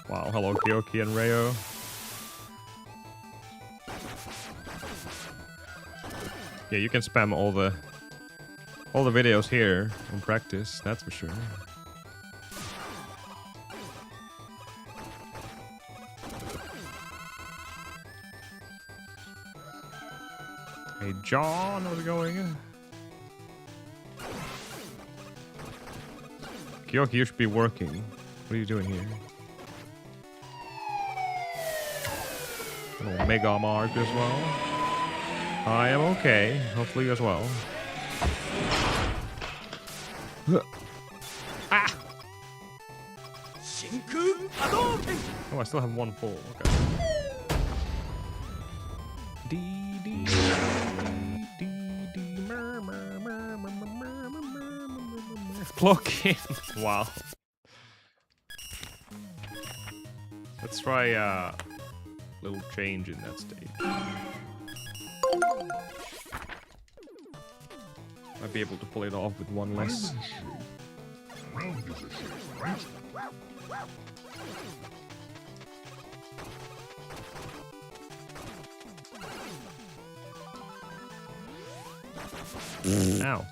Wow, hello Kyoki and Rayo. Yeah, you can spam all the videos here on practice, that's for sure. Hey John, how's it going? Kyoki, you should be working. What are you doing here? Little Mega Mark as well. I am okay. Hopefully you as well. Ah! Oh, I still have one full. Okay. Block in. Wow. Let's try a little change in that stage. Might be able to pull it off with one less. Ow.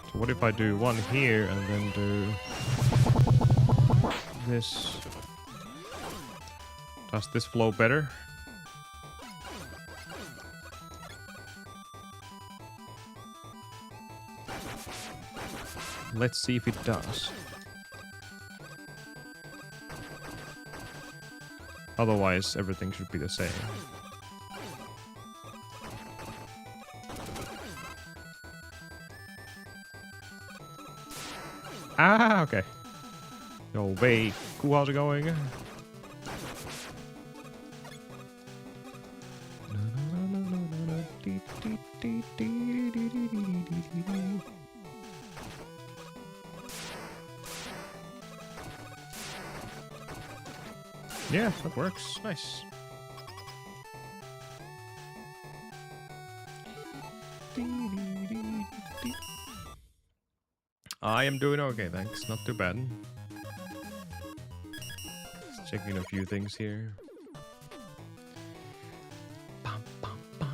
So what if I do one here and then do this? Does this flow better? Let's see if it does. Otherwise, everything should be the same. Ah, okay. Yo, Bay, cool, how's it going? Yeah, that works. Nice. I am doing okay, thanks. Not too bad. Just checking a few things here. Bum, bum, bum.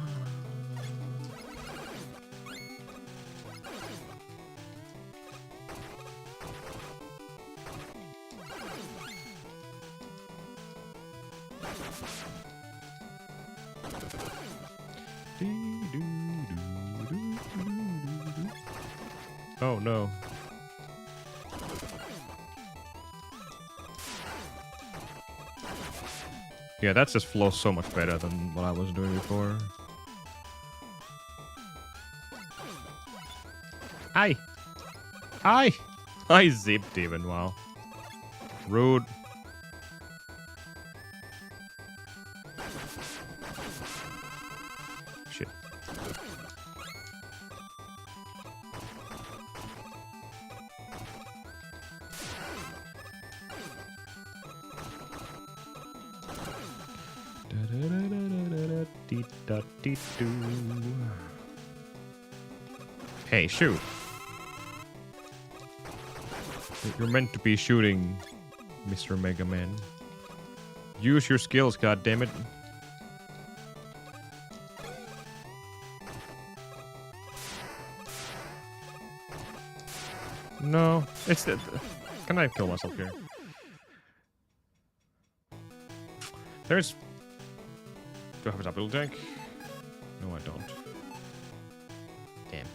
Oh no. Yeah, that just flows so much better than what I was doing before. Aye! Aye! I zipped even, wow. Rude. Shit. Hey, shoot. You're meant to be shooting, Mr. Mega Man. Use your skills, goddammit. No, it's the... Can I kill myself here? There's... Do I have a double tank? No, I don't. Damn.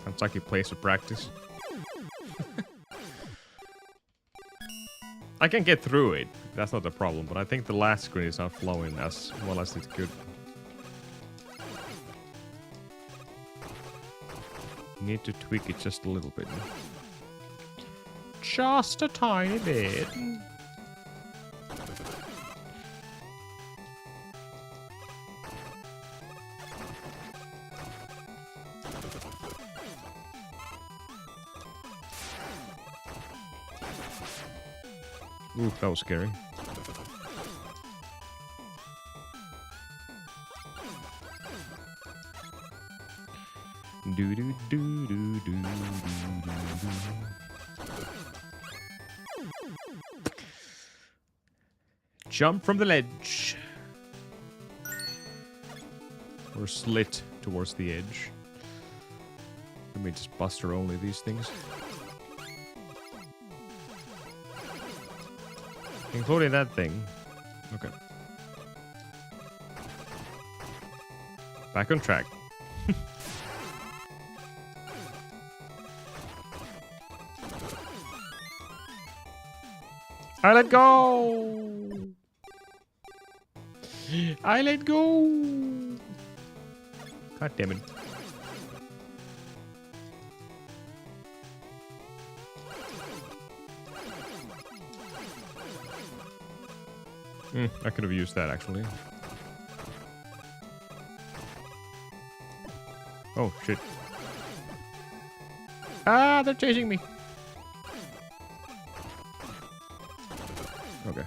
Sounds like a place of practice. I can get through it. That's not the problem, but I think the last screen is not flowing as well as it could. Need to tweak it just a little bit. Just a tiny bit. Ooh, that was scary. Do do do do do do do. Jump from the ledge. Or slit towards the edge. Let me just buster only these things. Including that thing. Okay. Back on track. I let go! I let go! God damn it. I could have used that actually. Oh shit. Ah, they're chasing me. Okay.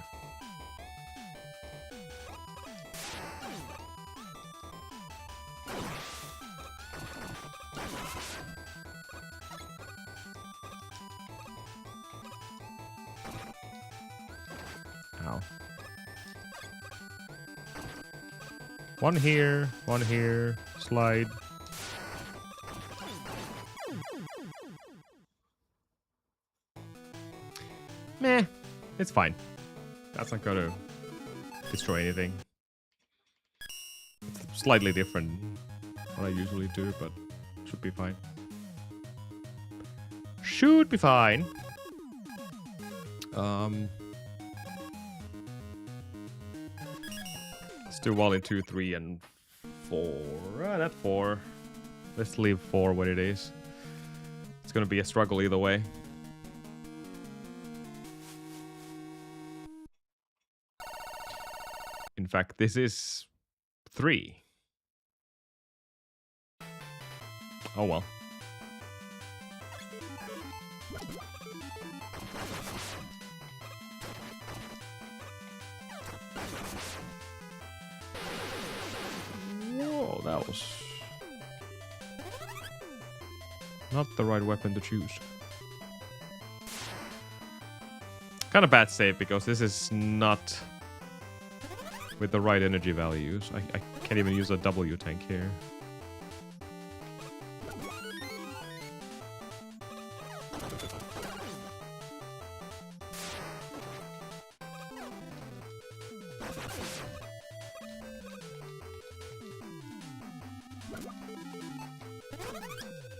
Ow. One here, slide. Meh, it's fine. That's not gonna destroy anything. It's slightly different what I usually do, but should be fine. Should be fine. Let's do Wally 2, 3, and 4. Not 4. Let's leave 4 what it is. It's gonna be a struggle either way. In fact, this is 3. Oh well. Whoa, that was not the right weapon to choose. Kind of bad save because this is not with the right energy values. I can't even use a W tank here.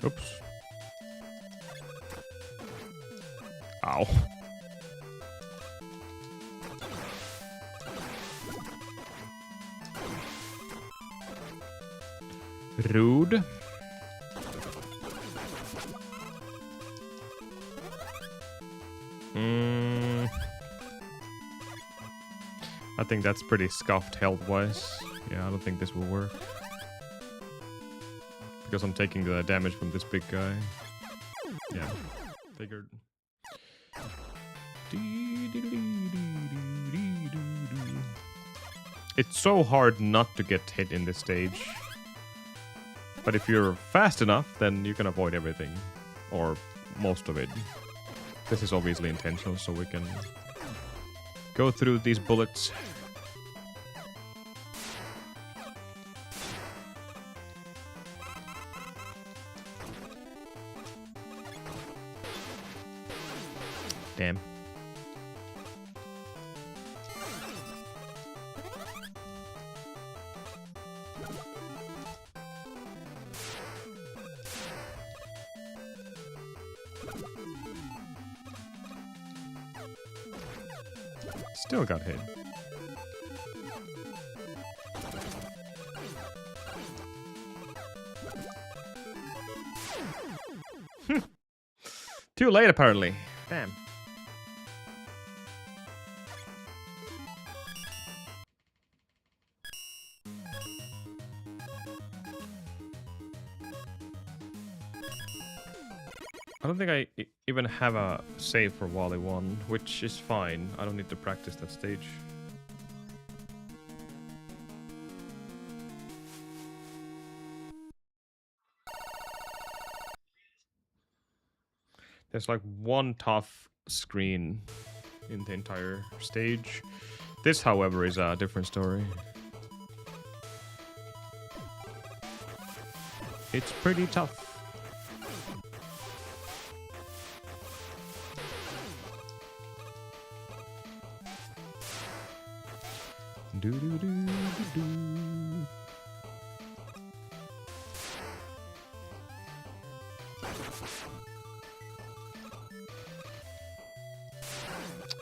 Oops. Ow. Rude. I think that's pretty scuffed health-wise. Yeah, I don't think this will work. Because I'm taking the damage from this big guy. Yeah, figured. It's so hard not to get hit in this stage. But if you're fast enough, then you can avoid everything. Or most of it. This is obviously intentional, so we can go through these bullets. Damn. Still got hit. Too late, apparently. Damn. I don't think I even have a save for Wally 1, which is fine. I don't need to practice that stage. There's like one tough screen in the entire stage. This, however, is a different story. It's pretty tough. Do do do do do.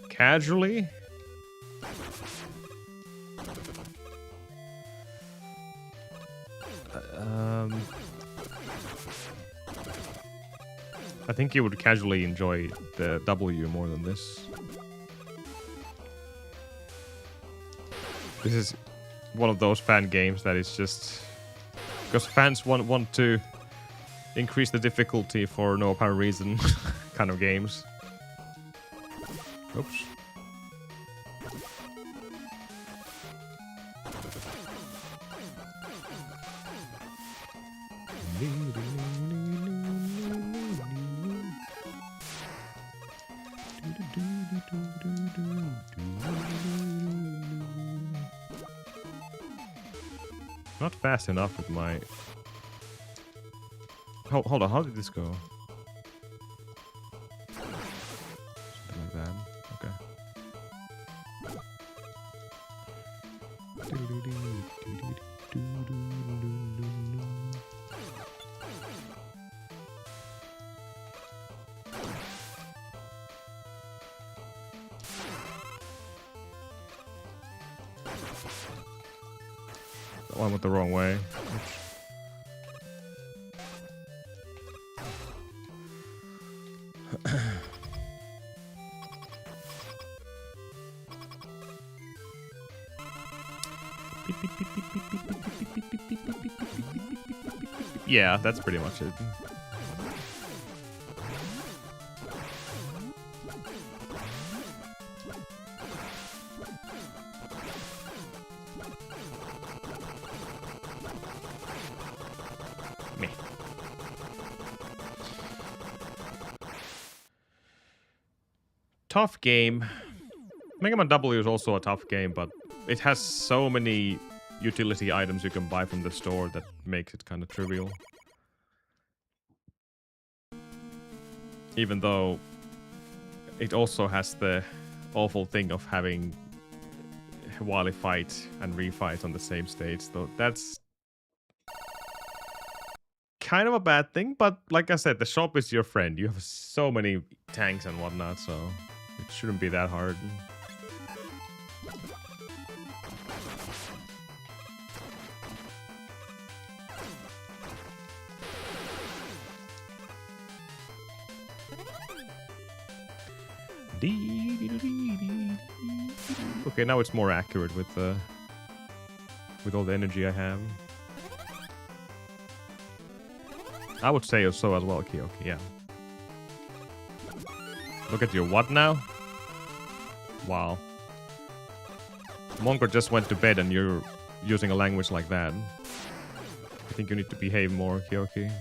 Casually? I think you would casually enjoy the W more than this. This is one of those fan games that is just... because fans want to increase the difficulty for no apparent reason kind of games. Oops. Not fast enough with my... Hold on, how did this go? Something like that. Okay. Oh, I went the wrong way. Yeah, that's pretty much it. Meh. Tough game. Megaman W is also a tough game, but it has so many utility items you can buy from the store that makes it kind of trivial. Even though it also has the awful thing of having Wally fight and refight on the same stage, though that's kind of a bad thing, but like I said, the shop is your friend. You have so many tanks and whatnot, so it shouldn't be that hard. Okay, now it's more accurate with all the energy I have. I would say so as well, Kyoki, yeah. Look at your what now? Wow. Monko just went to bed and you're using a language like that. I think you need to behave more, Kyoki.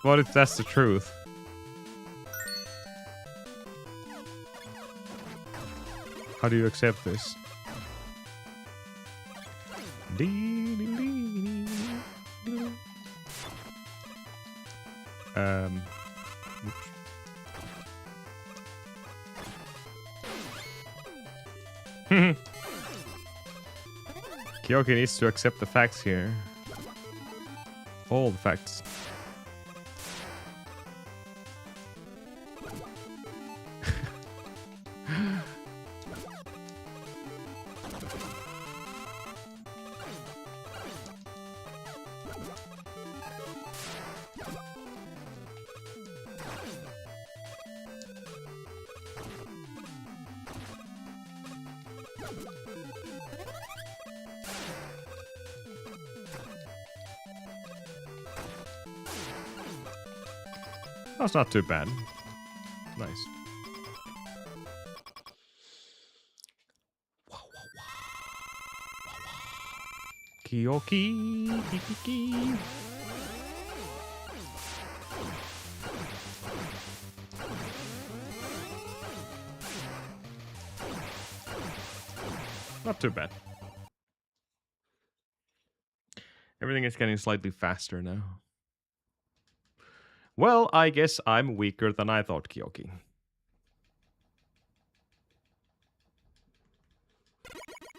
What if that's the truth? How do you accept this? Oops. Kyoki needs to accept the facts here. All the facts. That's not too bad. Nice. Kyoki. Not too bad. Everything is getting slightly faster now. Well, I guess I'm weaker than I thought, Kyoki.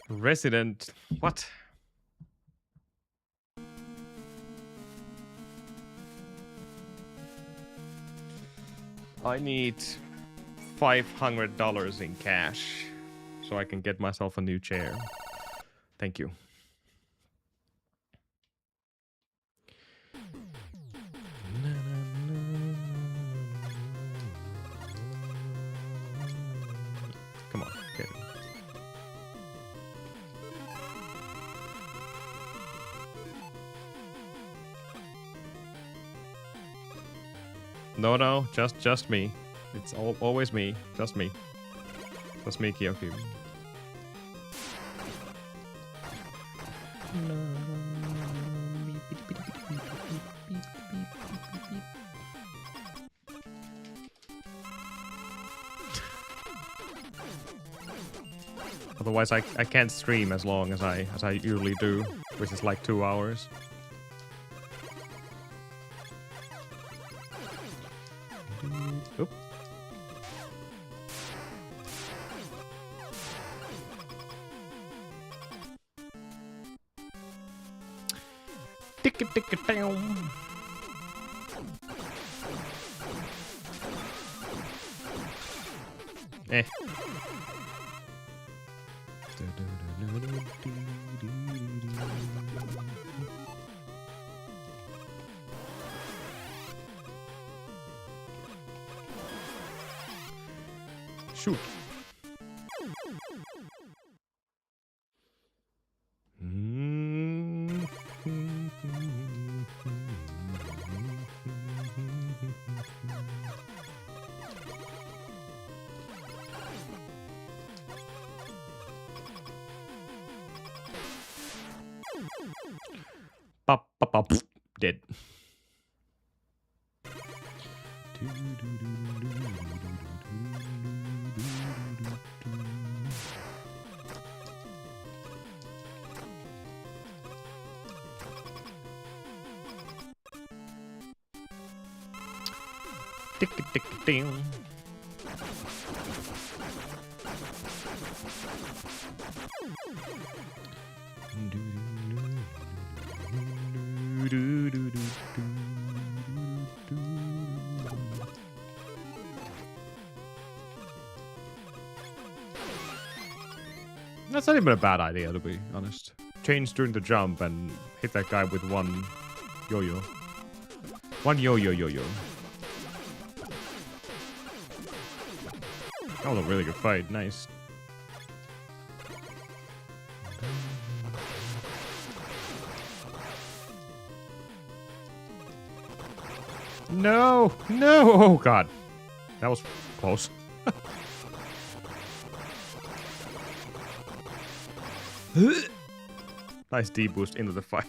Resident... What? I need $500 in cash so I can get myself a new chair. Thank you. Come on, get it. No, just me. It's always me. Just me. Just me, Kyoki. Otherwise, I can't stream as long as I usually do, which is like 2 hours. Oop. Tick it down. Eh. Shoot. Pop, dead. Tick ding. That's not even a bad idea, to be honest. Change during the jump and hit that guy with one yo-yo. One yo-yo. That was a really good fight. Nice. No! Oh god. That was close. Nice D boost into the fight.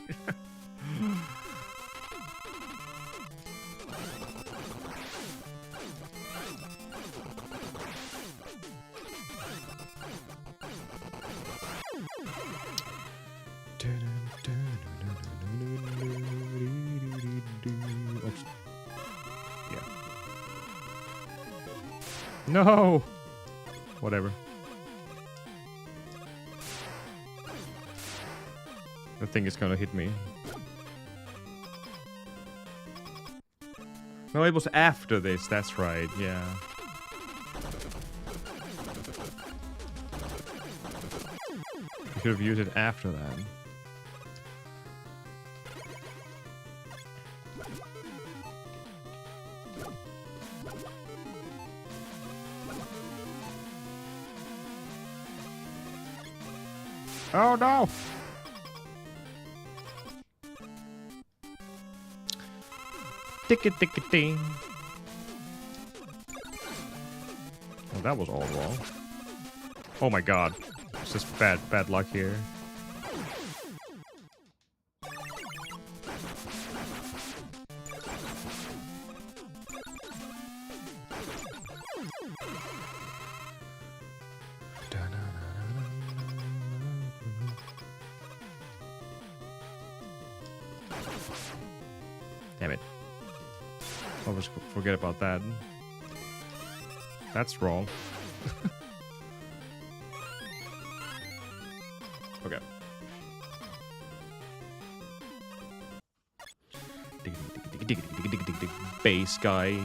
Yeah. No! Whatever. The thing is gonna hit me. No, it was after this, that's right, yeah. You should have used it after that. Oh no! Tick-a-tick-a-ting. Oh, that was all wrong. Oh my god. It's just bad luck here. Damn it. I'll just forget about that. That's wrong. Okay. Bass guy.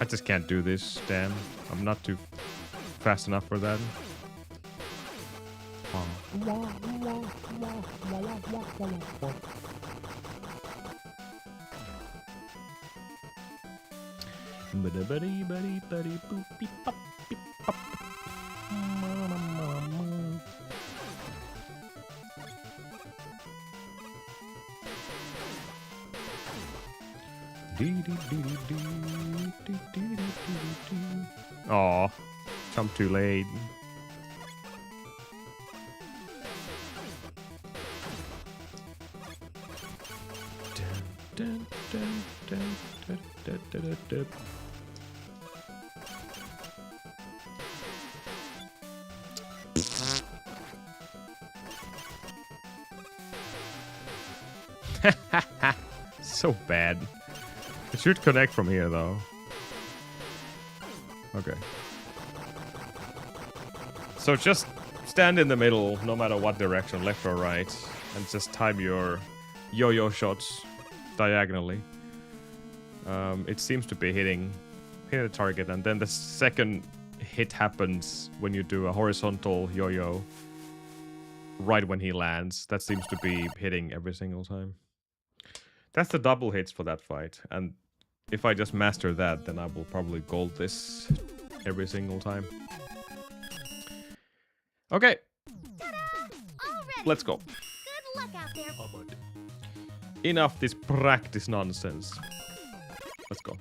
I just can't do this, damn. I'm not too fast enough for that. Aw, jump too late. So bad. It should connect from here, though. Okay. So just stand in the middle, no matter what direction, left or right, and just time your yo-yo shots diagonally. It seems to be hitting the target, and then the second hit happens when you do a horizontal yo-yo right when he lands. That seems to be hitting every single time. That's the double hits for that fight, and if I just master that, then I will probably gold this every single time. Okay. Let's go. Good luck out there. Enough this practice nonsense. Let's go.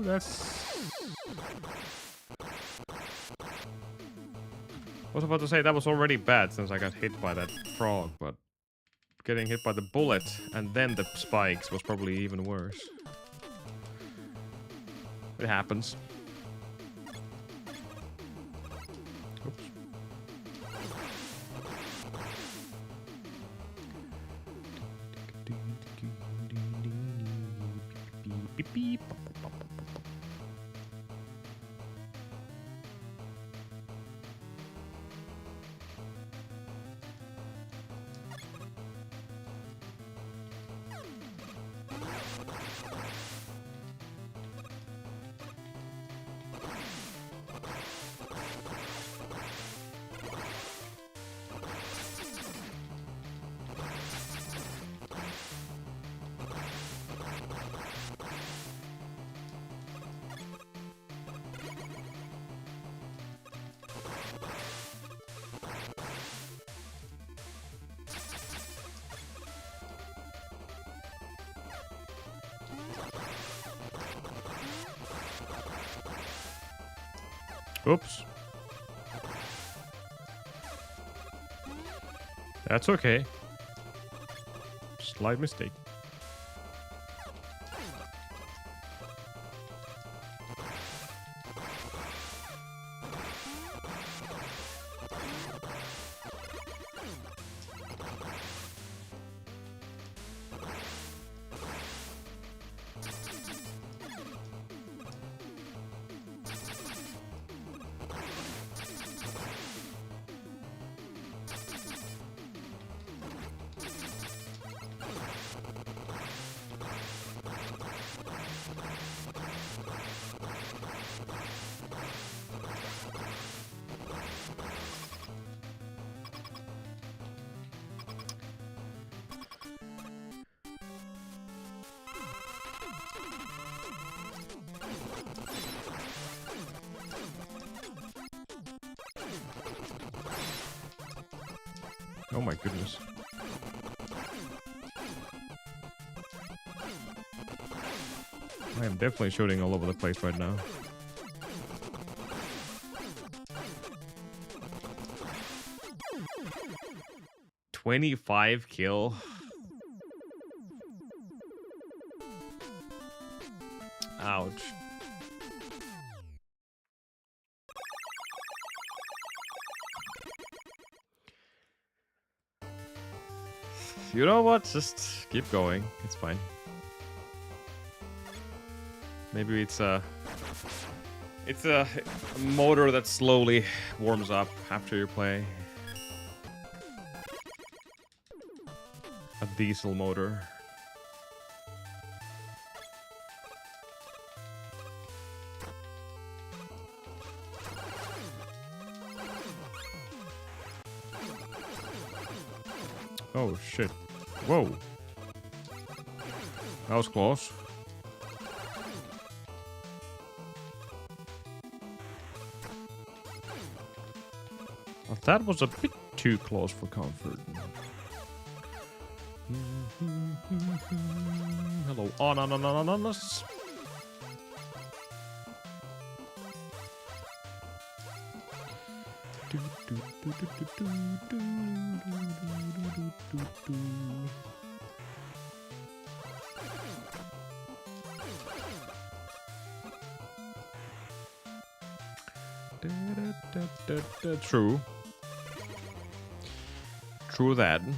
that's... I was about to say that was already bad since I got hit by that frog, but getting hit by the bullet and then the spikes was probably even worse. It happens. Oops. Beep, beep. Oops. That's okay. Slight mistake. Oh my goodness. I am definitely shooting all over the place right now. $25 kill. Ouch. You know what? Just keep going. It's fine. Maybe it's a motor that slowly warms up after you play. A diesel motor. Oh shit. Whoa. That was close. Well, that was a bit too close for comfort. Hello, Anonymous. True. True that. Oh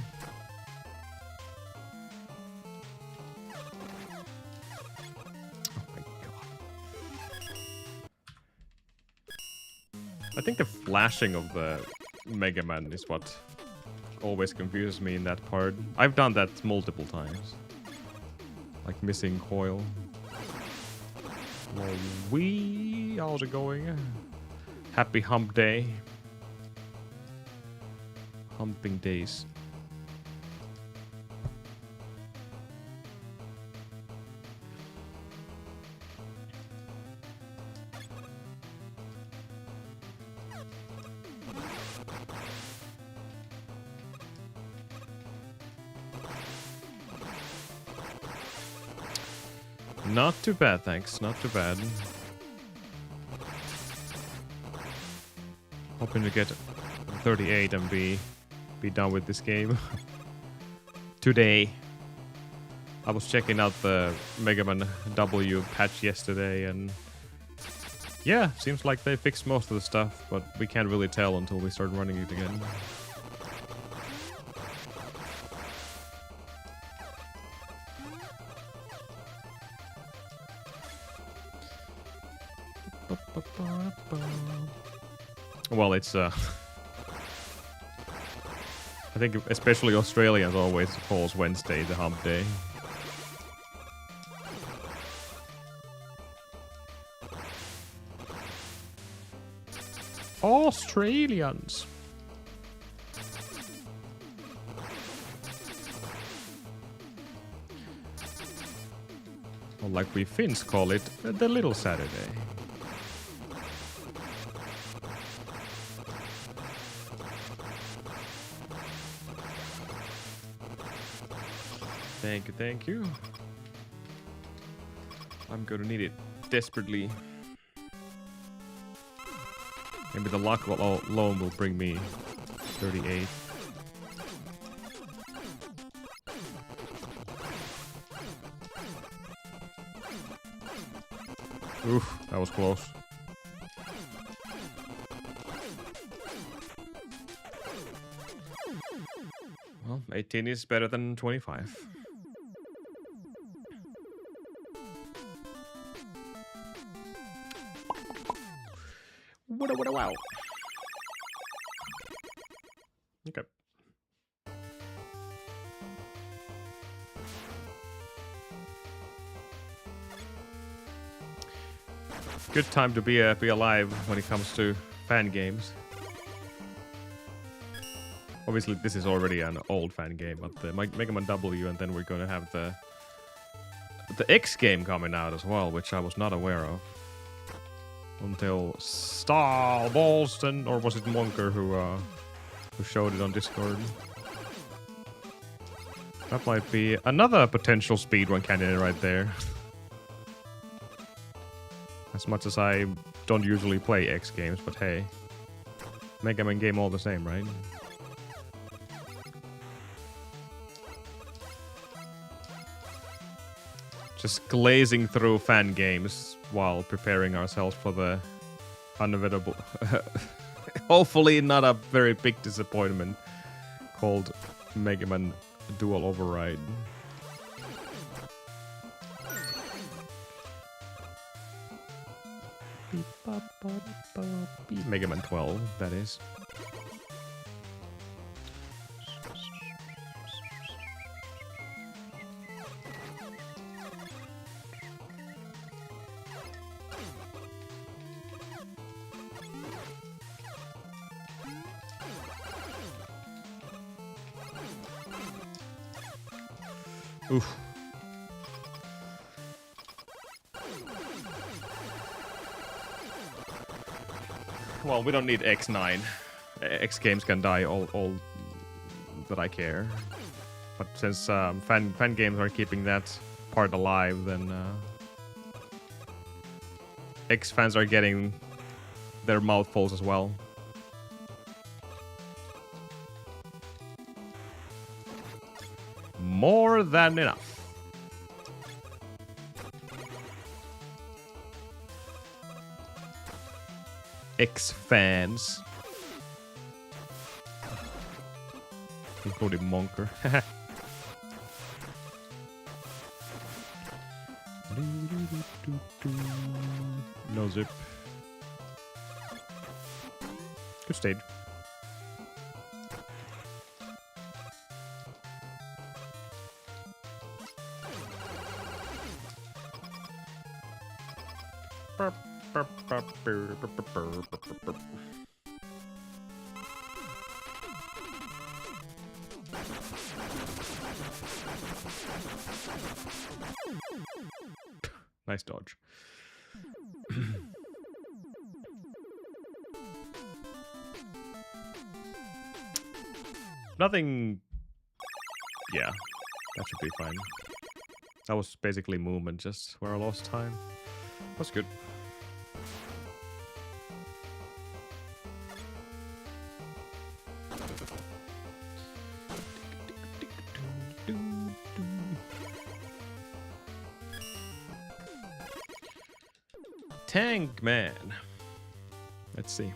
my god. I think the flashing of the Megaman is what always confuses me in that part. I've done that multiple times. Like missing coil. Wee, how's it going? Happy hump day. Humping days. Not too bad, thanks. Not too bad. Hoping to get 38 and be done with this game today. I was checking out the Megaman W patch yesterday, and yeah, seems like they fixed most of the stuff, but we can't really tell until we start running it again. Well, it's I think especially Australians always calls Wednesday the hump day. Australians. Or like we Finns call it, the little Saturday. Thank you, thank you. I'm gonna need it desperately. Maybe the luck alone will bring me 38. Oof, that was close. Well, 18 is better than 25. Wow. Okay. Good time to be alive when it comes to fan games. Obviously, this is already an old fan game, but the Megaman W, and then we're gonna have the X game coming out as well, which I was not aware of until Star Boston, or was it Monker who showed it on Discord. That might be another potential speedrun candidate right there. As much as I don't usually play X games, but hey, Mega Man game all the same, right? Just glazing through fan games while preparing ourselves for the unavoidable, hopefully not a very big disappointment, called Mega Man Dual Override. Mega Man 12, that is. Oof. Well, we don't need X9. X games can die all that I care. But since fan games are keeping that part alive, then X fans are getting their mouthfuls as well. More than enough. X fans, including Monker. No zip. Good stage. Nice dodge. Nothing. Yeah, that should be fine. That was basically movement, just where I lost time. That's good. Tank Man. Let's see.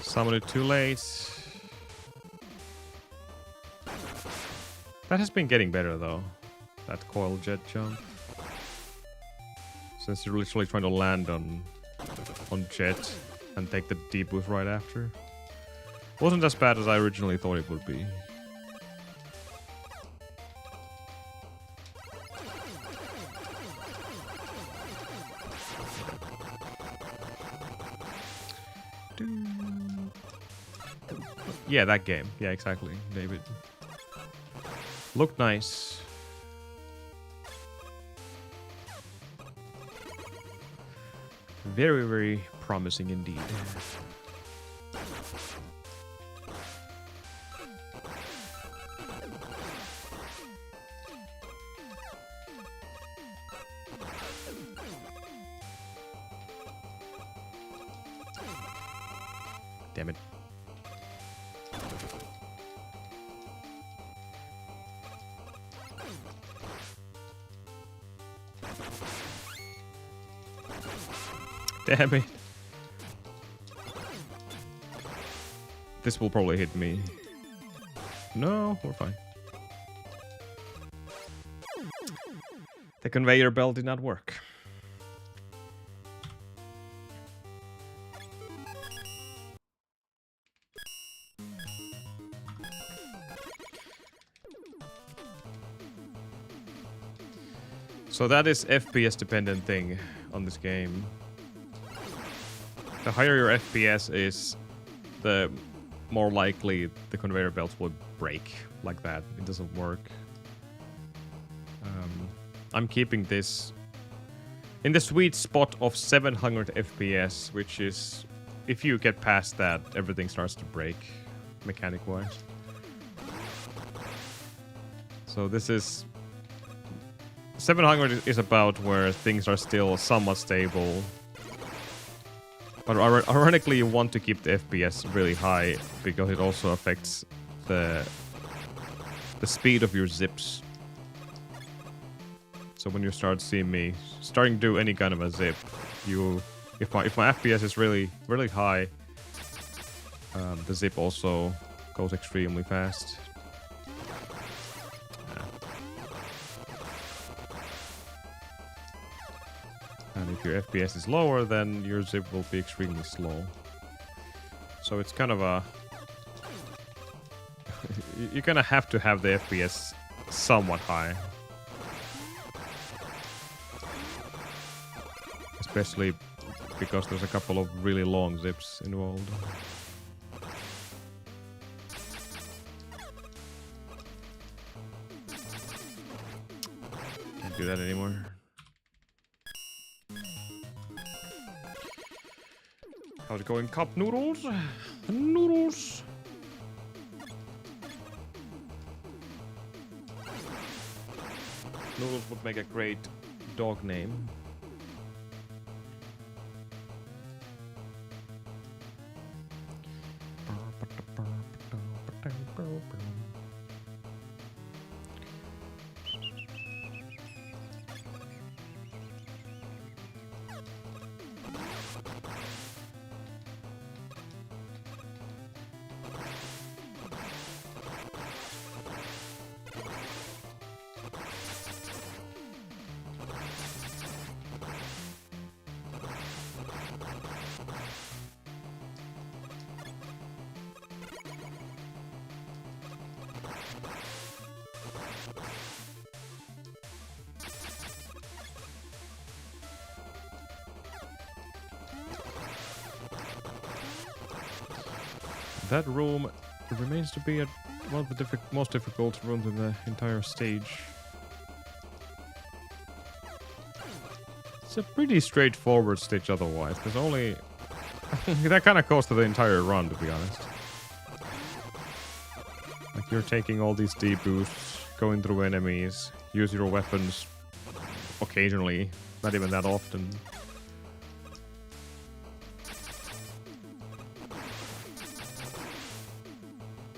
Summoned it too late. That has been getting better though. That coil jet jump. Since you're literally trying to land on jet and take the debuff right after. Wasn't as bad as I originally thought it would be. Yeah, that game. Yeah, exactly, David. Looked nice. Very, very promising indeed. Damn it. Damn it. This will probably hit me. No, we're fine. The conveyor belt did not work. So that is FPS dependent thing on this game. The higher your FPS is, the more likely the conveyor belts will break like that. It doesn't work. I'm keeping this in the sweet spot of 700 FPS, which is, if you get past that, everything starts to break, mechanic-wise. So this is... 700 is about where things are still somewhat stable. But ironically, you want to keep the FPS really high because it also affects the speed of your zips. So when you start seeing me starting to do any kind of a zip, if my FPS is really high, the zip also goes extremely fast. And if your FPS is lower, then your zip will be extremely slow. So it's kind of a... You're gonna have to have the FPS somewhat high. Especially because there's a couple of really long zips involved. Can't do that anymore. How's it going, cup noodles? Noodles! Noodles would make a great dog name. That room remains to be one of the most difficult rooms in the entire stage. It's a pretty straightforward stage otherwise. There's only... that kind of goes to the entire run, to be honest. Like, you're taking all these deboosts, going through enemies, use your weapons occasionally, not even that often.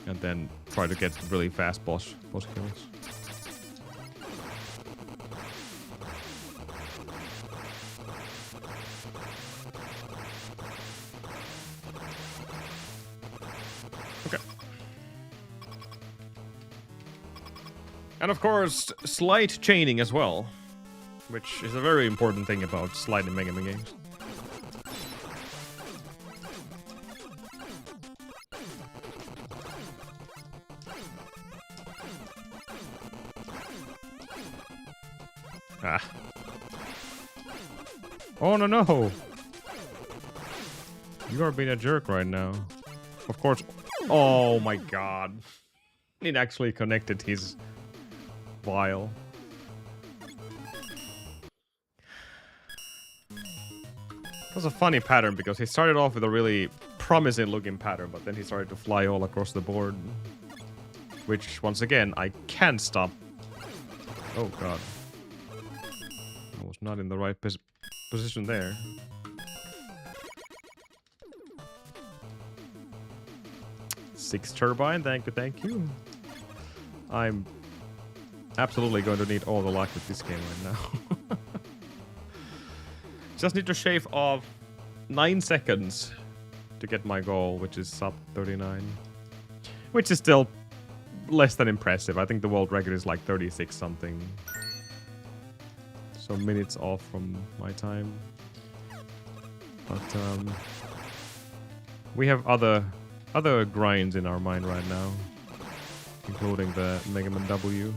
And then try to get really fast boss kills. Okay. And of course, slight chaining as well, which is a very important thing about slide in Mega Man games. Ah. Oh no! You are being a jerk right now. Of course. Oh my god. It actually connected his vial. It was a funny pattern because he started off with a really promising looking pattern, but then he started to fly all across the board. Which, once again, I can't stop. Oh god. I was not in the right position there. Six turbine, thank you. I'm absolutely going to need all the luck with this game right now. Just need to shave off 9 seconds to get my goal, which is sub 39. Which is still less than impressive. I think the world record is like 36 something. So minutes off from my time. But we have other grinds in our mind right now, including the Megaman W.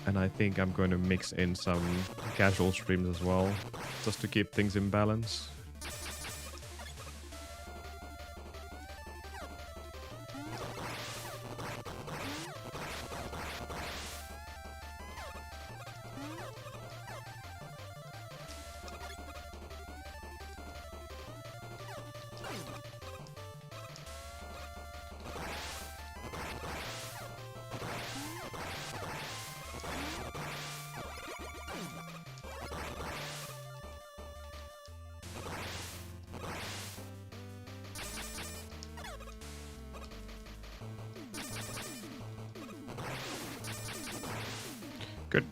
And I think I'm going to mix in some casual streams as well, just to keep things in balance. Good.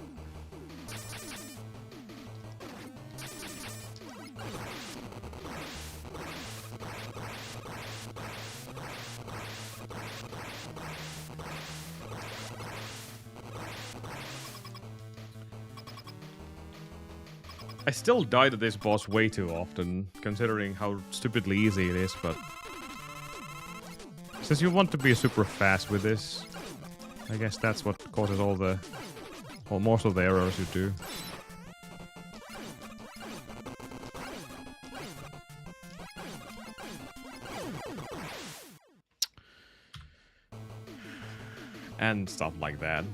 I still die to this boss way too often, considering how stupidly easy it is, but... Since you want to be super fast with this, I guess that's what causes all the... well, most of the errors you do. And stuff like that.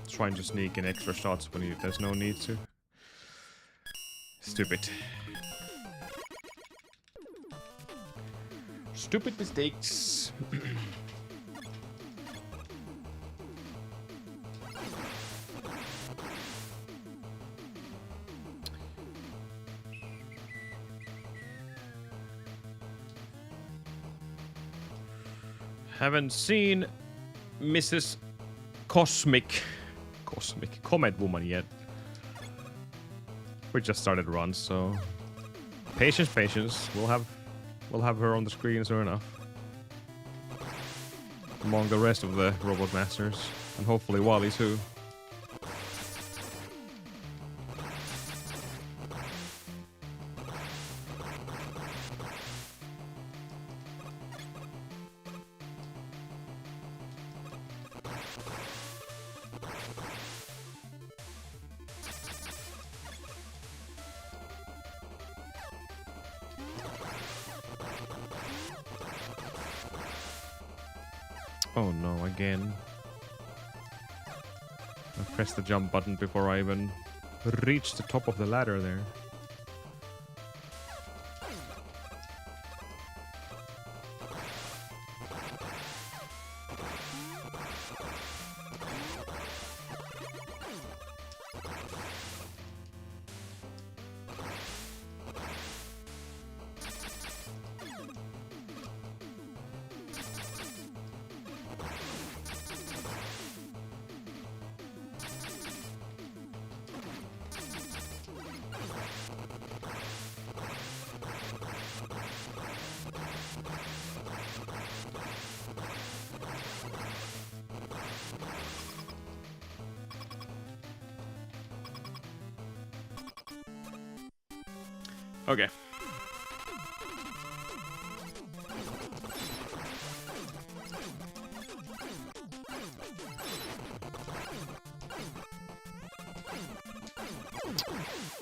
Trying to sneak in extra shots when there's no need to. Stupid. Stupid mistakes. Haven't seen Mrs. Cosmic Comet Woman yet. We just started runs, so patience. We'll have her on the screen soon enough. Among the rest of the Robot Masters, and hopefully Wally too. Oh no, again. I pressed the jump button before I even reached the top of the ladder there. Okay.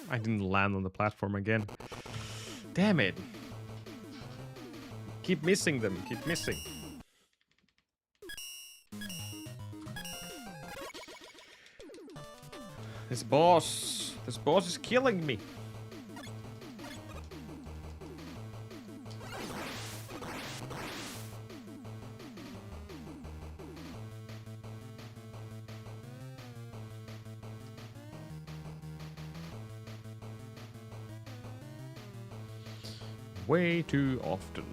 I didn't land on the platform again. Damn it. Keep missing them, keep missing. This boss is killing me. Way too often.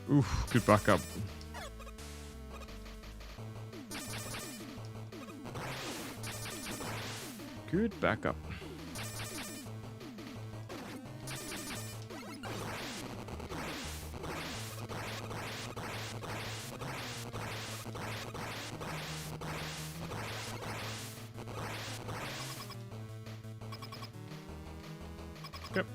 Oof, good backup. Good backup. Yep.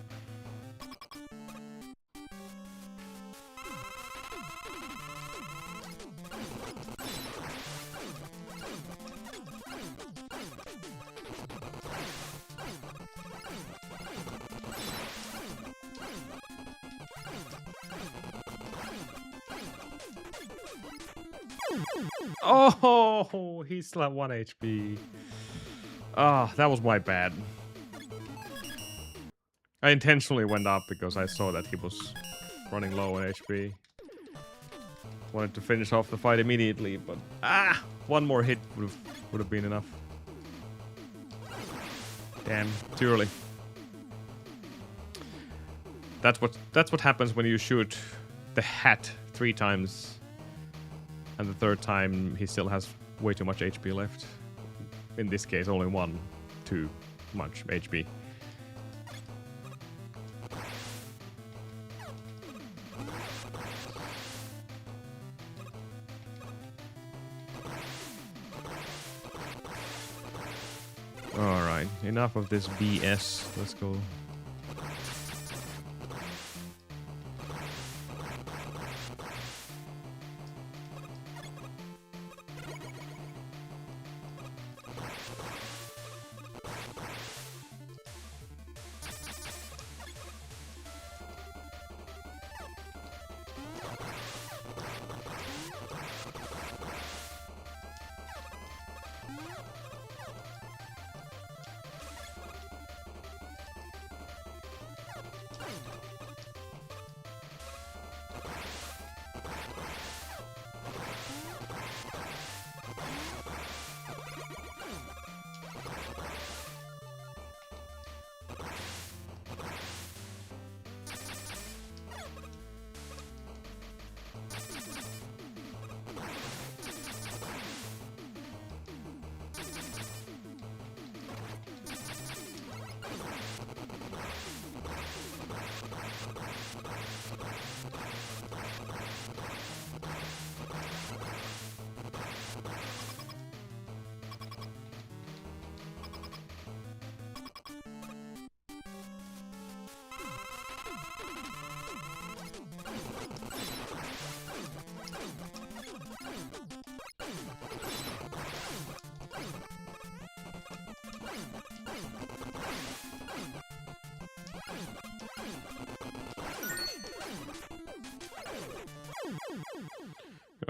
Oh, he's still at 1 HP. Ah, that was my bad. I intentionally went up because I saw that he was running low on HP. Wanted to finish off the fight immediately, but one more hit would have been enough. Damn, too early. That's what happens when you shoot the hat 3 times, and the 3rd time he still has way too much HP left. In this case, only 1 too much HP. Alright, enough of this BS. Let's go.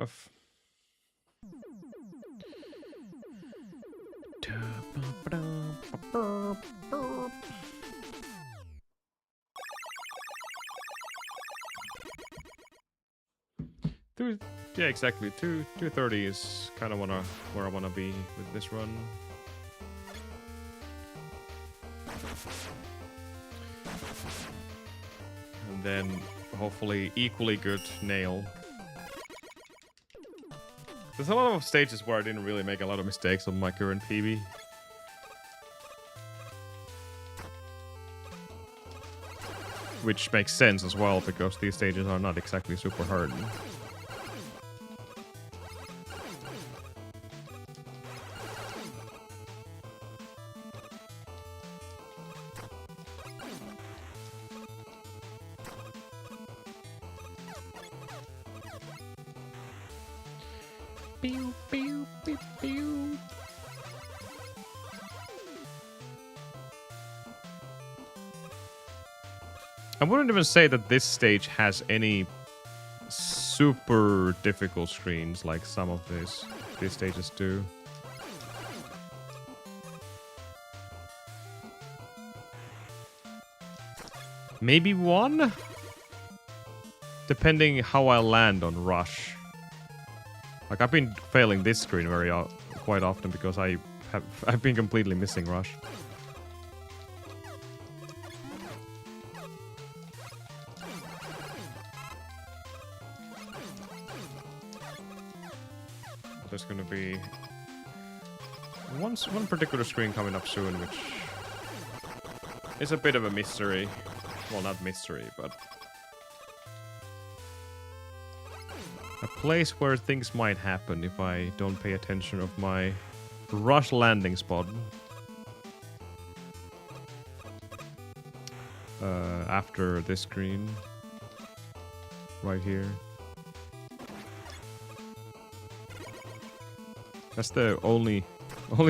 of. Yeah, exactly. 230 is kind of where I wanna be with this run. And then hopefully equally good nail. There's a lot of stages where I didn't really make a lot of mistakes on my current PB. Which makes sense as well, because these stages are not exactly super hard. Pew, pew, pew, pew. I wouldn't even say that this stage has any super difficult screens like some of these stages do. Maybe one? Depending how I land on Rush. Like, I've been failing this screen quite often because I've been completely missing Rush. There's gonna be one particular screen coming up soon, which is a bit of a mystery. Well, not mystery, but a place where things might happen if I don't pay attention of my Rush landing spot. After this screen. Right here. That's the only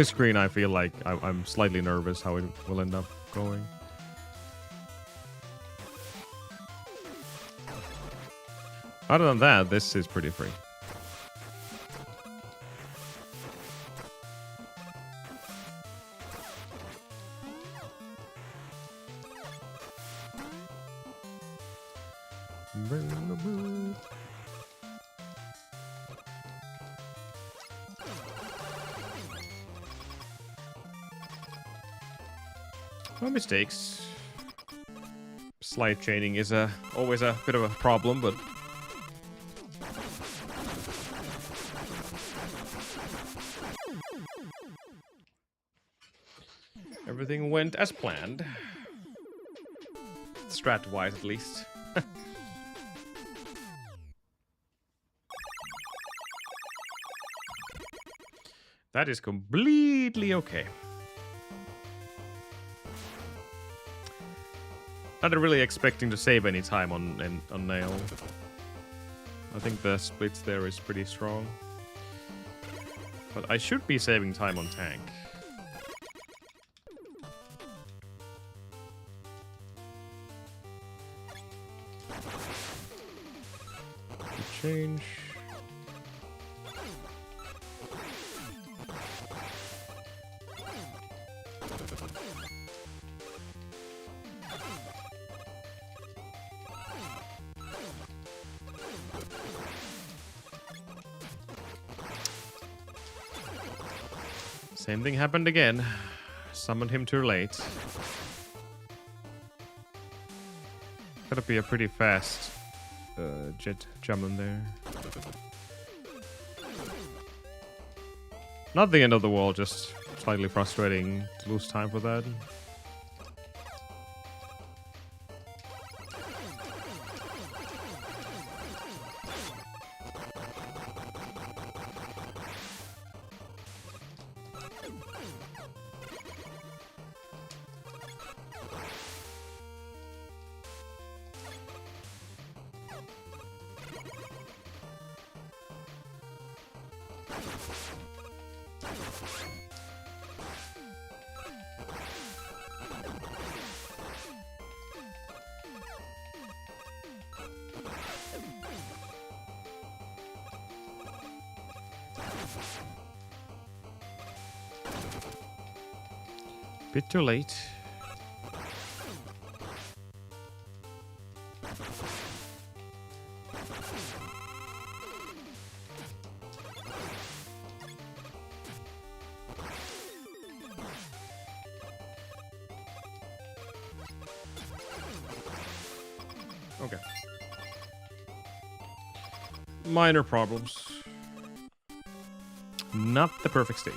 screen I feel like I'm slightly nervous how it will end up going. Other than that, this is pretty free. No mistakes. Slide chaining is always a bit of a problem, but everything went as planned. Strat-wise, at least. That is completely okay. Not really expecting to save any time on nail. I think the splits there is pretty strong. But I should be saving time on tank. Change. Same thing happened again. Summoned him too late. Gotta be a pretty fast jet jumping there. Not the end of the world, just slightly frustrating to lose time for that. Bit too late. Okay. Minor problems. Not the perfect stage.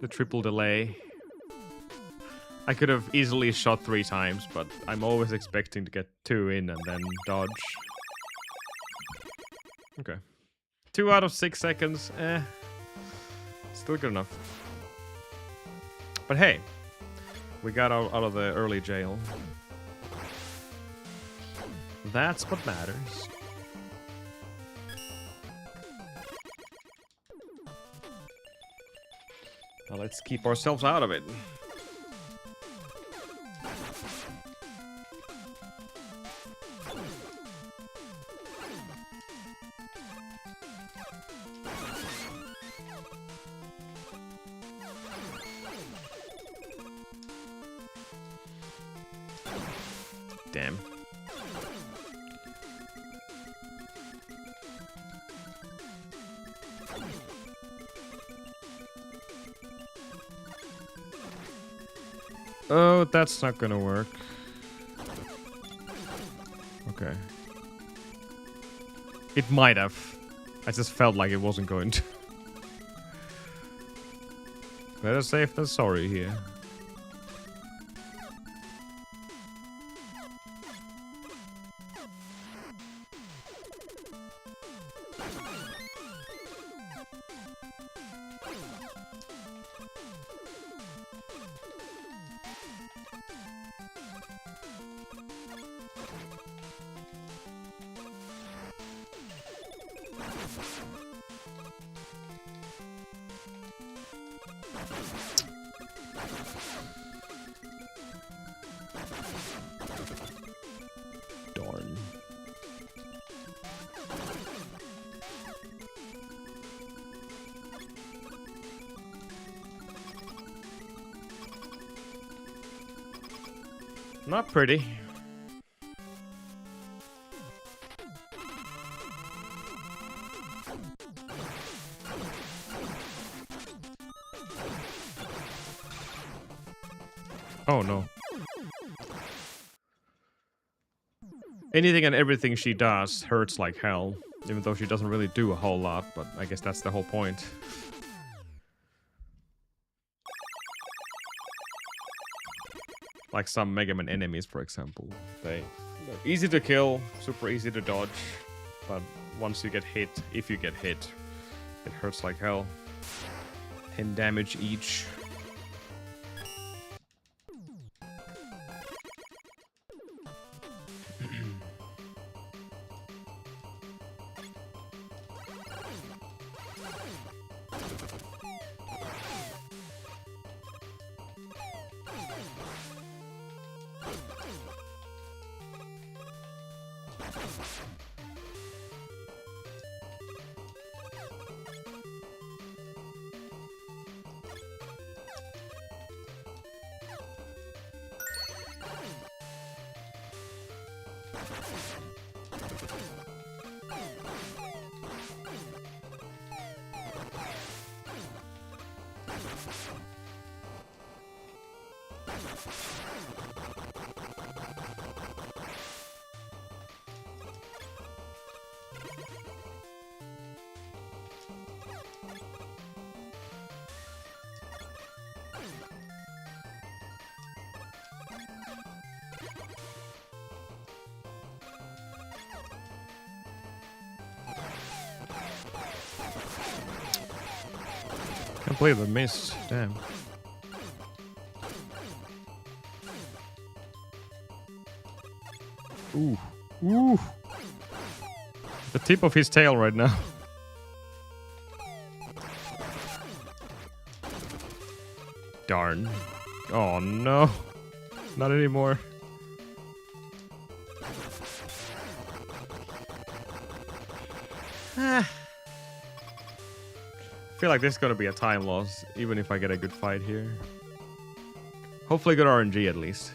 The triple delay. I could have easily shot 3 times, but I'm always expecting to get 2 in and then dodge. Okay. 2 out of 6 seconds. Still good enough. But hey, we got out of the early jail. That's what matters. Now let's keep ourselves out of it. Damn. Oh, that's not gonna work. Okay. It might have. I just felt like it wasn't going to. Better safe than sorry here. Darn. Not pretty. Oh no. Anything and everything she does hurts like hell, even though she doesn't really do a whole lot, but I guess that's the whole point. Like some Megaman enemies, for example. They're easy to kill, super easy to dodge, but once you get hit, if you get hit, it hurts like hell. 10 damage each. Completely missed. Damn. Ooh. Ooh. The tip of his tail right now. Darn. Oh no. Not anymore. I feel like this is gonna be a time loss, even if I get a good fight here. Hopefully good RNG at least.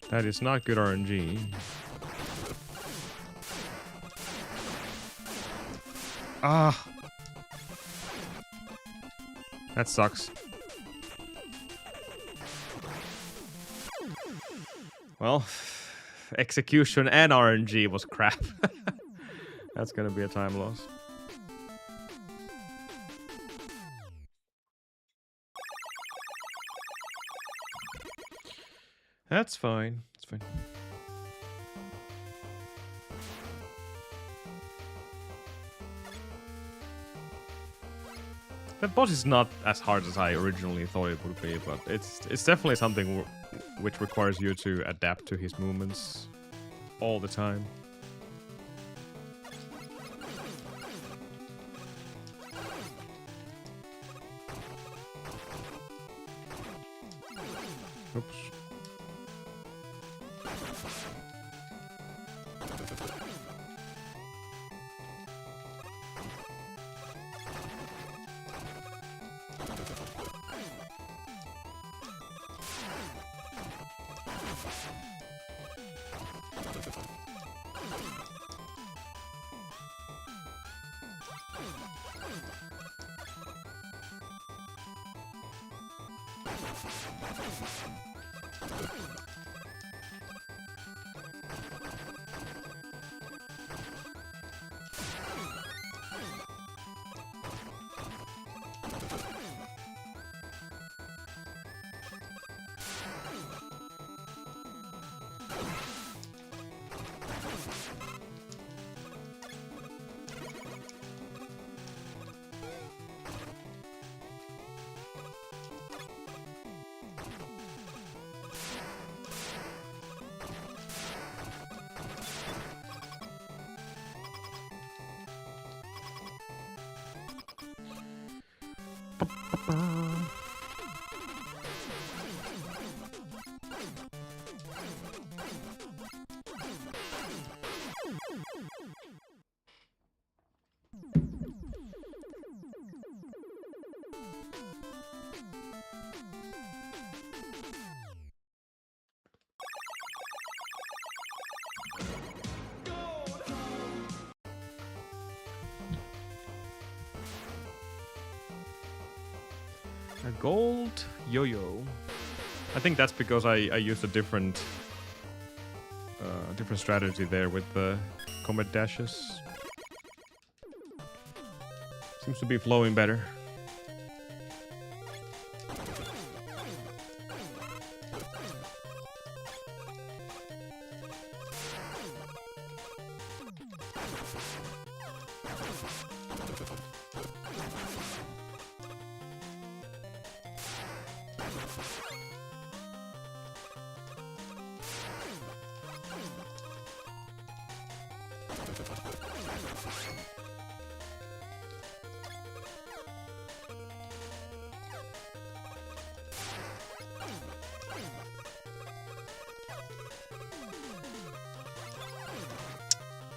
That is not good RNG. Ah! That sucks. Well, execution and RNG was crap. That's gonna be a time loss. That's fine. It's fine. That boss is not as hard as I originally thought it would be, but it's definitely something which requires you to adapt to his movements all the time. Oops. A gold yo-yo. I think that's because I used a different strategy there with the combat dashes. Seems to be flowing better.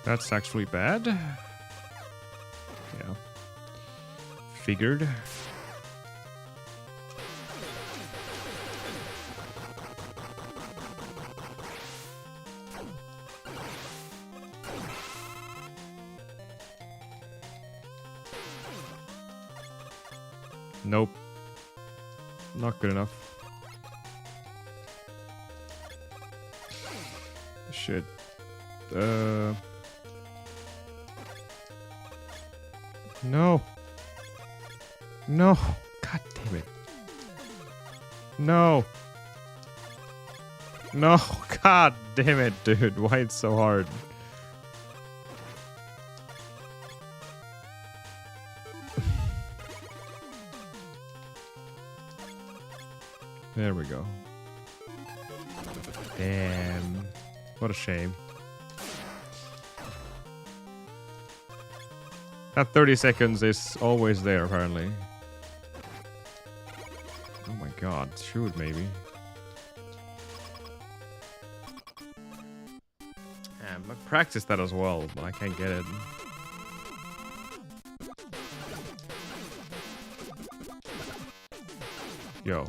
That's actually bad. Yeah. Figured. Nope. Not good enough. Shit. No. No. God damn it. No. No. God damn it, dude. Why it's so hard? There we go. Damn. What a shame. That 30 seconds is always there, apparently. god, shoot maybe. I practiced that as well, but I can't get it. Yo.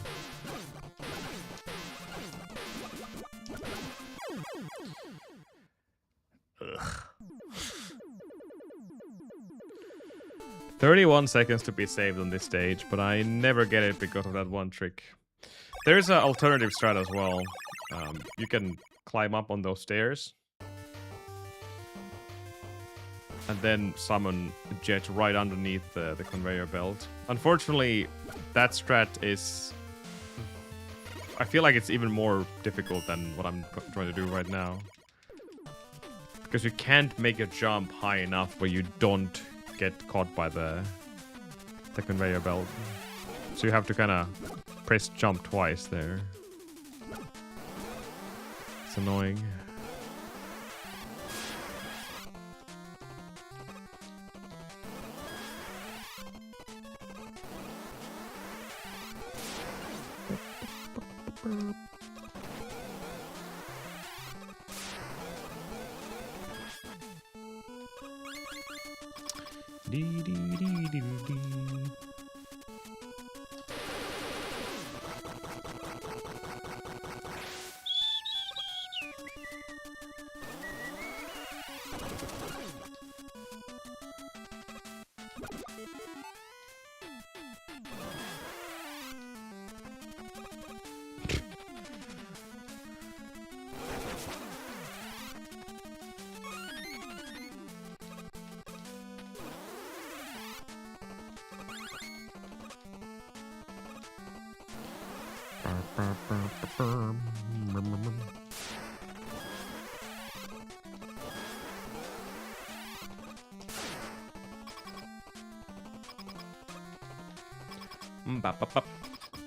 Ugh. 31 seconds to be saved on this stage, but I never get it because of that one trick. There's an alternative strat as well. You can climb up on those stairs and then summon Jet right underneath the conveyor belt. Unfortunately, that strat is... I feel like it's even more difficult than what I'm trying to do right now. Because you can't make a jump high enough where you don't get caught by the conveyor belt. So you have to kind of press jump twice there. It's annoying.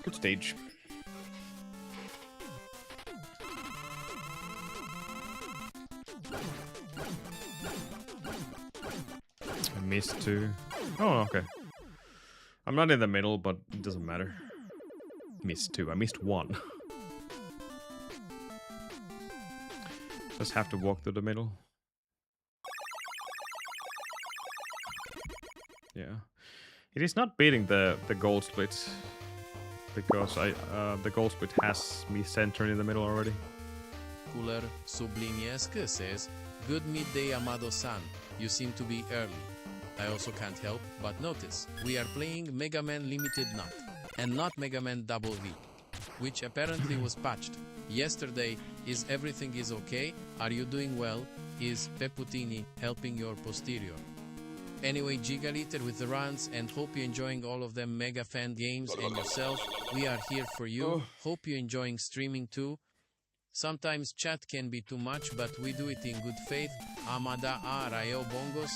Good stage. I missed two. Oh, okay. I'm not in the middle, but it doesn't matter. Missed two. I missed one. Just have to walk through the middle. Yeah. It is not beating the gold split because the gold split has me centered in the middle already. Cooler Subliniesque says, "Good midday, Amado-san. You seem to be early. I also can't help but notice we are playing Megaman Limited Not, and not Megaman Double V, which apparently was patched yesterday. Is everything is okay? Are you doing well? Is Peputini helping your posterior? Anyway, Gigaliter with the runs, and hope you're enjoying all of them mega fan games and yourself. We are here for you. Hope you're enjoying streaming too. Sometimes chat can be too much, but we do it in good faith. Amada a Rayo Bongos."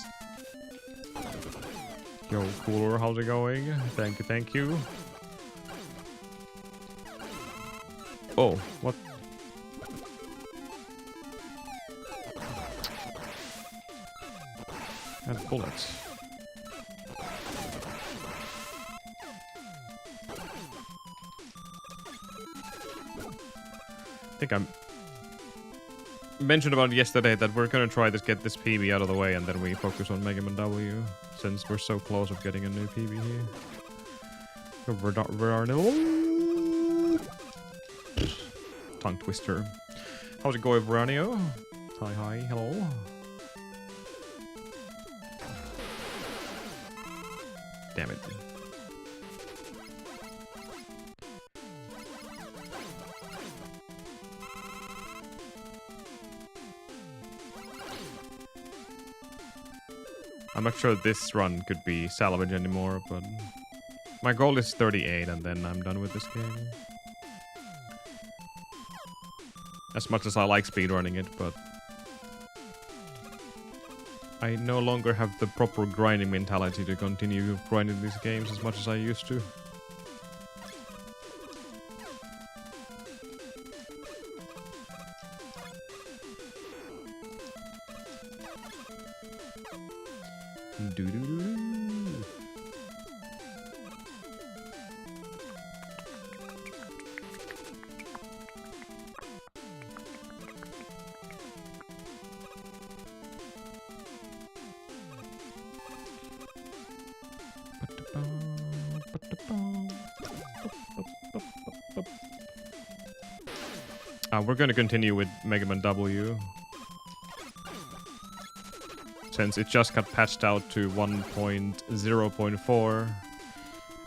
Yo, Cooler, how's it going? Thank you, thank you. Oh, what? And bullets. I think I mentioned about yesterday that we're gonna try to get this PB out of the way and then we focus on Megaman W, since we're so close of getting a new PB here. Tongue twister. How's it going, Veranio? Hi, hi, hello. Damn it. I'm not sure this run could be salvage anymore, but my goal is 38 and then I'm done with this game. As much as I like speedrunning it, but I no longer have the proper grinding mentality to continue grinding these games as much as I used to. We're gonna continue with Megaman W. Since it just got patched out to 1.0.4.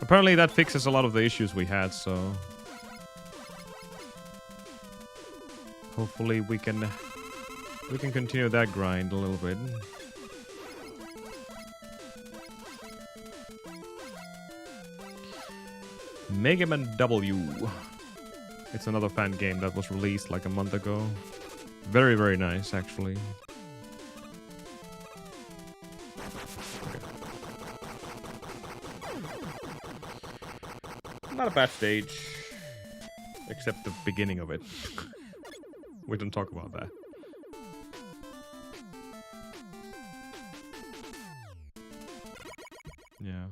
Apparently that fixes a lot of the issues we had, so... hopefully we can continue that grind a little bit. Megaman W. It's another fan game that was released like a month ago. Very, very nice, actually. Not a bad stage. Except the beginning of it. We don't talk about that. Yeah.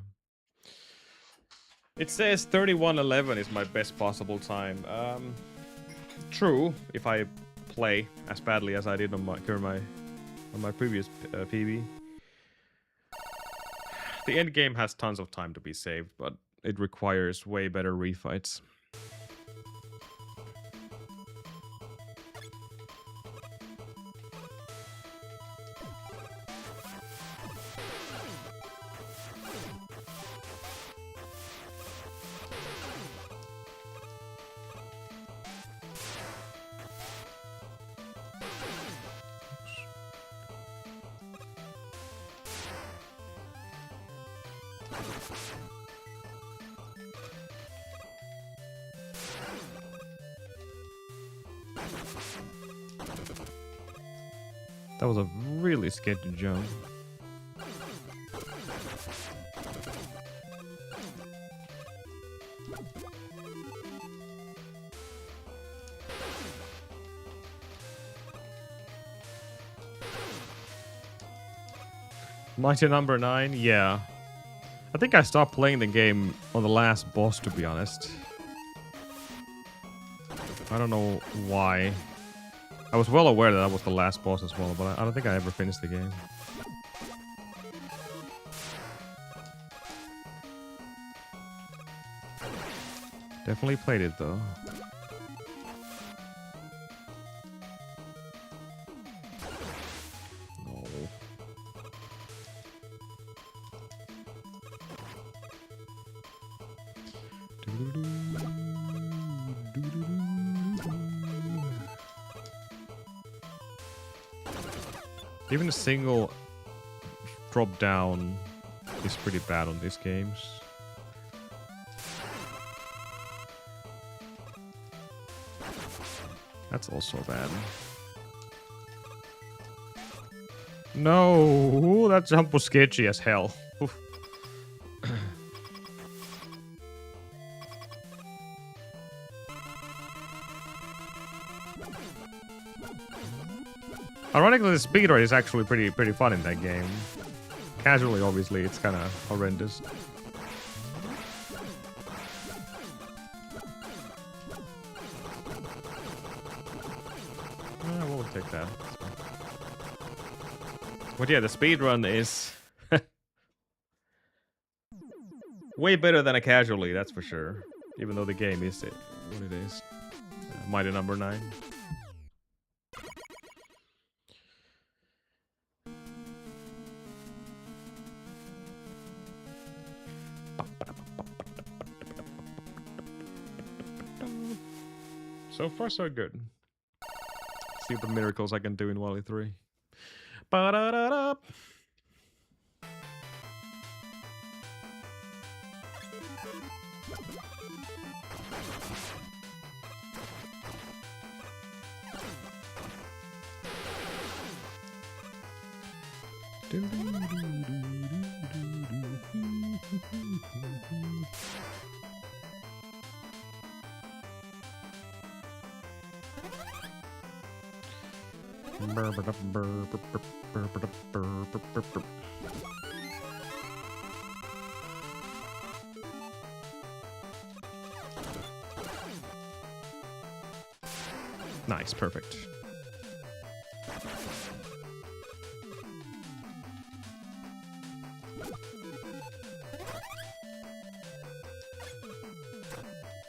It says 31:11 is my best possible time. True, if I play as badly as I did on my previous PB. The end game has tons of time to be saved, but it requires way better refights. That was a really sketchy jump. Mighty number 9? Yeah. I think I stopped playing the game on the last boss, to be honest. I don't know why. I was well aware that was the last boss as well, but I don't think I ever finished the game. Definitely played it though. No. Even a single drop down is pretty bad on these games. That's also bad. No, that jump was sketchy as hell. Oof. Ironically, the speedrun is actually pretty fun in that game. Casually, obviously, it's kind of horrendous. We'll take that. But yeah, the speedrun is way better than a casually, that's for sure. Even though the game is what it is. Mighty number 9. So far, so good. See what miracles I can do in Wally 3. Ba-da-da-da. Nice, perfect.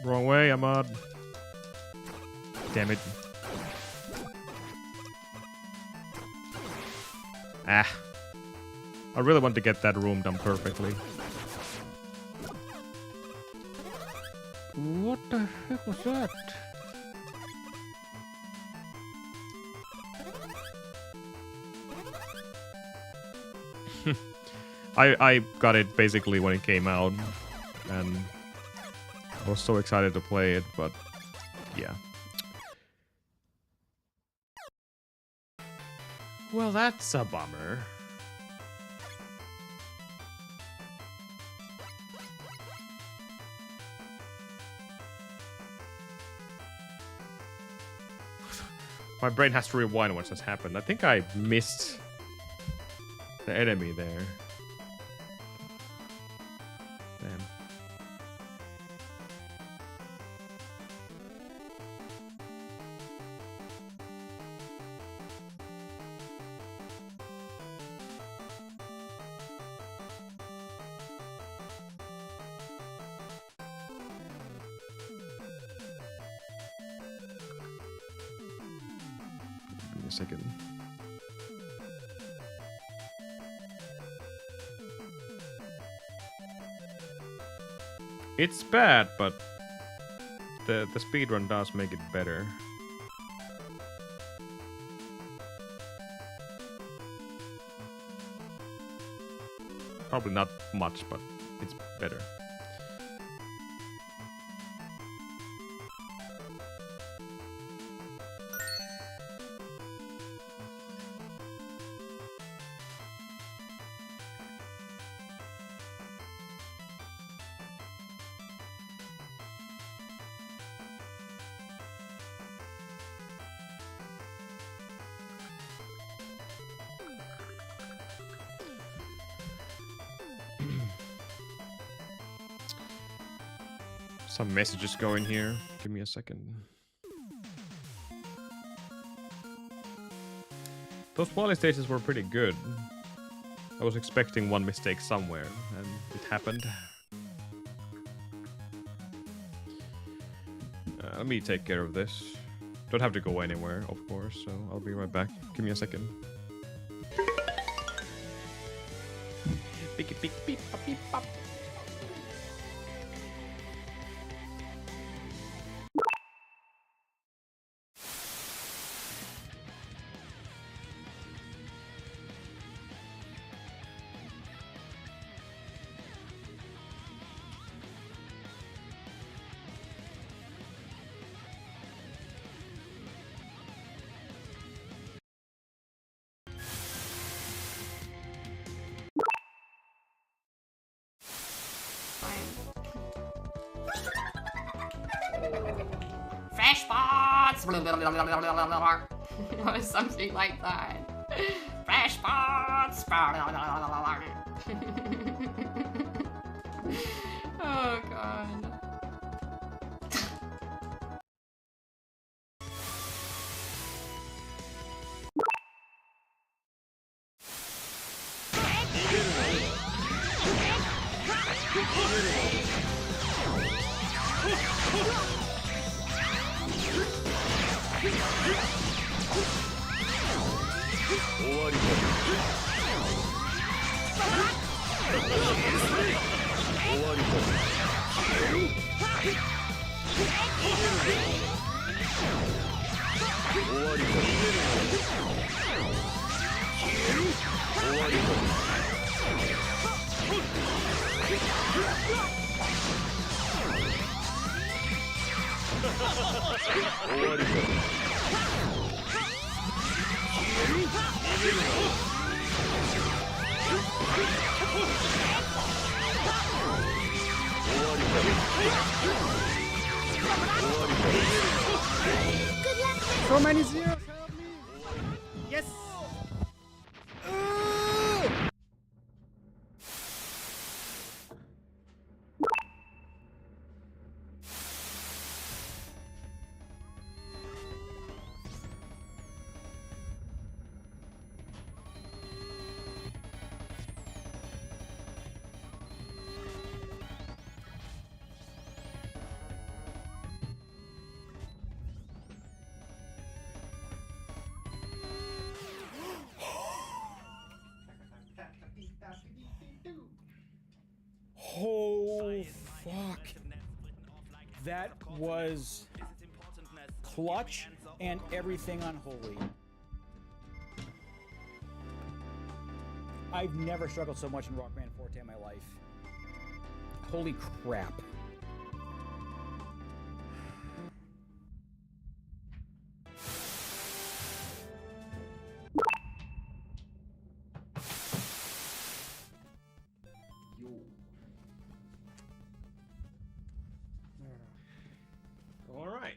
Wrong way, Ahmad. Damn it. Ah. I really want to get that room done perfectly. What the heck was that? I got it basically when it came out, and I was so excited to play it, but yeah. Well, that's a bummer. My brain has to rewind once this happened. I think I missed the enemy there. Damn. Give me a second. It's bad, but the speedrun does make it better. Probably not much, but it's better. Some messages going here. Give me a second. Those volley stages were pretty good. I was expecting one mistake somewhere, and it happened. Let me take care of this. Don't have to go anywhere, of course, so I'll be right back. Give me a second. Beep, beep, beep, beep, pop. Fresh spots! Or something like that. Fresh spots! Oh god. So many zeros, help me! Yes! Oh, fuck. That was clutch and everything unholy. I've never struggled so much in Rockman Forte in my life. Holy crap. All right.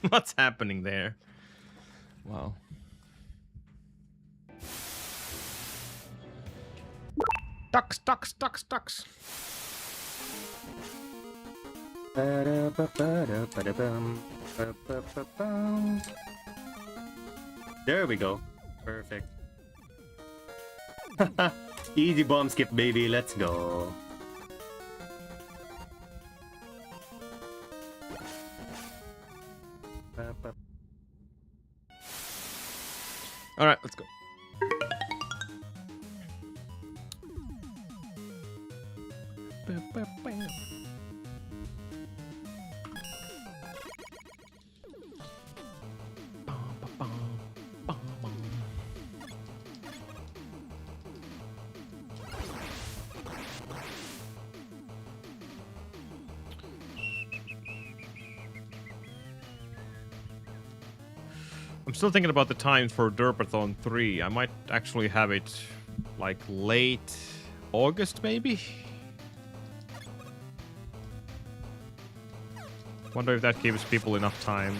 What's happening there? Wow. Ducks, ducks, ducks, ducks. There we go. Perfect. Easy bomb skip, baby. Let's go. All right, let's go. I'm still thinking about the times for Derpathon 3. I might actually have it like late August, maybe? Wonder if that gives people enough time.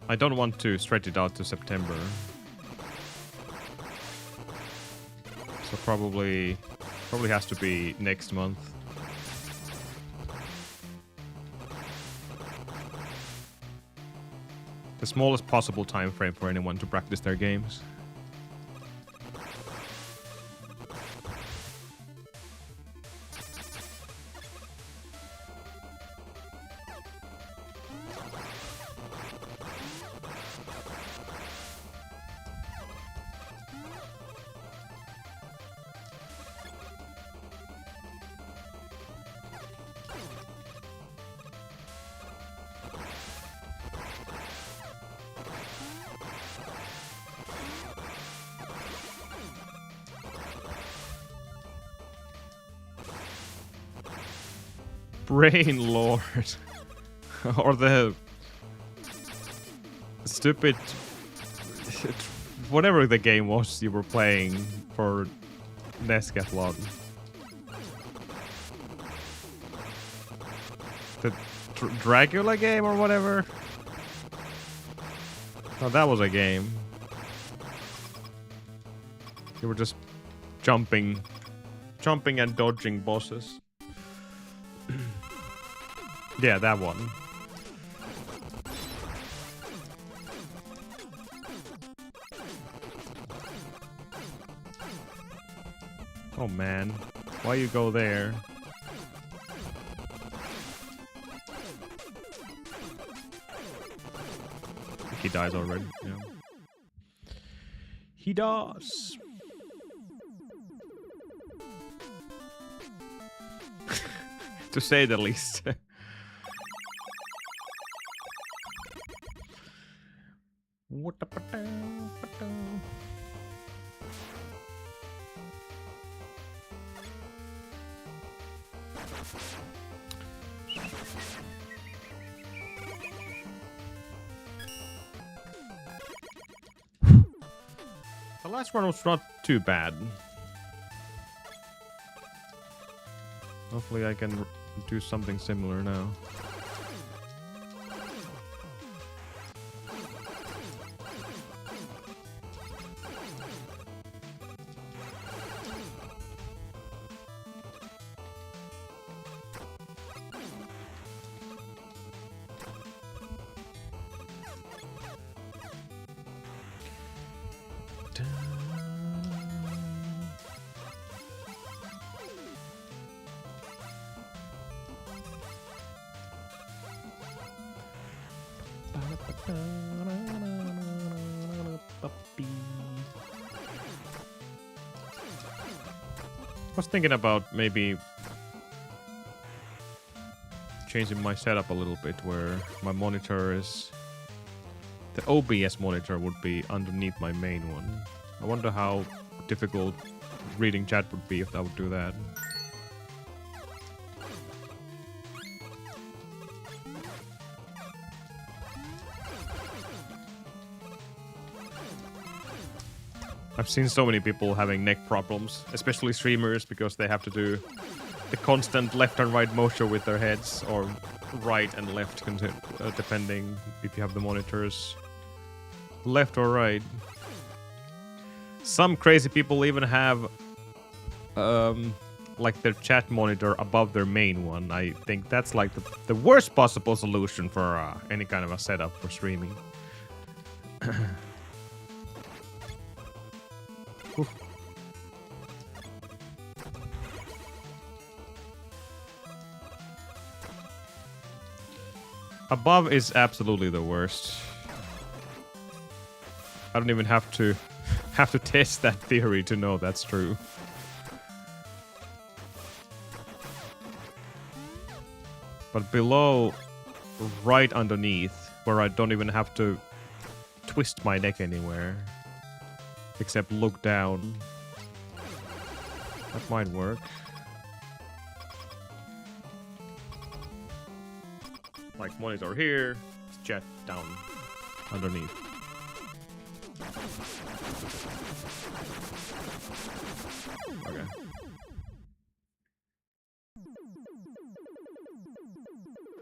I don't want to stretch it out to September. So probably has to be next month. The smallest possible time frame for anyone to practice their games. Brain Lord. Or the stupid whatever the game was you were playing for Nescathlon. The Dracula game or whatever. Oh, that was a game. You were just jumping and dodging bosses. Yeah, that one. Oh man, why you go there? I think he dies already. Yeah. He does. To say the least. The last one was not too bad. Hopefully I can do something similar now. I was thinking about maybe changing my setup a little bit where my monitor is... The OBS monitor would be underneath my main one. I wonder how difficult reading chat would be if I would do that. I've seen so many people having neck problems, especially streamers, because they have to do the constant left and right motion with their heads, or right and left, depending if you have the monitors left or right. Some crazy people even have like their chat monitor above their main one. I think that's like the worst possible solution for any kind of a setup for streaming. Oof. Above is absolutely the worst. I don't even have to test that theory to know that's true. But below, right underneath, where I don't even have to twist my neck anywhere, except look down. That might work. Like monitor here, jet down underneath. Okay.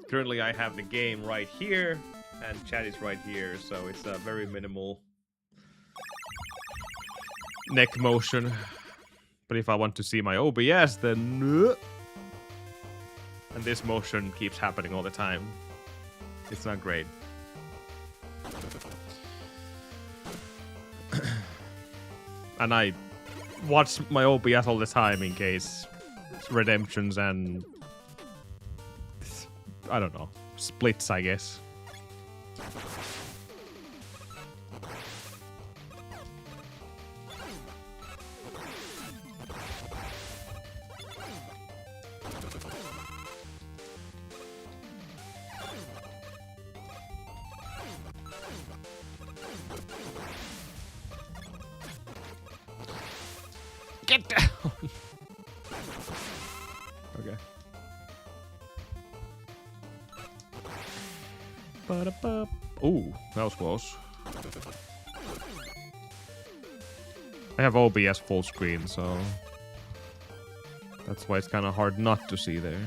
Currently I have the game right here, and chat is right here, so it's a very minimal neck motion. But if I want to see my OBS, then... And this motion keeps happening all the time. It's not great. And I watch my OBS all the time in case redemptions and... I don't know. Splits, I guess. Get down! Okay. Ooh, that was close. I have OBS full screen, so that's why it's kind of hard not to see there.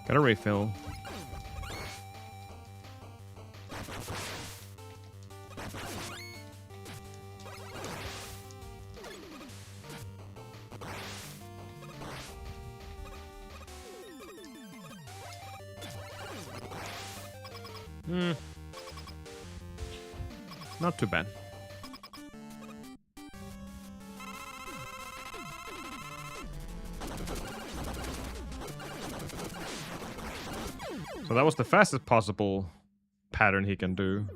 Got a refill. Not too bad. So that was the fastest possible pattern he can do.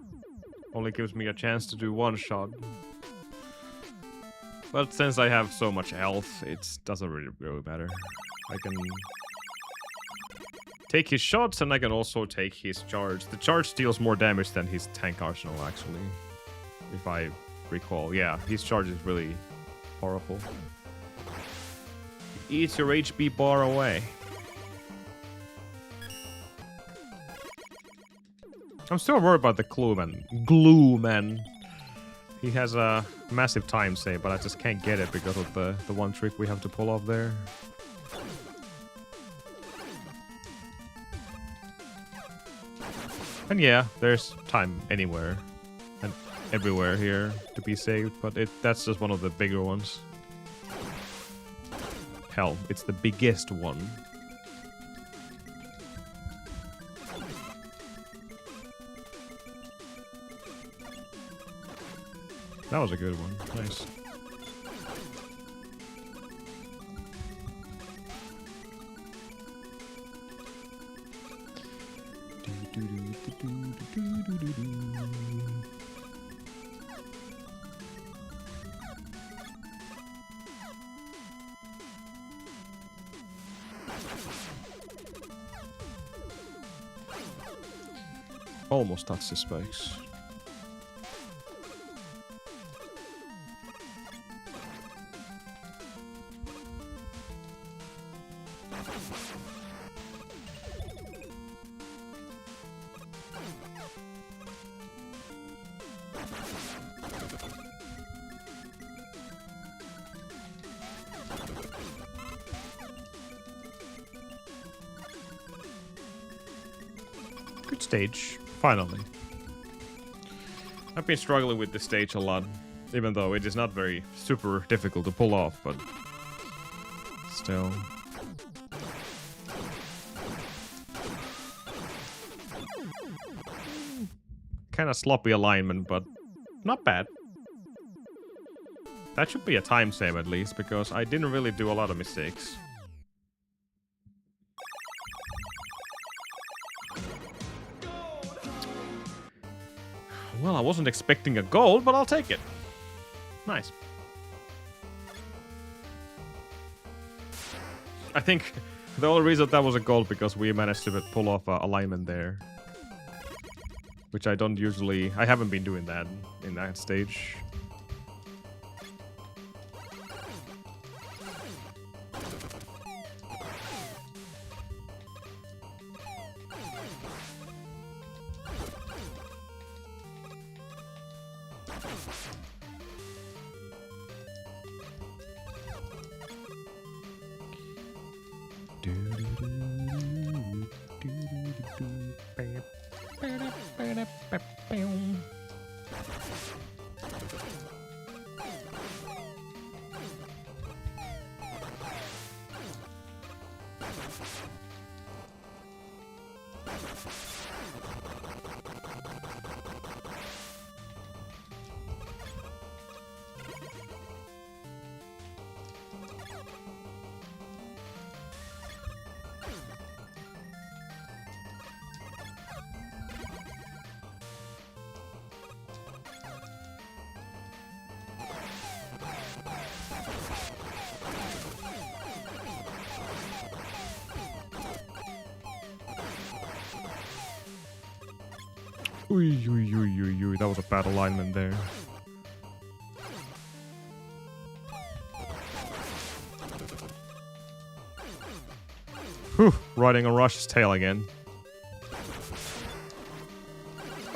Only gives me a chance to do one shot. But since I have so much health, it doesn't really matter. I can take his shots and I can also take his charge. The charge deals more damage than his tank arsenal, actually. If I recall. Yeah, his charge is really powerful. eats your HP bar away. I'm still worried about the Glue Man. He has a massive time save, but I just can't get it because of the one trick we have to pull off there. And yeah, there's time anywhere and everywhere here to be saved, but that's just one of the bigger ones. Hell, it's the biggest one. That was a good one. Nice. Almost touched the spikes. Good stage, finally. I've been struggling with this stage a lot, even though it is not very super difficult to pull off, but still. Kind of sloppy alignment, but not bad. That should be a time save at least, because I didn't really do a lot of mistakes. Well, I wasn't expecting a gold, but I'll take it. Nice. I think the only reason that was a gold because we managed to pull off a alignment there. Which I don't usually... I haven't been doing that in that stage. Ui, that was a bad alignment there. Whew, riding on Rush's tail again.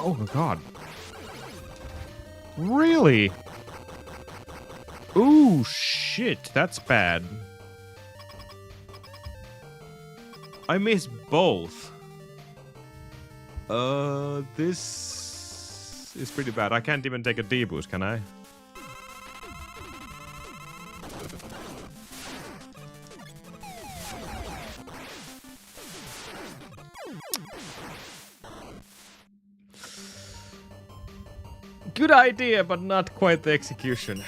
Oh my god. Really? Ooh, shit, that's bad. I missed both. This is pretty bad. I can't even take a D-boost, can I? Good idea, but not quite the execution.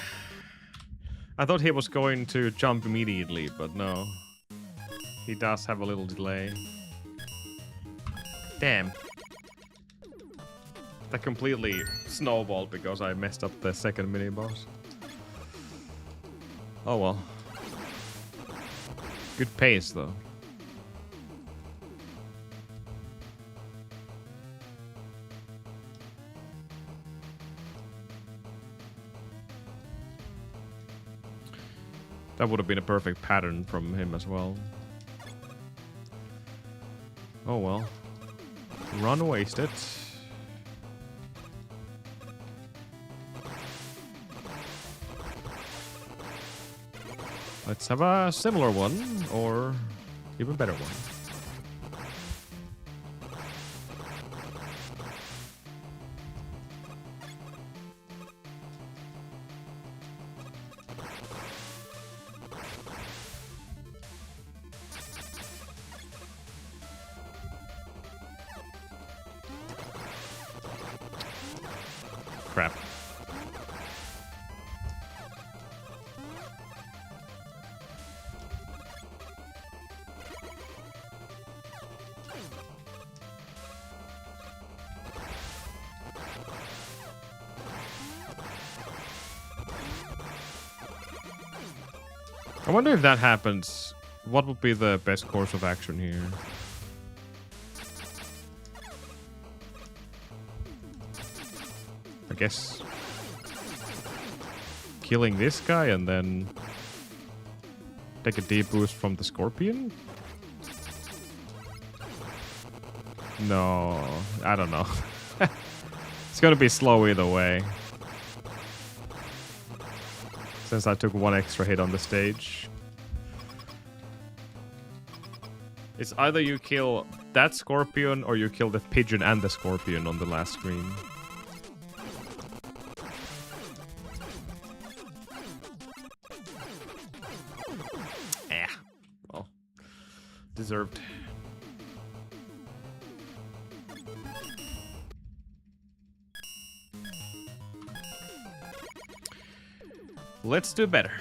I thought he was going to jump immediately, but no. He does have a little delay. Damn. That completely snowballed because I messed up the second mini-boss. Oh well. Good pace though. That would have been a perfect pattern from him as well. Oh well. Run wasted. Let's have a similar one, or even better one. Crap. I wonder if that happens, what would be the best course of action here? I guess killing this guy and then take a deep boost from the scorpion? No, I don't know. It's gonna be slow either way. Since I took one extra hit on the stage. It's either you kill that scorpion or you kill the pigeon and the scorpion on the last screen. Well, deserved. Let's do better.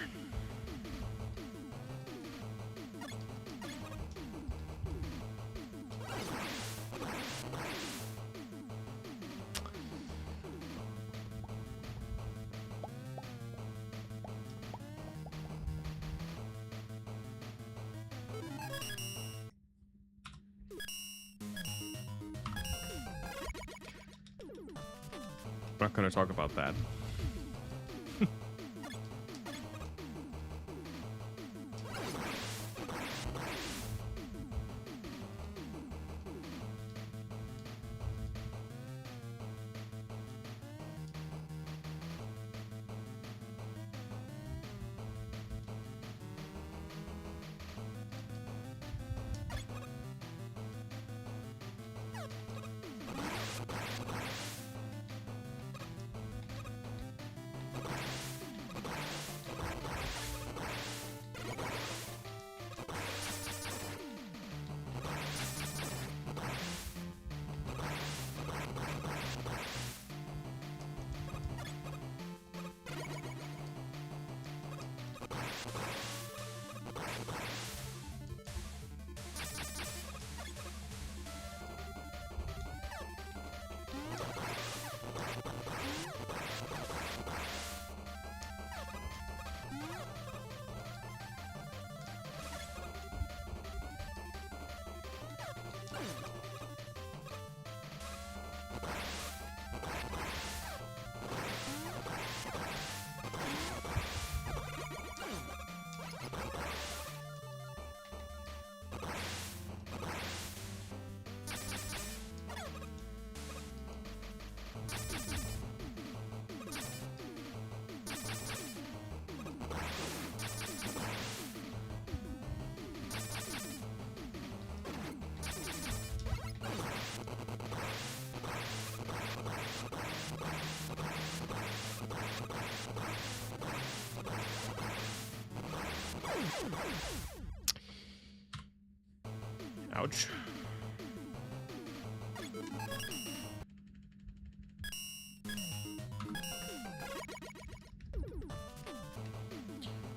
Not gonna talk about that. Ouch.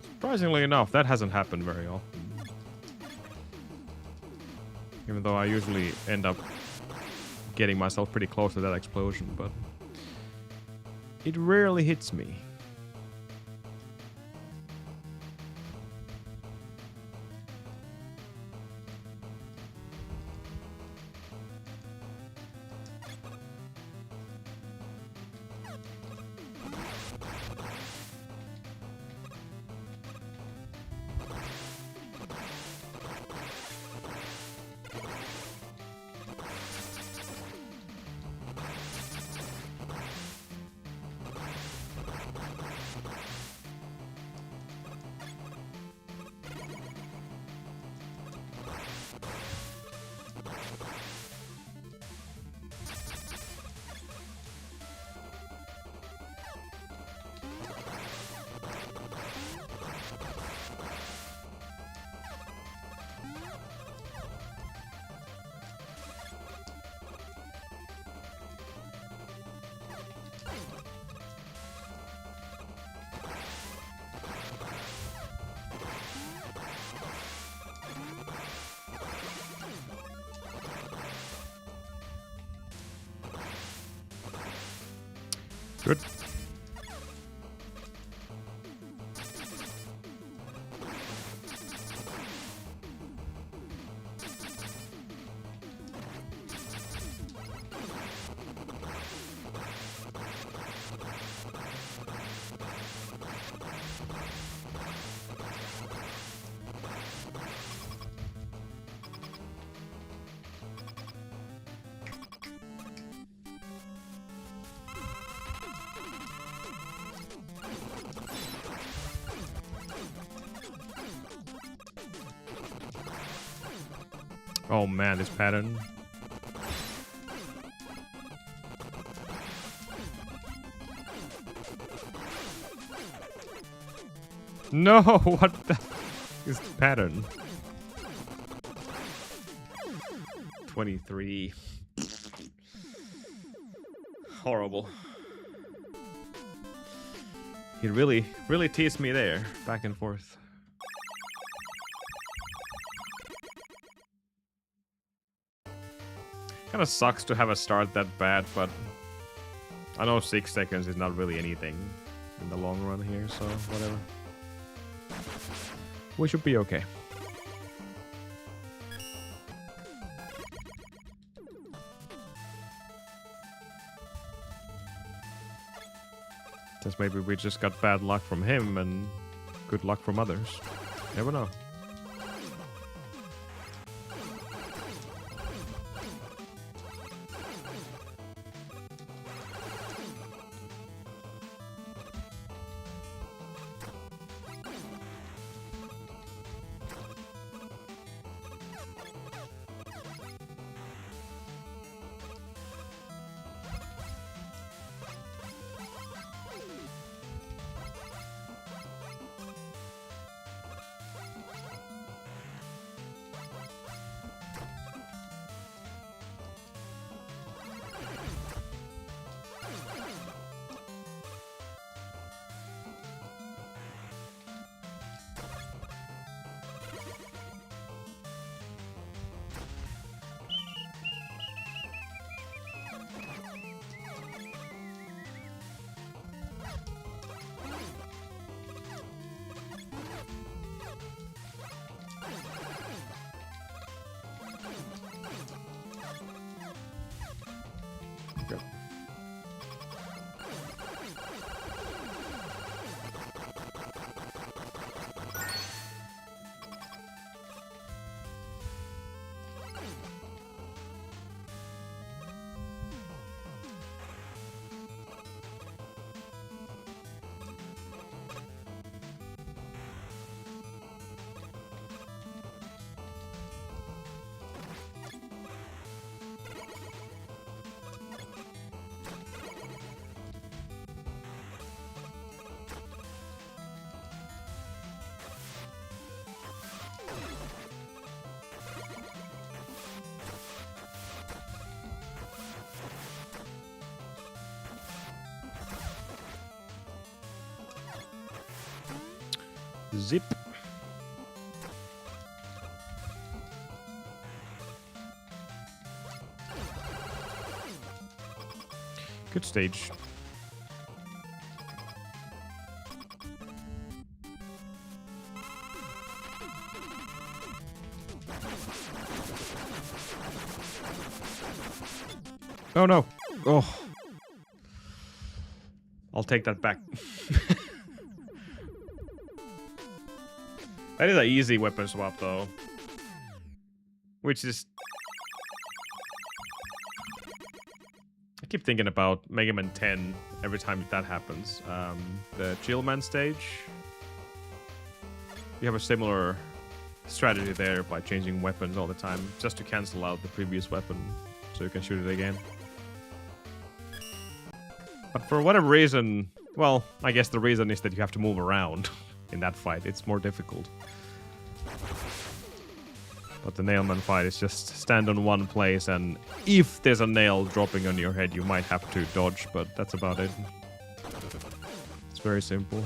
Surprisingly enough, that hasn't happened very often. Even though I usually end up getting myself pretty close to that explosion, but it rarely hits me. Good. Oh man, this pattern. No, what the is the pattern? 23. Horrible. He really teased me there, back and forth. Kinda sucks to have a start that bad, but I know 6 seconds is not really anything in the long run here, so whatever. We should be okay. Just maybe we just got bad luck from him and good luck from others. Never know. Zip. Good stage. Oh no. Oh. I'll take that back. That is an easy weapon swap, though. Which is... I keep thinking about Mega Man 10 every time that happens. The Chill Man stage. You have a similar strategy there by changing weapons all the time, just to cancel out the previous weapon, so you can shoot it again. But for whatever reason... Well, I guess the reason is that you have to move around. In that fight, it's more difficult. But the Nailman fight is just stand on one place, and if there's a nail dropping on your head, you might have to dodge, but that's about it. It's very simple.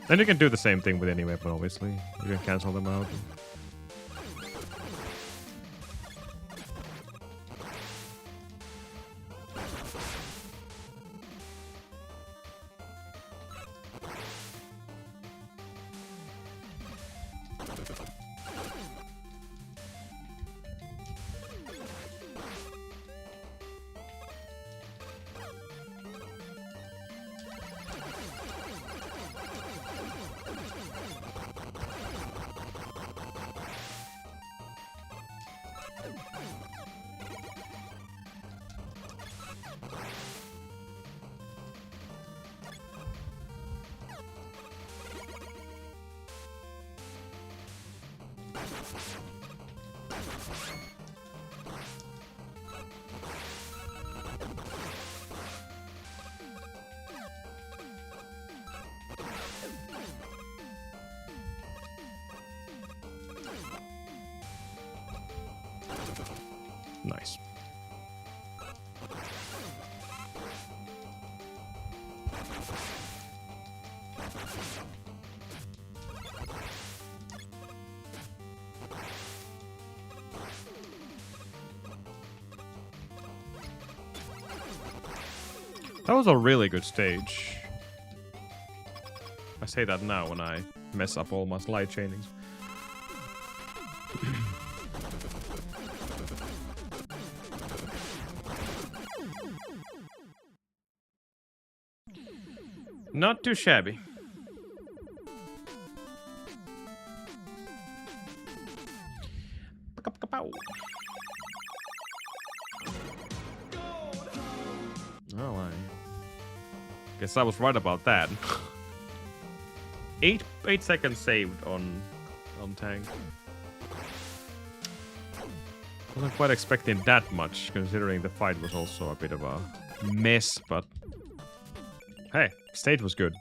Then you can do the same thing with any weapon, obviously. You can cancel them out. Nice. That was a really good stage. I say that now when I mess up all my slide chainings. Not too shabby. Oh, I guess I was right about that. 8 seconds saved on tank. Wasn't quite expecting that much, considering the fight was also a bit of a mess, but hey, stage was good.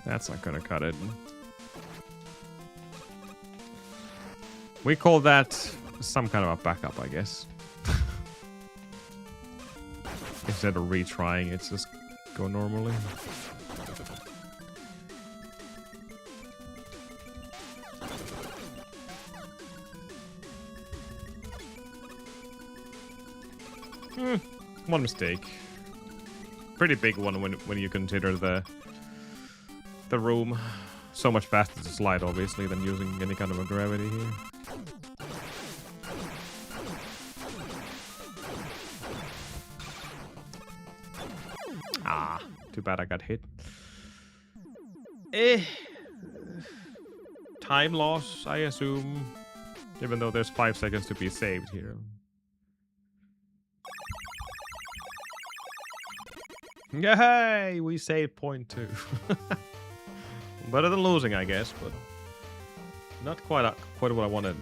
That's not gonna cut it. We call that some kind of a backup, I guess. Instead of retrying, it's just go normally. One mistake. Pretty big one when you consider the room. So much faster to slide, obviously, than using any kind of a gravity here. Ah, too bad I got hit. Time loss, I assume. Even though there's 5 seconds to be saved here. Yay! We saved point 2. Better than losing, I guess, but not quite what I wanted.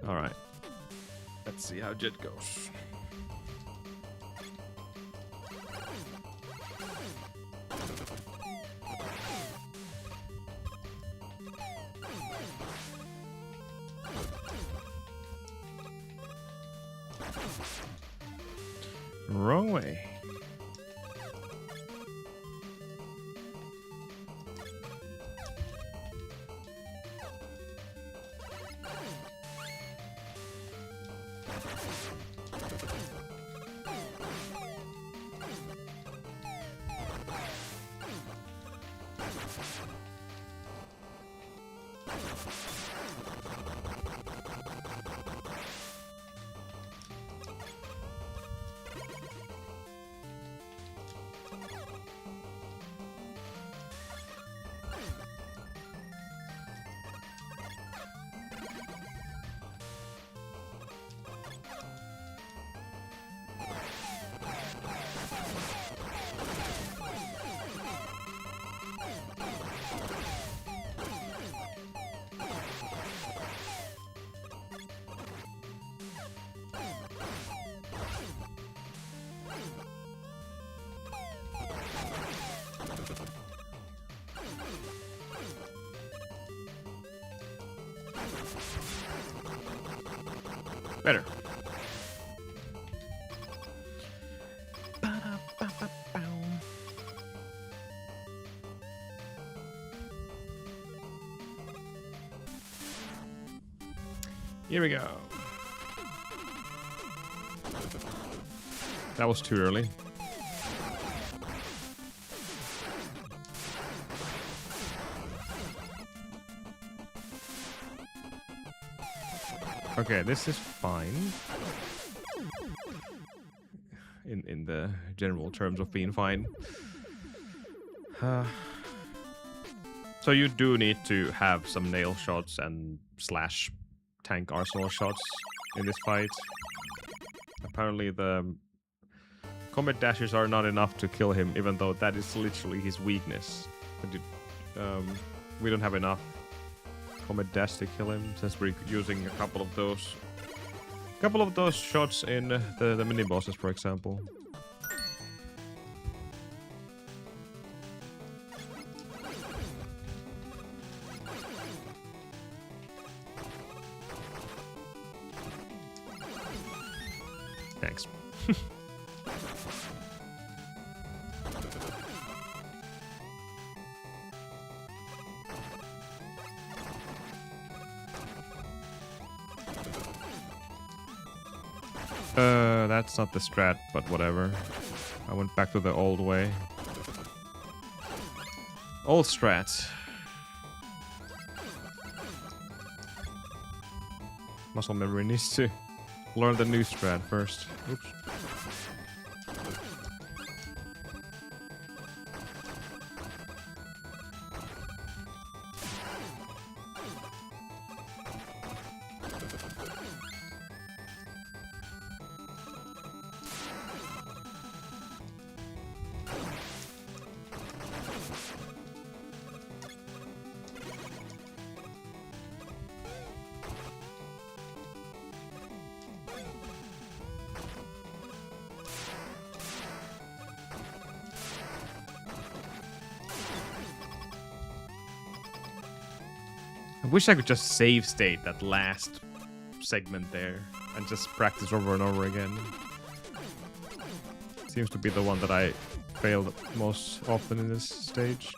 All right, let's see how Jet goes. Wrong way. Better. Here we go. That was too early. Okay, this is fine. In the general terms of being fine. So you do need to have some nail shots and slash tank arsenal shots in this fight. Apparently the comet dashes are not enough to kill him, even though that is literally his weakness. We don't have enough comet dash to kill him, since we're using a couple of those shots in the mini bosses, for example. Thanks. That's not the strat, but whatever. I went back to the old way. Old strat. Muscle memory needs to learn the new strat first. Oops. I wish I could just save state that last segment there and just practice over and over again. Seems to be the one that I failed most often in this stage.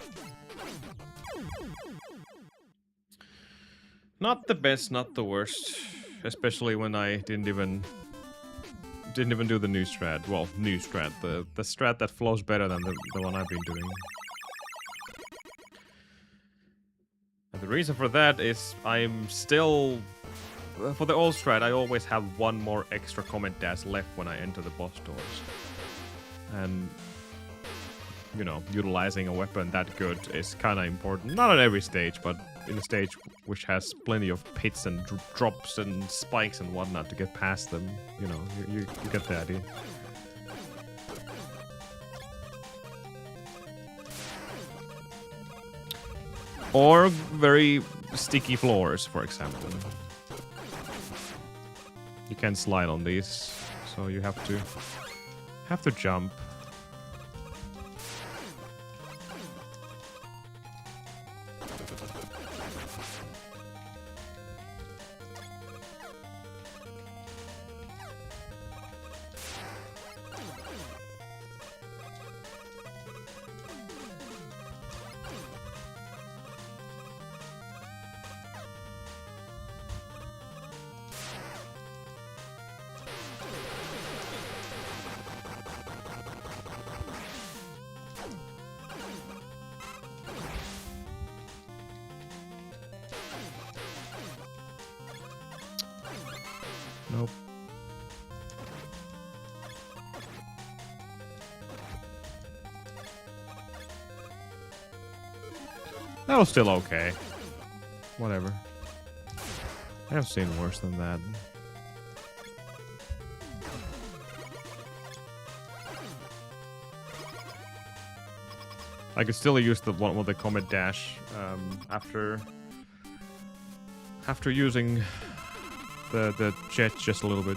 Not the best, not the worst. Especially when I didn't even do the new strat. Well, new strat. The strat that flows better than the one I've been doing. The reason for that is I'm still... For the old strat, I always have one more extra comet dash left when I enter the boss doors. And, you know, utilizing a weapon that good is kind of important. Not on every stage, but in a stage which has plenty of pits and drops and spikes and whatnot to get past them. You know, you get the idea. Or very sticky floors, for example. You can't slide on these, so you have to jump. Nope. That was still okay. Whatever. I have seen worse than that. I could still use the one with the comet dash after using the jet just a little bit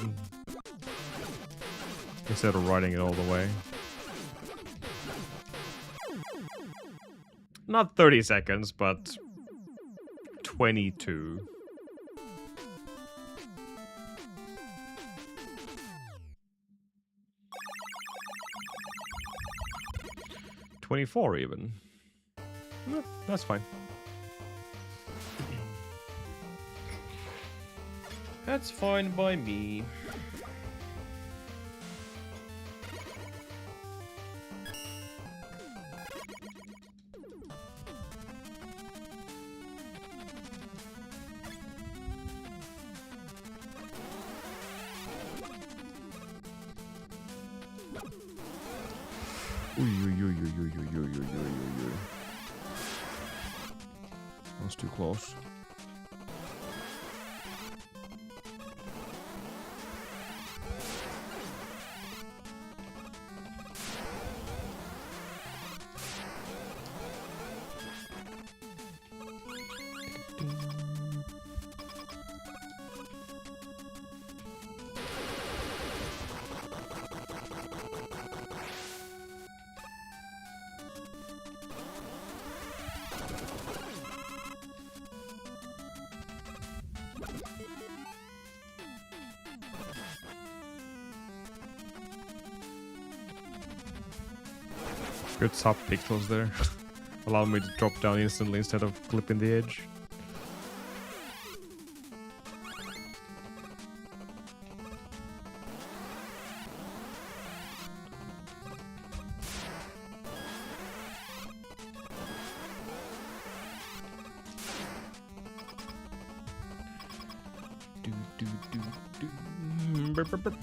instead of riding it all the way. not 30 seconds, but 22. $24 even. That's fine. That's fine by me. That was too close. Good sub pixels there. Allow me to drop down instantly instead of clipping the edge. Burp, burp, burp.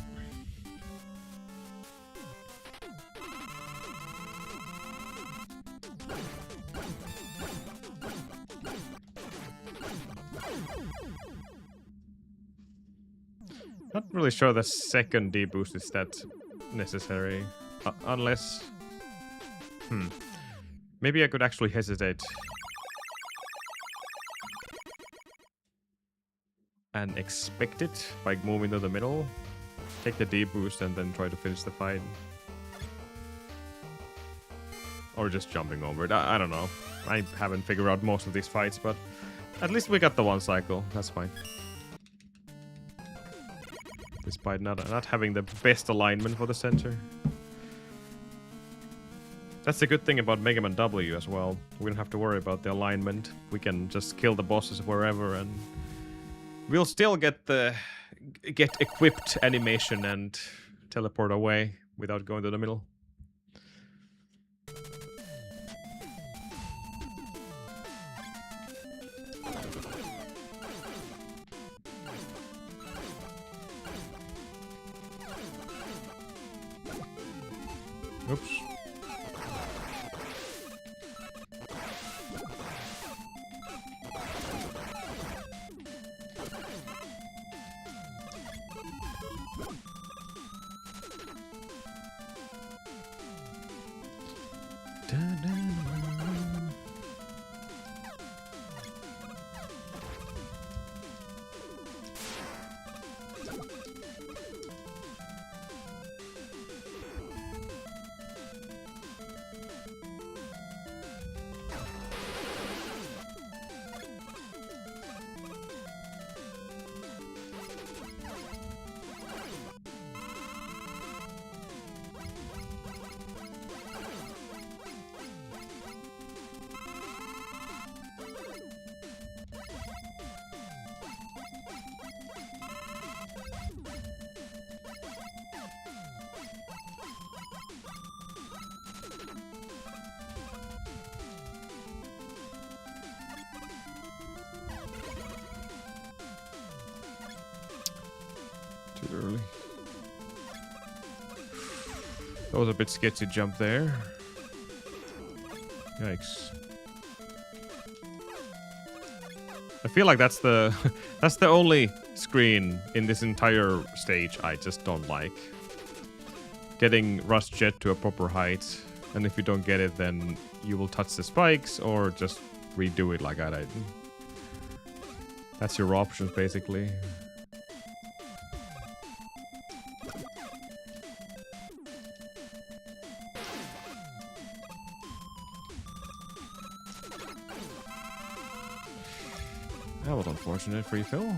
Not really sure the second D boost is that necessary. Unless... Maybe I could actually hesitate. And expect it by moving to the middle. Take the D boost and then try to finish the fight. Or just jumping over it. I don't know. I haven't figured out most of these fights, but at least we got the one cycle. That's fine. Despite not having the best alignment for the center. That's the good thing about Megaman W as well. We don't have to worry about the alignment. We can just kill the bosses wherever and we'll still get equipped animation and teleport away without going to the middle. Oops. Too early. That was a bit sketchy jump there. Yikes. I feel like that's the that's the only screen in this entire stage I just don't like. Getting Rush Jet to a proper height, and if you don't get it, then you will touch the spikes or just redo it like I did. That's your options basically. That was unfortunate for you, Phil.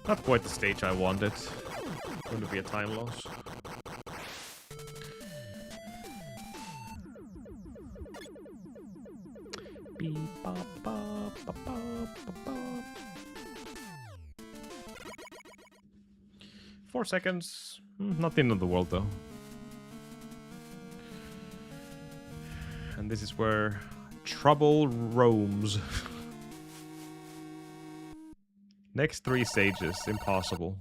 Not quite the stage I wanted. Going to be a time loss. Beep, bop, bop, bop, bop, bop, bop. 4 seconds. Not the end of the world though. And this is where trouble roams. Next 3 stages, impossible.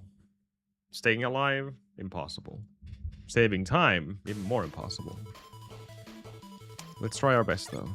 Staying alive, impossible. Saving time, even more impossible. Let's try our best though.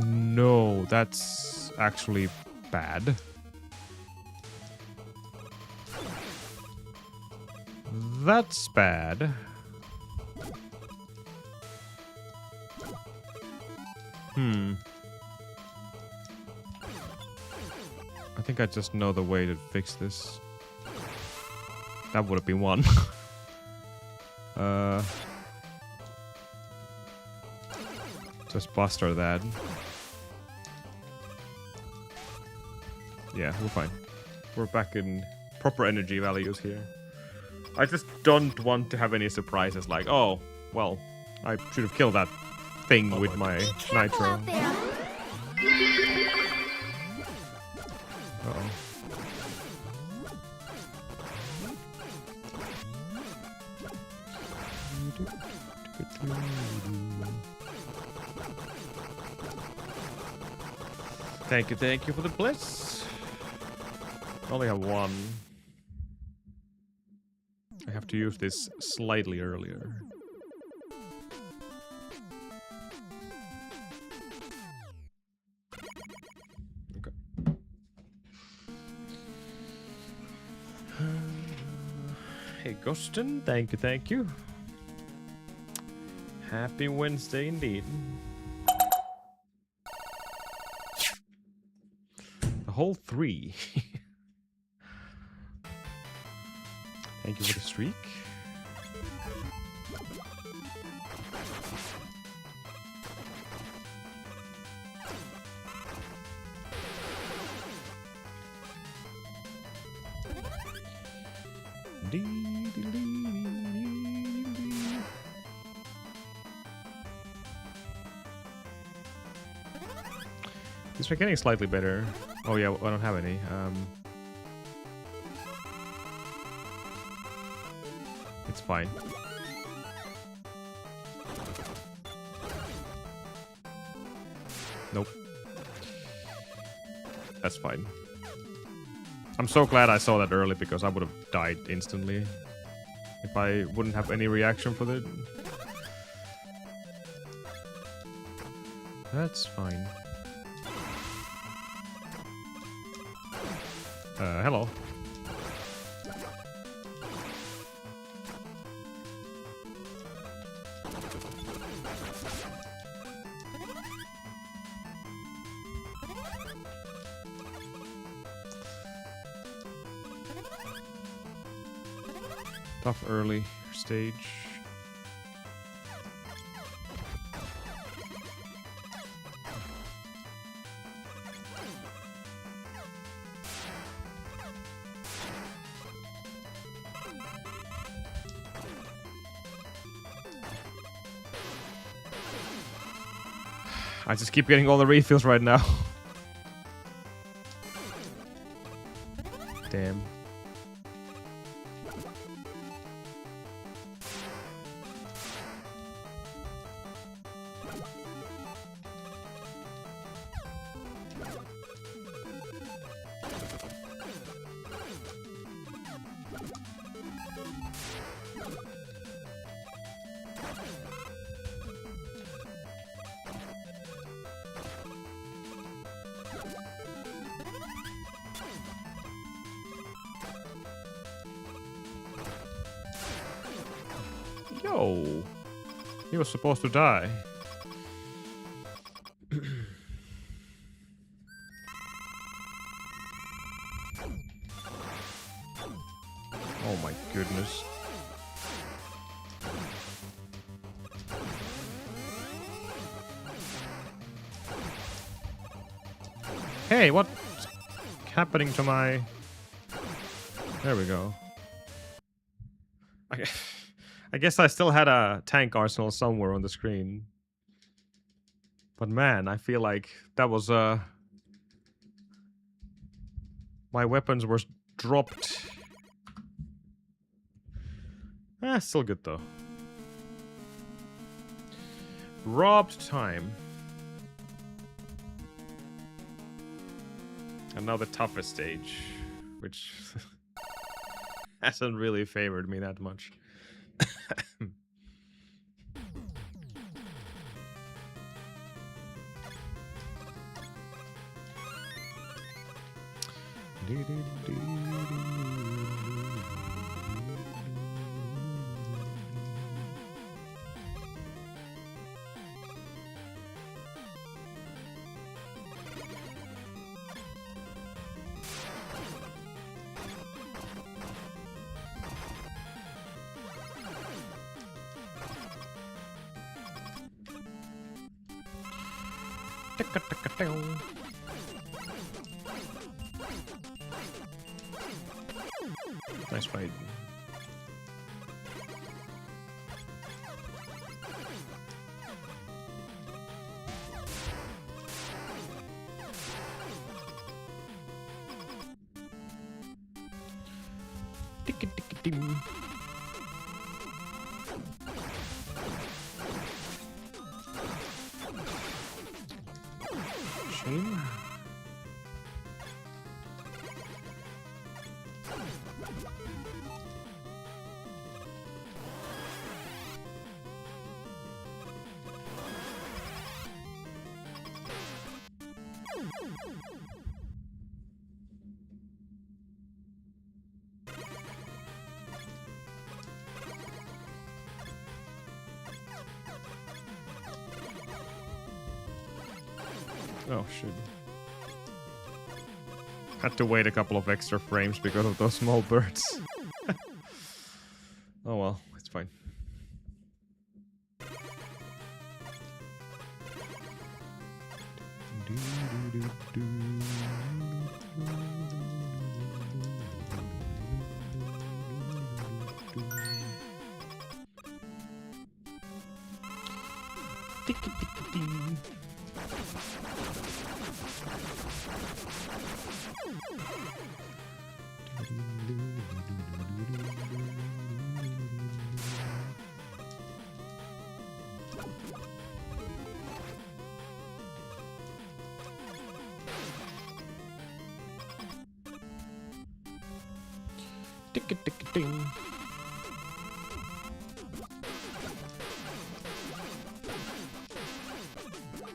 No, that's actually bad. That's bad. I think I just know the way to fix this. That would have been one. Just buster that. Yeah, we're fine. We're back in proper energy values here. I just don't want to have any surprises like, oh, well, I should have killed that thing with my nitro. Uh-oh. Thank you for the bliss. I only have one. I have to use this slightly earlier. Okay. Hey, Gustin, thank you. Happy Wednesday indeed. The whole 3. Thank you for the streak. This mechanic slightly better. Oh yeah, I don't have any. It's fine. Nope. That's fine. I'm so glad I saw that early because I would have died instantly if I wouldn't have any reaction for it. That's fine. Hello. Tough early stage. I just keep getting all the refills right now. Damn. Yo! He was supposed to die. Oh my goodness. Hey, what's happening to my... There we go. I guess I still had a tank arsenal somewhere on the screen. But man, I feel like that was my weapons were dropped. Still good though. Robbed time. And now the toughest stage, which hasn't really favored me that much. Nice fight. Tick-a-tick-a-ding. Shame. Oh, shit. Had to wait a couple of extra frames because of those small birds. Oh well, it's fine. Tick-a-tick-a-ding.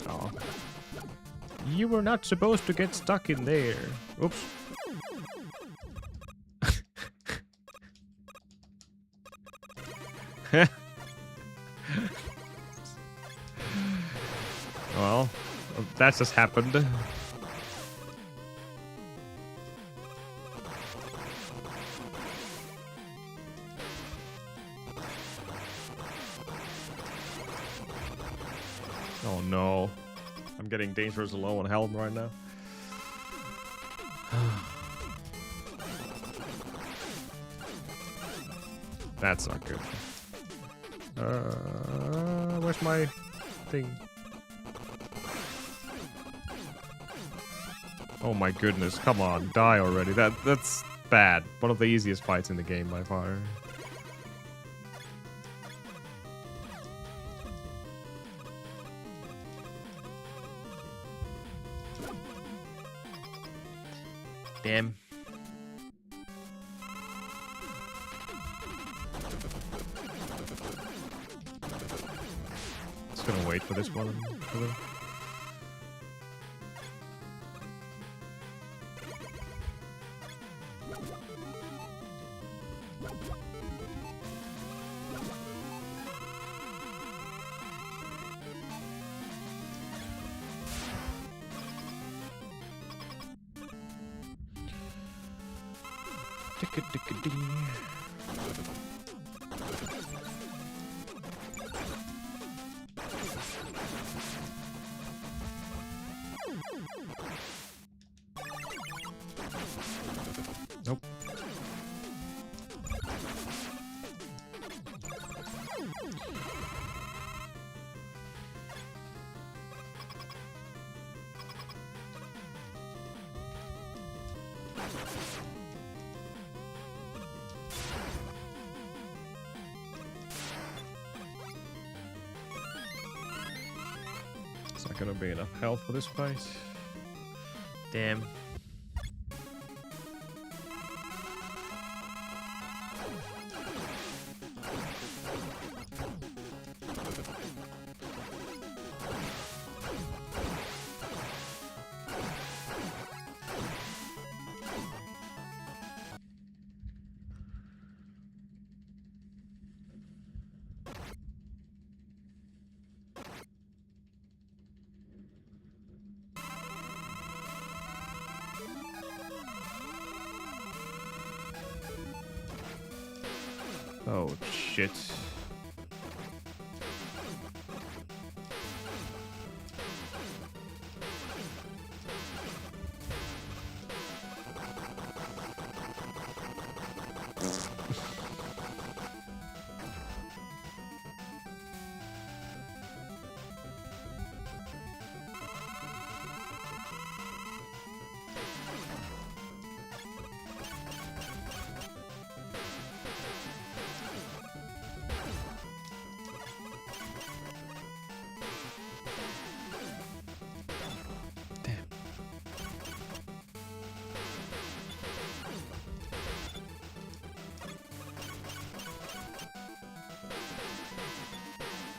Oh. You were not supposed to get stuck in there. Oops. Well, that just happened. Oh no. I'm getting dangerously low on health right now. That's not good. Where's my thing? Oh my goodness, come on, die already. That's bad. One of the easiest fights in the game by far. Damn. Just gonna wait for this one. Nope. Is that gonna be enough health for this fight? Damn. Oh, shit.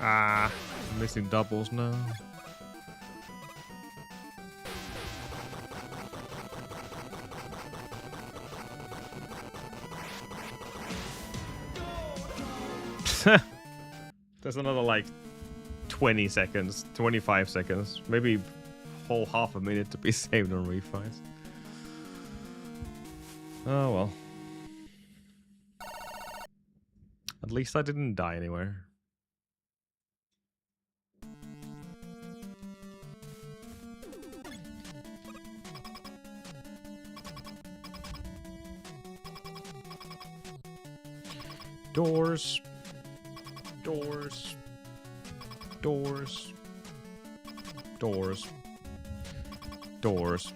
Ah, I'm missing doubles now. There's another like 20 seconds, 25 seconds, maybe whole half a minute to be saved on refights. Oh well. At least I didn't die anywhere. Doors. Doors. Doors. Doors. Doors.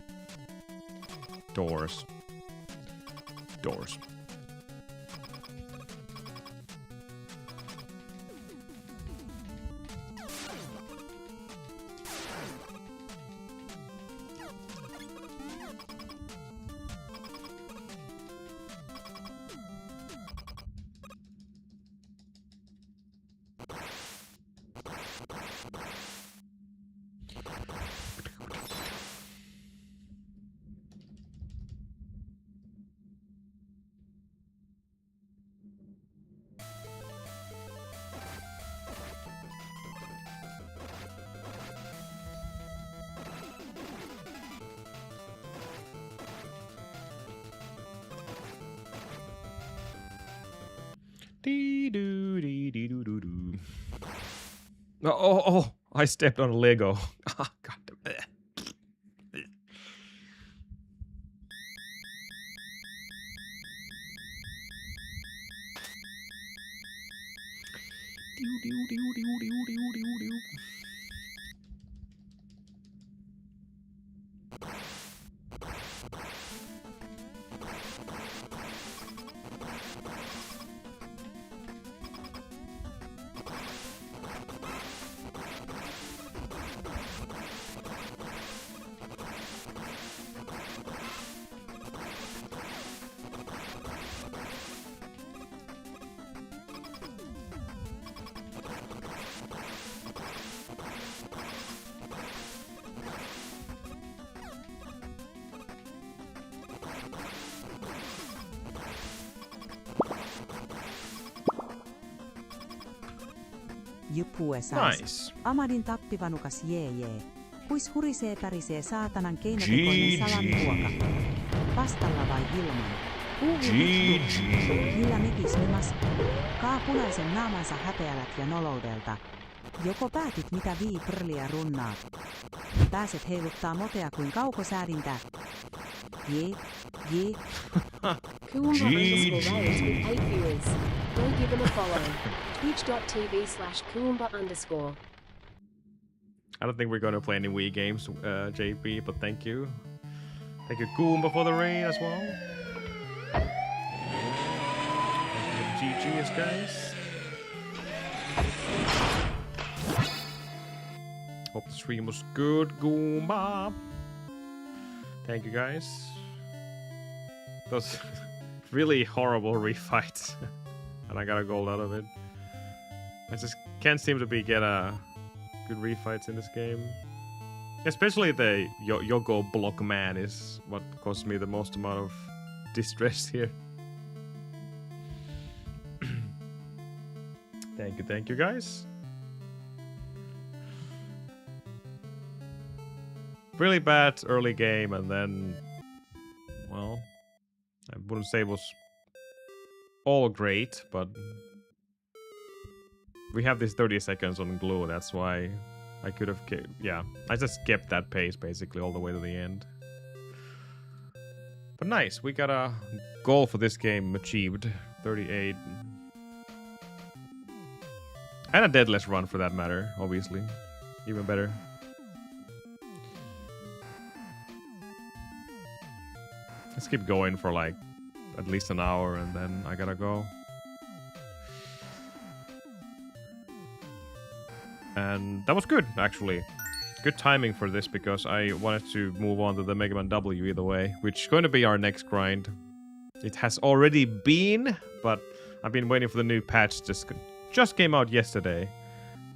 Doors. Doors. Dee doo dee dee doo doo doo. Oh! I stepped on a Lego. Ah, God damn it. Jyppuesais. Nice. Amadin tappivanukas jee. Kuis hurisee pärisee saatanan keinotekoinen salanruoka. Pastalla vai Hilman? Hillä mikis mimas. Kaa punaisen naamansa häpeälät ja noloudelta. Joko päätit mitä viiprliä runnaat? Pääset heiluttaa motea kuin kaukosäädintä. Jee. Coomba_Riot with 8 viewers. Go give them a follow. Twitch.tv/Coomba_. I don't think we're going to play any Wii games, JP, but thank you. Thank you, Goomba, for the raid as well. Thank you, GG's, guys. Hope the stream was good, Goomba. Thank you, guys. Those really horrible refights. And I got a gold out of it. I just can't seem to get good refights in this game. Especially the Yogo block man is what caused me the most amount of distress here. Thank you guys. Really bad early game and then, well, I wouldn't say it was all great, but we have this 30 seconds on glue, that's why I could have I just kept that pace basically all the way to the end. But nice, we got a goal for this game achieved, 38. And a deadless run for that matter, obviously. Even better. Let's keep going for like at least an hour and then I gotta go. And that was good, actually. Good timing for this because I wanted to move on to the Megaman W either way, which is going to be our next grind. It has already been, but I've been waiting for the new patch. Just came out yesterday.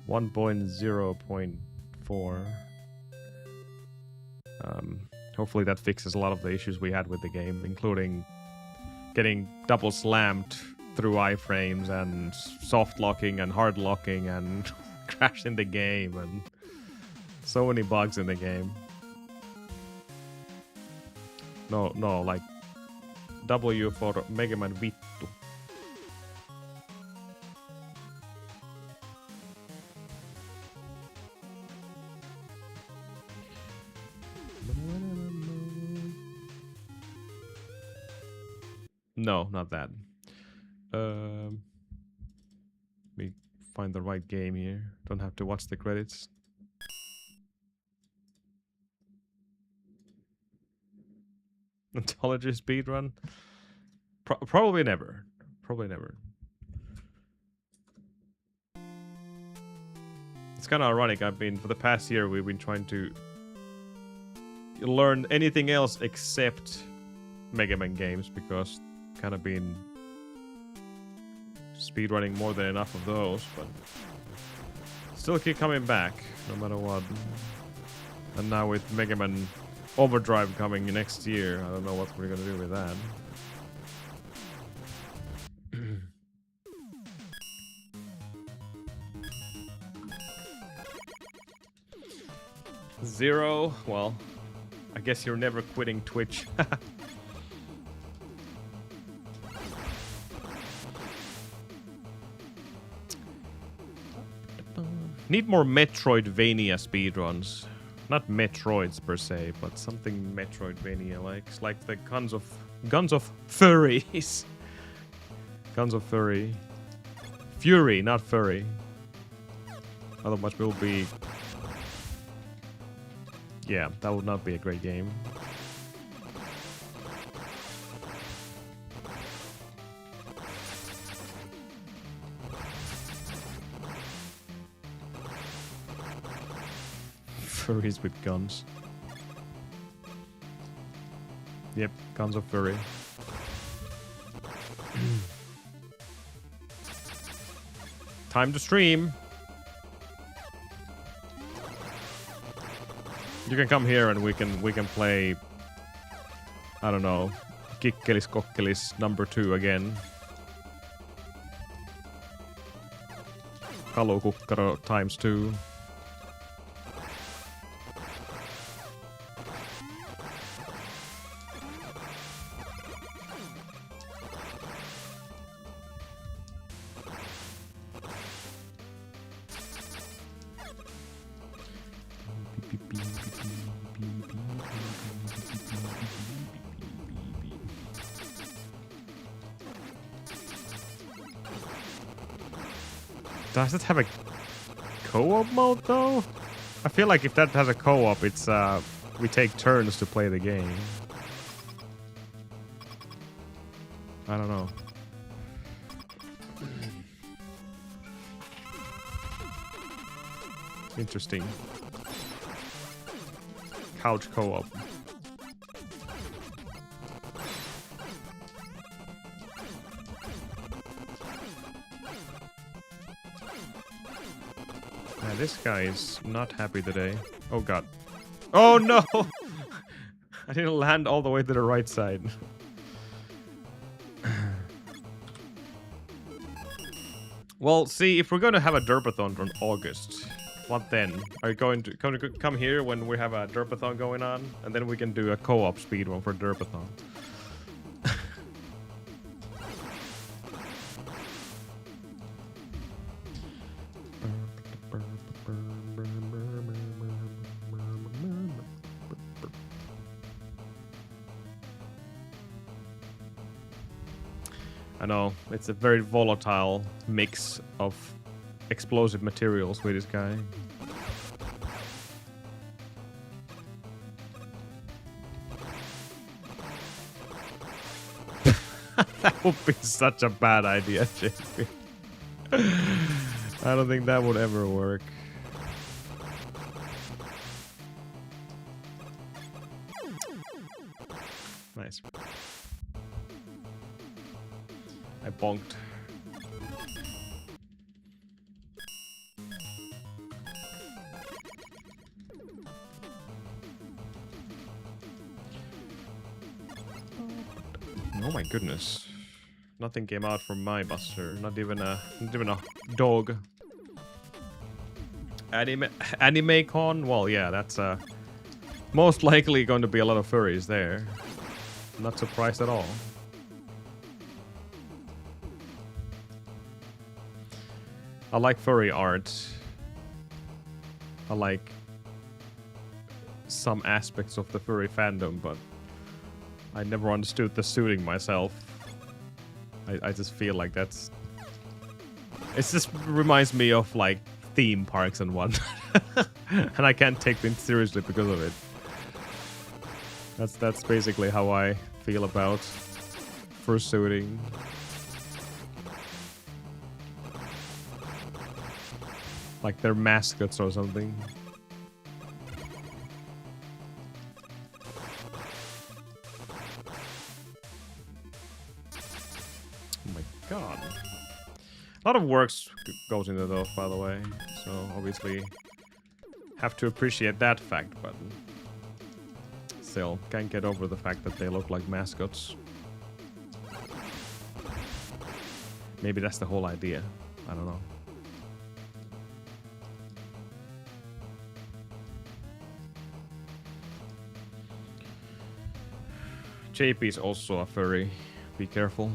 1.0.4. Hopefully that fixes a lot of the issues we had with the game, including getting double slammed through iframes and soft locking and hard locking and crashing the game and so many bugs in the game. No, like W for Megaman Vittu. No, not that. We find the right game here. Don't have to watch the credits. Anthology speedrun? Probably never. Probably never. It's kind of ironic. For the past year, we've been trying to learn anything else except Mega Man games because kind of been speedrunning more than enough of those, but still keep coming back no matter what. And now with Mega Man Overdrive coming next year, I don't know what we're gonna do with that. Zero, well, I guess you're never quitting Twitch. Need more Metroidvania speedruns. Not Metroids per se, but something Metroidvania-like. It's like the Guns of Furries. Guns of Furry. Fury, not Furry. Otherwise we'll be... Yeah, that would not be a great game. Furries with guns. Yep, Guns of Furry. Time to stream. You can come here and we can play. I don't know, Kikkelis Kokkelis #2 again. Kalukukkaro ×2. Does it have a co-op mode though? I feel like if that has a co-op, it's we take turns to play the game. I don't know. Interesting. Couch co-op. This guy is not happy today. Oh god. Oh no! I didn't land all the way to the right side. Well, see, if we're going to have a derpathon in August, what then? Are you going to come here when we have a derpathon going on? And then we can do a co-op speedrun for derpathon. I know, it's a very volatile mix of explosive materials with this guy. That would be such a bad idea, JP. I don't think that would ever work. Nice. I bonked. Oh my goodness. Nothing came out from my buster. Not even a dog. Anime con? Well, yeah, that's most likely going to be a lot of furries there. Not surprised at all. I like furry art. I like some aspects of the furry fandom, but I never understood the suiting myself. I just feel like that's... It just reminds me of like theme parks and whatnot. And I can't take them seriously because of it. That's basically how I feel about fursuiting. Like they're mascots or something. Oh my god. A lot of works goes into those, by the way. So obviously have to appreciate that fact, but still can't get over the fact that they look like mascots. Maybe that's the whole idea. I don't know. JP is also a furry. Be careful.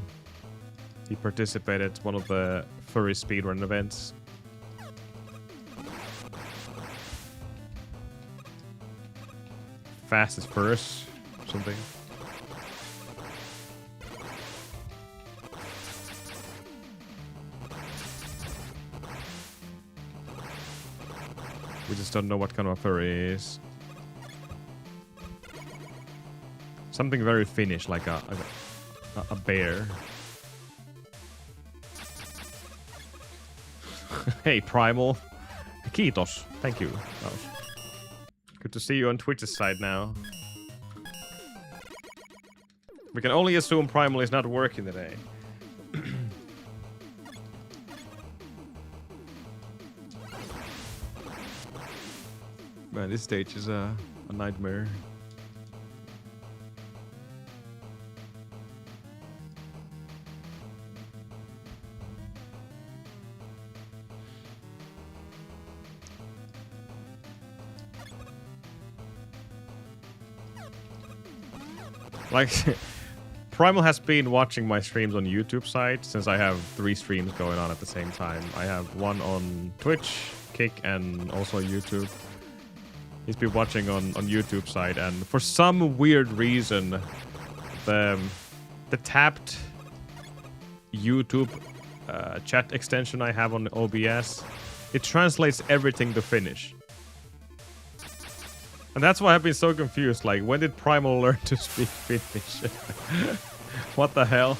He participated in one of the furry speedrun events. fastest first, something. We just don't know what kind of a furry is. Something very Finnish, like a bear. Hey, Primal. Kiitos. Thank you. Good to see you on Twitch's side now. We can only assume Primal is not working today. Man, this stage is a nightmare. Like, Primal has been watching my streams on YouTube side since I have 3 streams going on at the same time. I have one on Twitch, Kick, and also YouTube. He's been watching on YouTube side, and for some weird reason, the tapped YouTube chat extension I have on OBS, it translates everything to Finnish. And that's why I've been so confused, like, when did Primal learn to speak Finnish? What the hell?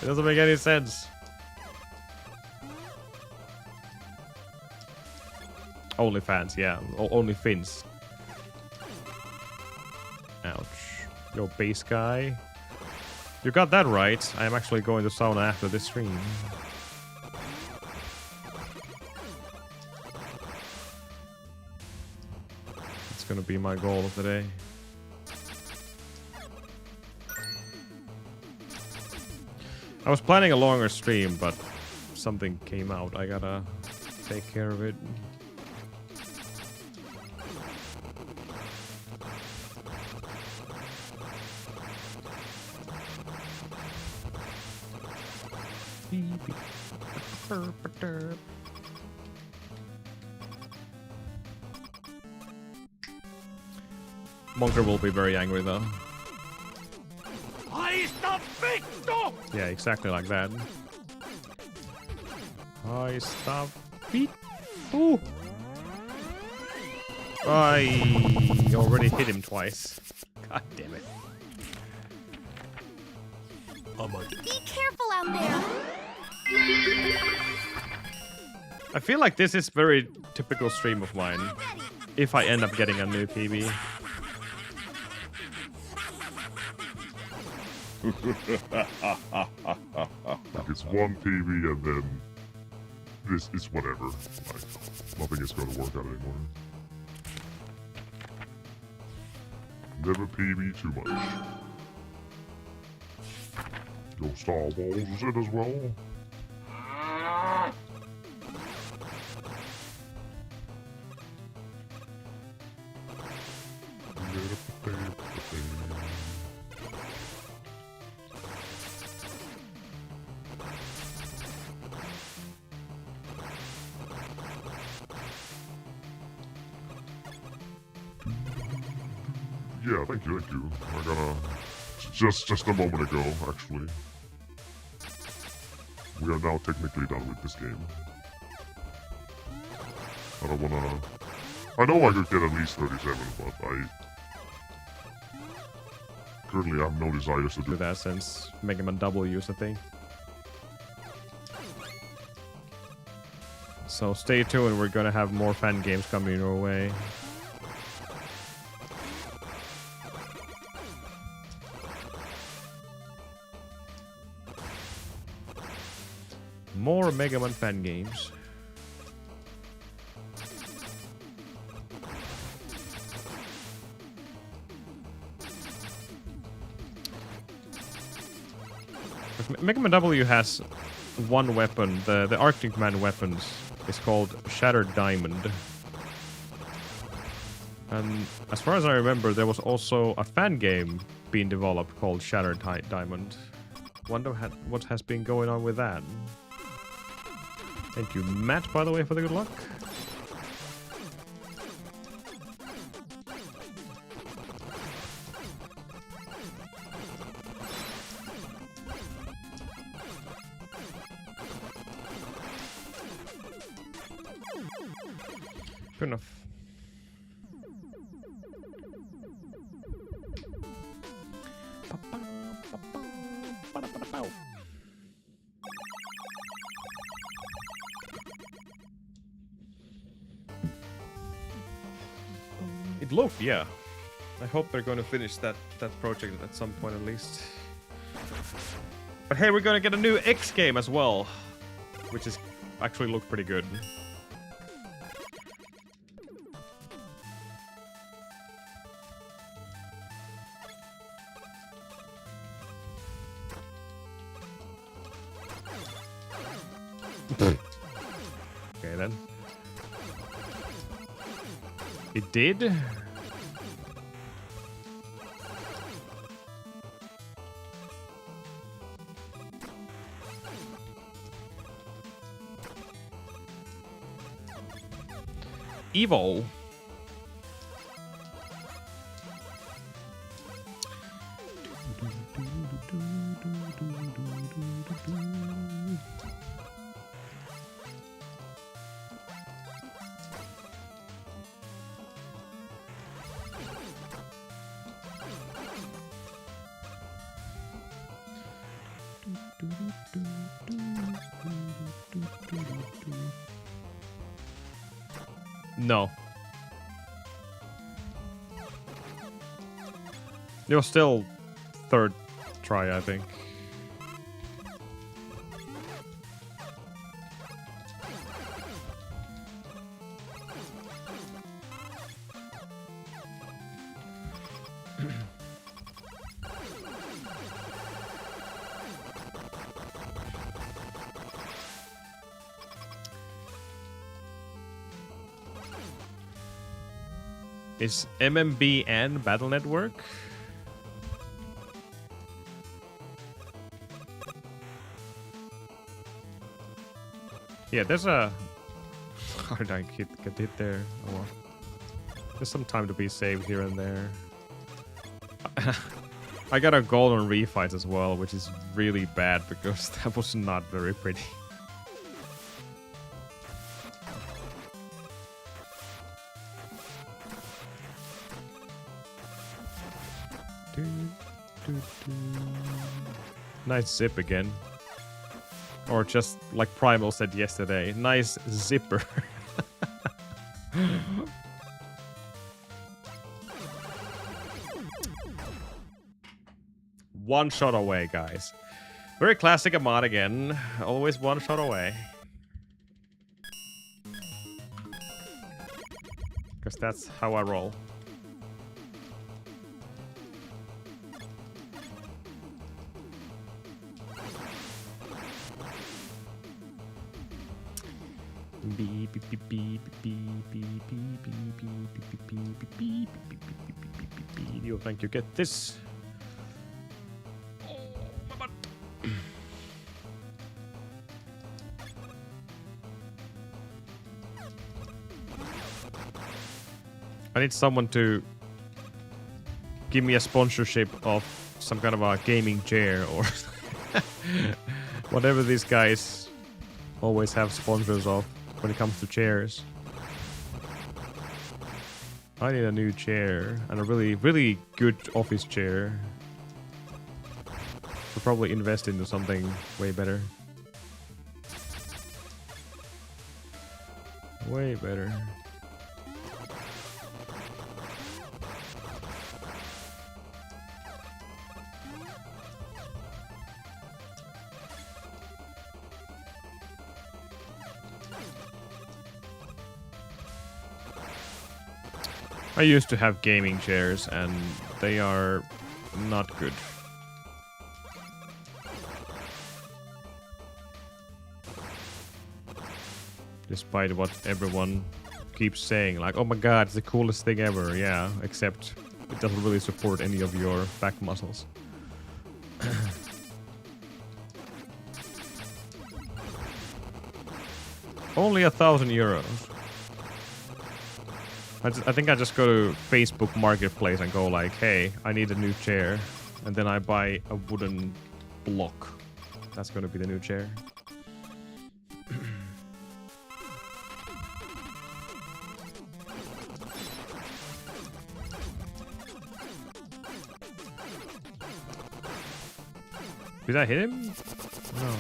It doesn't make any sense. Only fans, yeah. Only Finns. Ouch. Yo, base guy. You got that right. I am actually going to sauna after this stream. It's gonna be my goal of the day. I was planning a longer stream, but something came out. I gotta take care of it. Monker will be very angry though. Yeah, exactly like that. I stop feet. Ooh. I already hit him twice. God damn it. Be careful out there. I feel like this is very typical stream of mine. If I end up getting a new PB. It's one PB and then this is whatever. Like, nothing is going to work out anymore. Never PB too much. Your Star Wars is it as well? Yeah, thank you. I gotta... Just a moment ago, actually. We are now technically done with this game. I don't wanna... I know I could get at least 37, but I... Currently have no desires to do that since Megaman W is a thing. So stay tuned, we're gonna have more fan games coming your way. More Megaman fan games. Megaman W has one weapon, the Arctic Man weapons is called Shattered Diamond. And as far as I remember, there was also a fan game being developed called Shattered Diamond. Wonder what has been going on with that. Thank you, Matt, by the way, for the good luck. Good enough. It looked, yeah. I hope they're going to finish that project at some point at least. But hey, we're going to get a new X game as well, which is actually looked pretty good. Okay then. It did. Evo. No. It was still third try, I think. Is MMB and Battle Network? Yeah, there's a... How did I get it there? Oh, well. There's some time to be saved here and there. I got a golden refight as well, which is really bad because that was not very pretty. Nice zip again. Or just like Primal said yesterday, nice zipper. One shot away, guys. Very classic Ahmad again. Always one shot away. Because that's how I roll. You think you get this? I need someone to give me a sponsorship of some kind of a gaming chair or whatever these guys always have sponsors of when it comes to chairs. I need a new chair and a really, really good office chair. I'll probably invest into something way better. Way better. I used to have gaming chairs and they are not good. Despite what everyone keeps saying, like, oh my god, it's the coolest thing ever. Yeah, except it doesn't really support any of your back muscles. Only €1,000. I think I just go to Facebook Marketplace and go like, hey, I need a new chair. And then I buy a wooden block. That's gonna be the new chair. Did I hit him? No.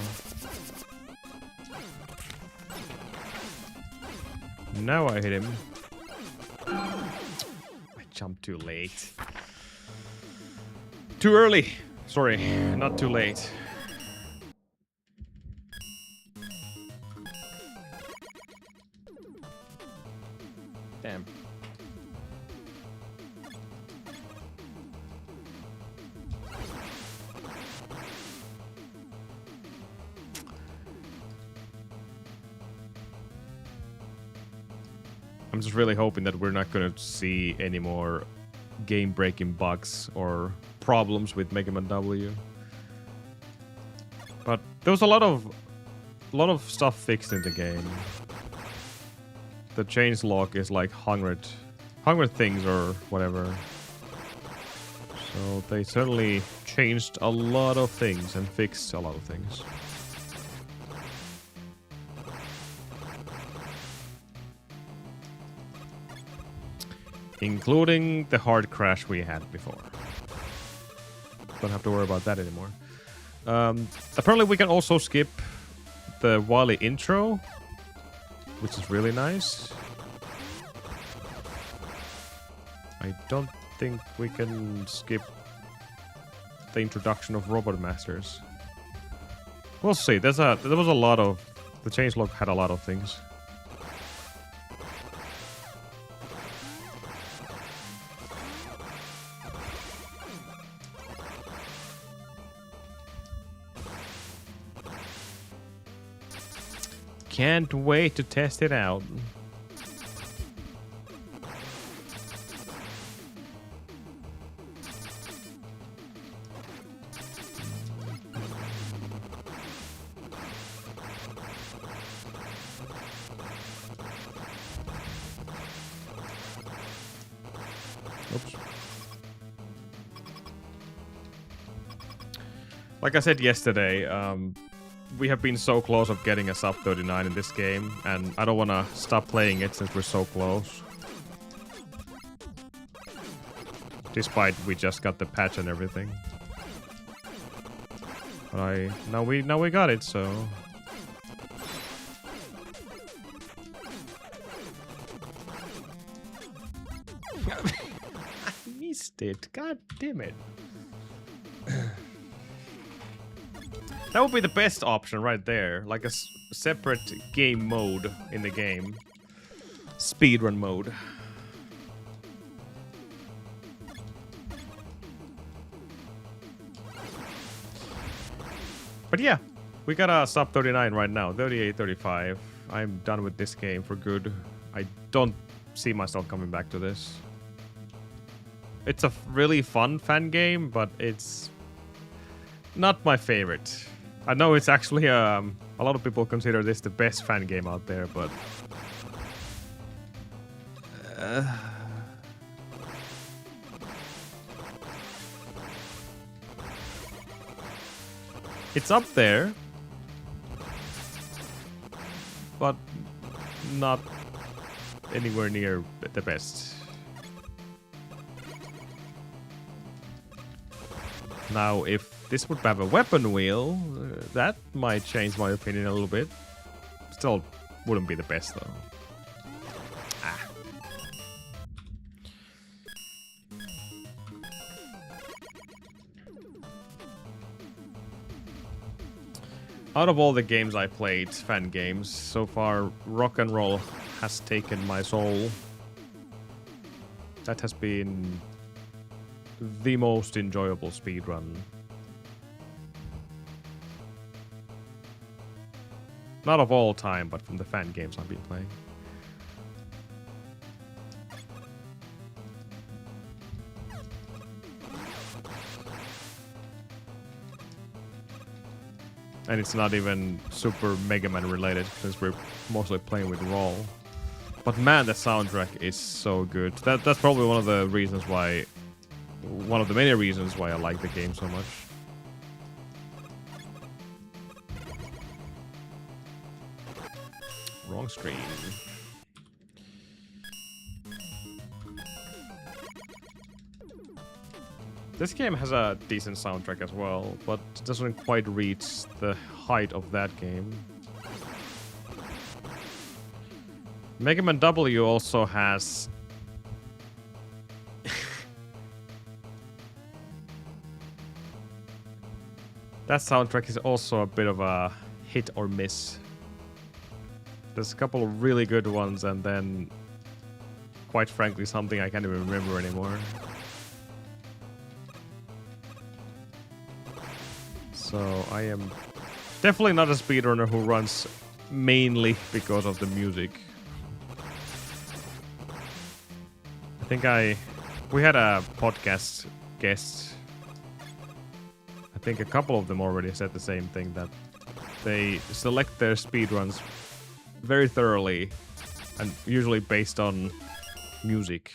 Now I hit him. I jumped too late. Too early. Sorry, not too late. Damn. I'm just really hoping that we're not gonna see any more game-breaking bugs or problems with Megaman W. But there was a lot of stuff fixed in the game. The change log is like 100 things or whatever. So they certainly changed a lot of things and fixed a lot of things. Including the hard crash we had before. Don't have to worry about that anymore. Apparently we can also skip the Wily intro, which is really nice. I don't think we can skip the introduction of Robot Masters. We'll see. There was a lot of... The changelog had a lot of things. Can't wait to test it out. Oops. Like I said yesterday, we have been so close of getting a sub 39 in this game, and I don't want to stop playing it since we're so close. Despite we just got the patch and everything. But now we got it, so I missed it. God damn it. That would be the best option right there. Like a separate game mode in the game. Speedrun mode. But yeah, we got a sub 39 right now. 38, 35. I'm done with this game for good. I don't see myself coming back to this. It's a really fun fan game, but it's not my favorite. I know it's actually a lot of people consider this the best fan game out there, but it's up there, but not anywhere near the best. Now, if this would have a weapon wheel, that might change my opinion a little bit. Still wouldn't be the best, though. Ah. Out of all the games I played, fan games, so far, Rock and Roll has taken my soul. That has been the most enjoyable speedrun. Not of all time, but from the fan games I've been playing. And it's not even super Mega Man related, since we're mostly playing with Roll. But man, the soundtrack is so good. That's probably one of the reasons why... One of the many reasons why I like the game so much. Wrong screen. This game has a decent soundtrack as well, but it doesn't quite reach the height of that game. Megaman W also has... that soundtrack is also a bit of a hit or miss. There's a couple of really good ones, and then, quite frankly, something I can't even remember anymore. So I am definitely not a speedrunner who runs mainly because of the music. I think we had a podcast guest. I think a couple of them already said the same thing, that they select their speedruns very thoroughly and usually based on music.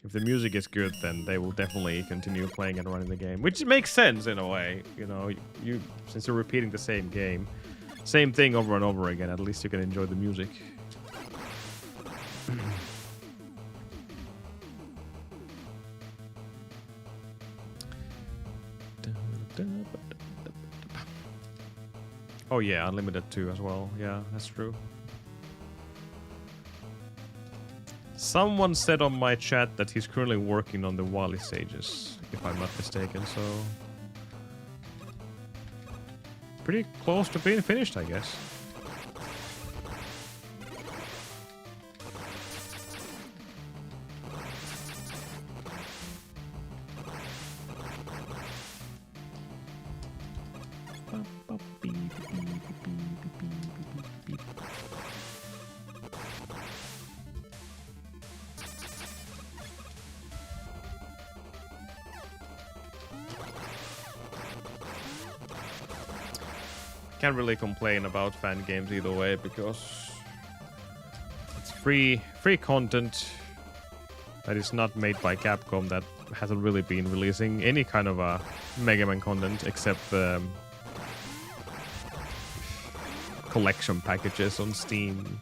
If the music is good, then they will definitely continue playing and running the game, which makes sense in a way. You know, you since you're repeating the same game, same thing over and over again, at least you can enjoy the music. Oh yeah, Unlimited 2 as well. Yeah, that's true. Someone said on my chat that he's currently working on the Wally stages, if I'm not mistaken, so... pretty close to being finished, I guess. Can't really complain about fan games either way, because it's free content that is not made by Capcom, that hasn't really been releasing any kind of a Mega Man content except the collection packages on Steam.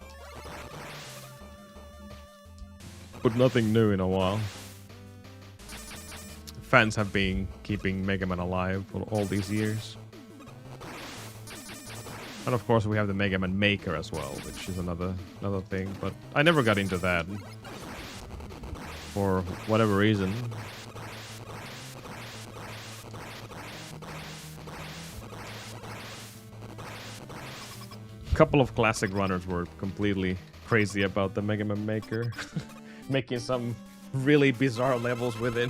But nothing new in a while. Fans have been keeping Mega Man alive for all these years. And of course we have the Mega Man Maker as well, which is another thing, but I never got into that. For whatever reason. A couple of classic runners were completely crazy about the Mega Man Maker. Making some really bizarre levels with it.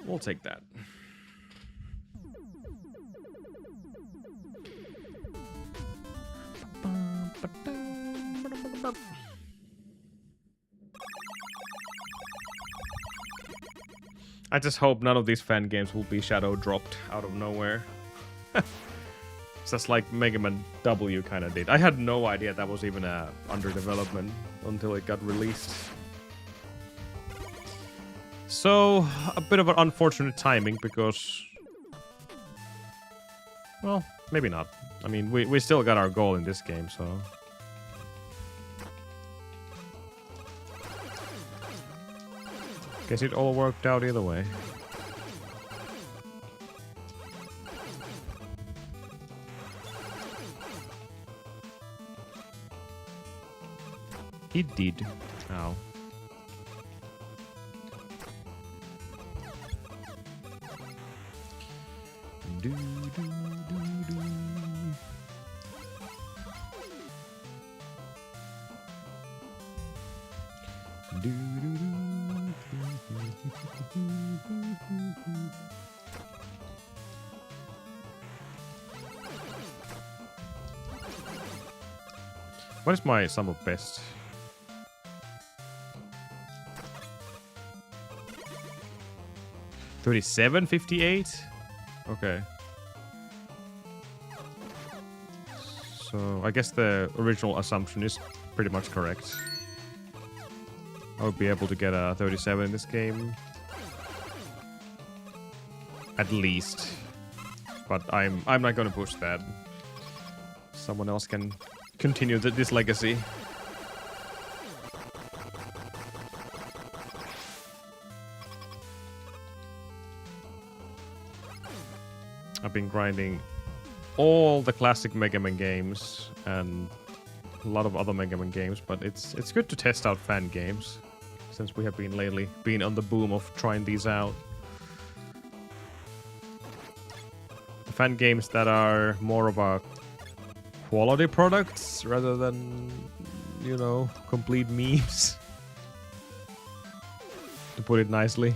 We'll take that. I just hope none of these fan games will be shadow dropped out of nowhere. Just like Mega Man W kind of did. I had no idea that was even under development until it got released. So, a bit of an unfortunate timing because... well, maybe not. I mean, we still got our goal in this game, so... guess it all worked out either way. He did. Ow. Do, do, do, do. Do, do, do. What is my sum of best? $37.58? Okay. So I guess the original assumption is pretty much correct. I would be able to get a 37 in this game. At least. But I'm not gonna push that. Someone else can continue this legacy. I've been grinding all the classic Mega Man games and a lot of other Mega Man games, but it's good to test out fan games since we have been lately been on the boom of trying these out. The fan games that are more of a quality products rather than, you know, complete memes. To put it nicely.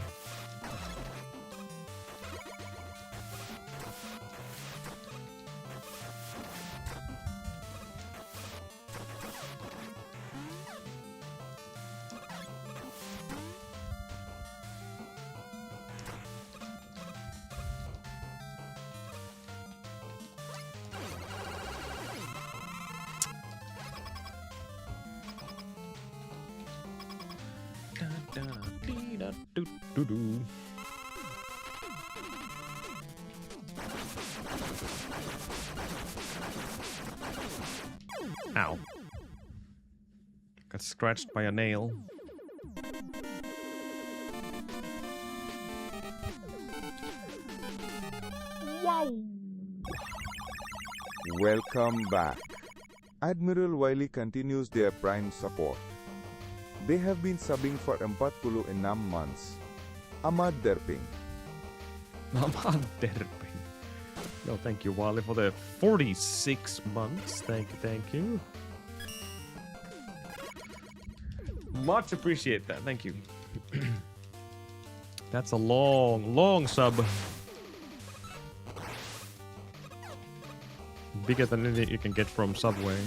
Ow. Got scratched by a nail. Wow! Welcome back. Admiral Wiley continues their Prime support. They have been subbing for 46 months. Ahmad Derping. Ahmad Derping. No, thank you, Wally, for the 46 months. Thank you. Much appreciate that. Thank you. That's a long sub. Bigger than anything you can get from Subway.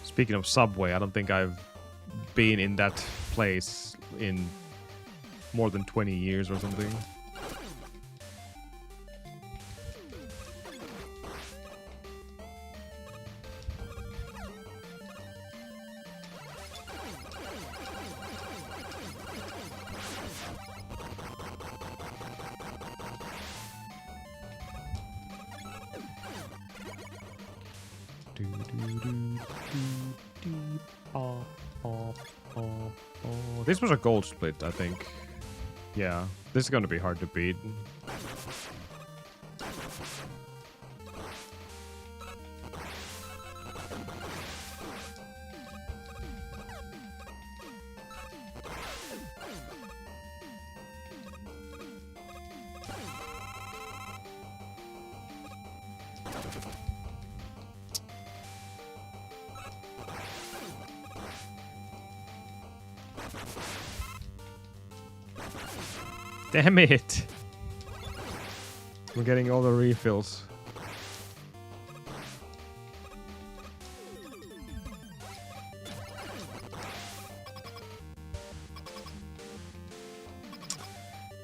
Speaking of Subway, I don't think I've been in that place in more than 20 years or something. This was a gold split, I think. Yeah, this is gonna be hard to beat. Damn it! We're getting all the refills.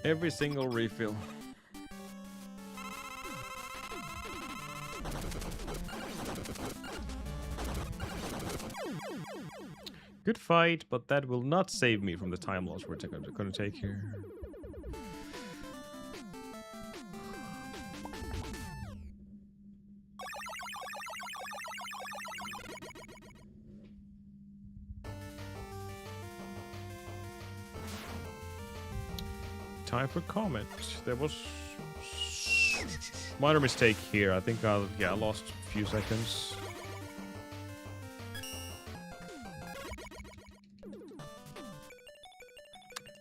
Every single refill. Good fight, but that will not save me from the time loss we're gonna take here. Time for comment. There was minor mistake here. I think I lost a few seconds.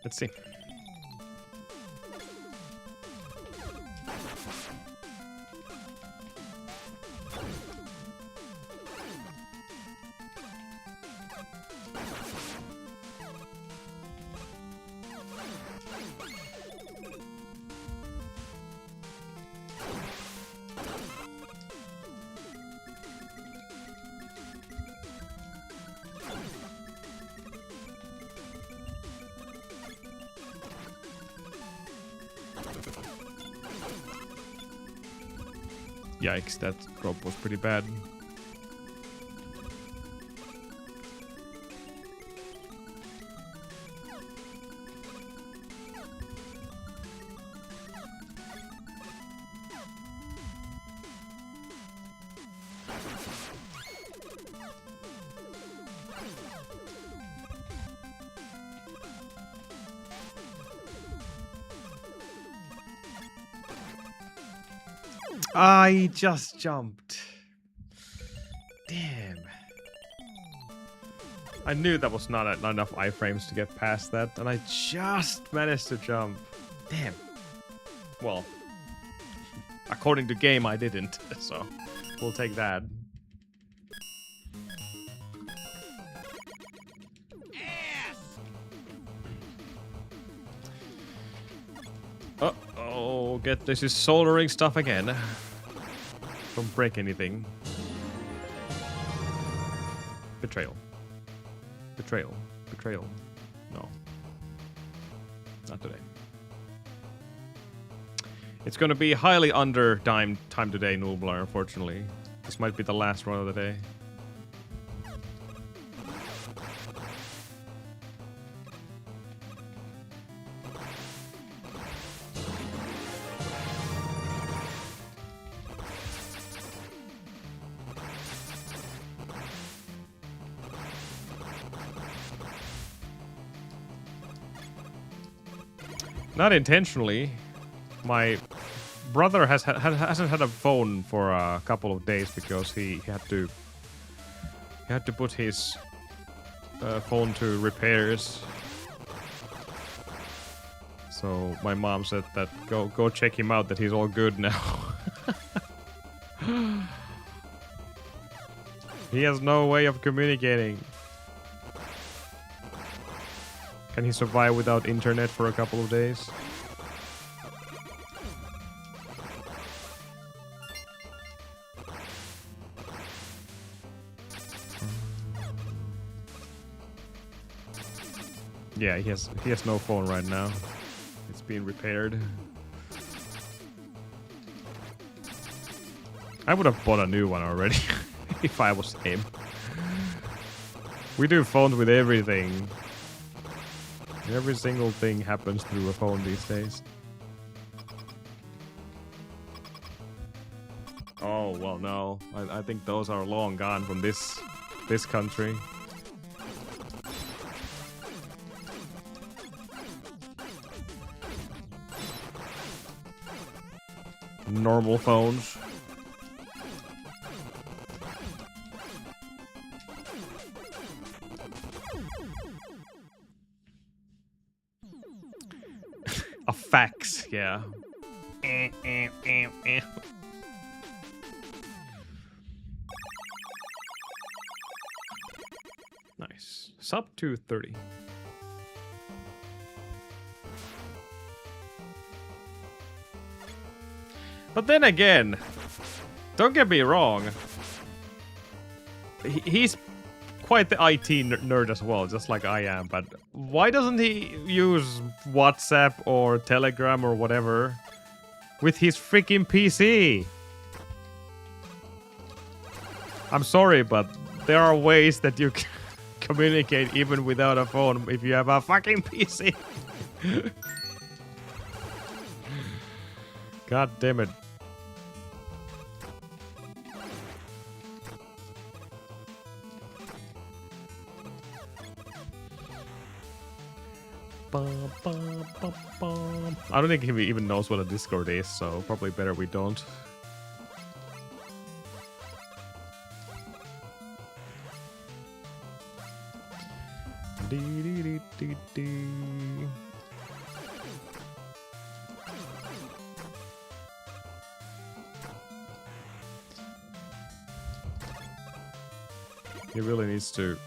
Let's see. Yikes, that drop was pretty bad. I just jumped. Damn. I knew that was not enough iframes to get past that, and I just managed to jump. Damn. Well, according to game, I didn't, so we'll take that. Uh-oh, get this is soldering stuff again. Don't break anything. Betrayal. Betrayal. Betrayal. No. Not today. It's gonna be highly under time today, Noobler, unfortunately. This might be the last run of the day. Not intentionally. My brother hasn't had a phone for a couple of days because he had to put his phone to repairs. So my mom said that go check him out, that he's all good now. He has no way of communicating. Can he survive without internet for a couple of days? Yeah, he has no phone right now. It's being repaired. I would have bought a new one already if I was him. We do phones with everything. Every single thing happens through a phone these days. Oh, well, no. I think those are long gone from this country. Normal phones. A fax, yeah. Nice. Sub 230. But then again, don't get me wrong. He's quite the IT nerd as well, just like I am. But why doesn't he use WhatsApp or Telegram or whatever with his freaking PC? I'm sorry, but there are ways that you can communicate even without a phone if you have a fucking PC. God damn it. I don't think he even knows what a Discord is, so probably better we don't. He really needs to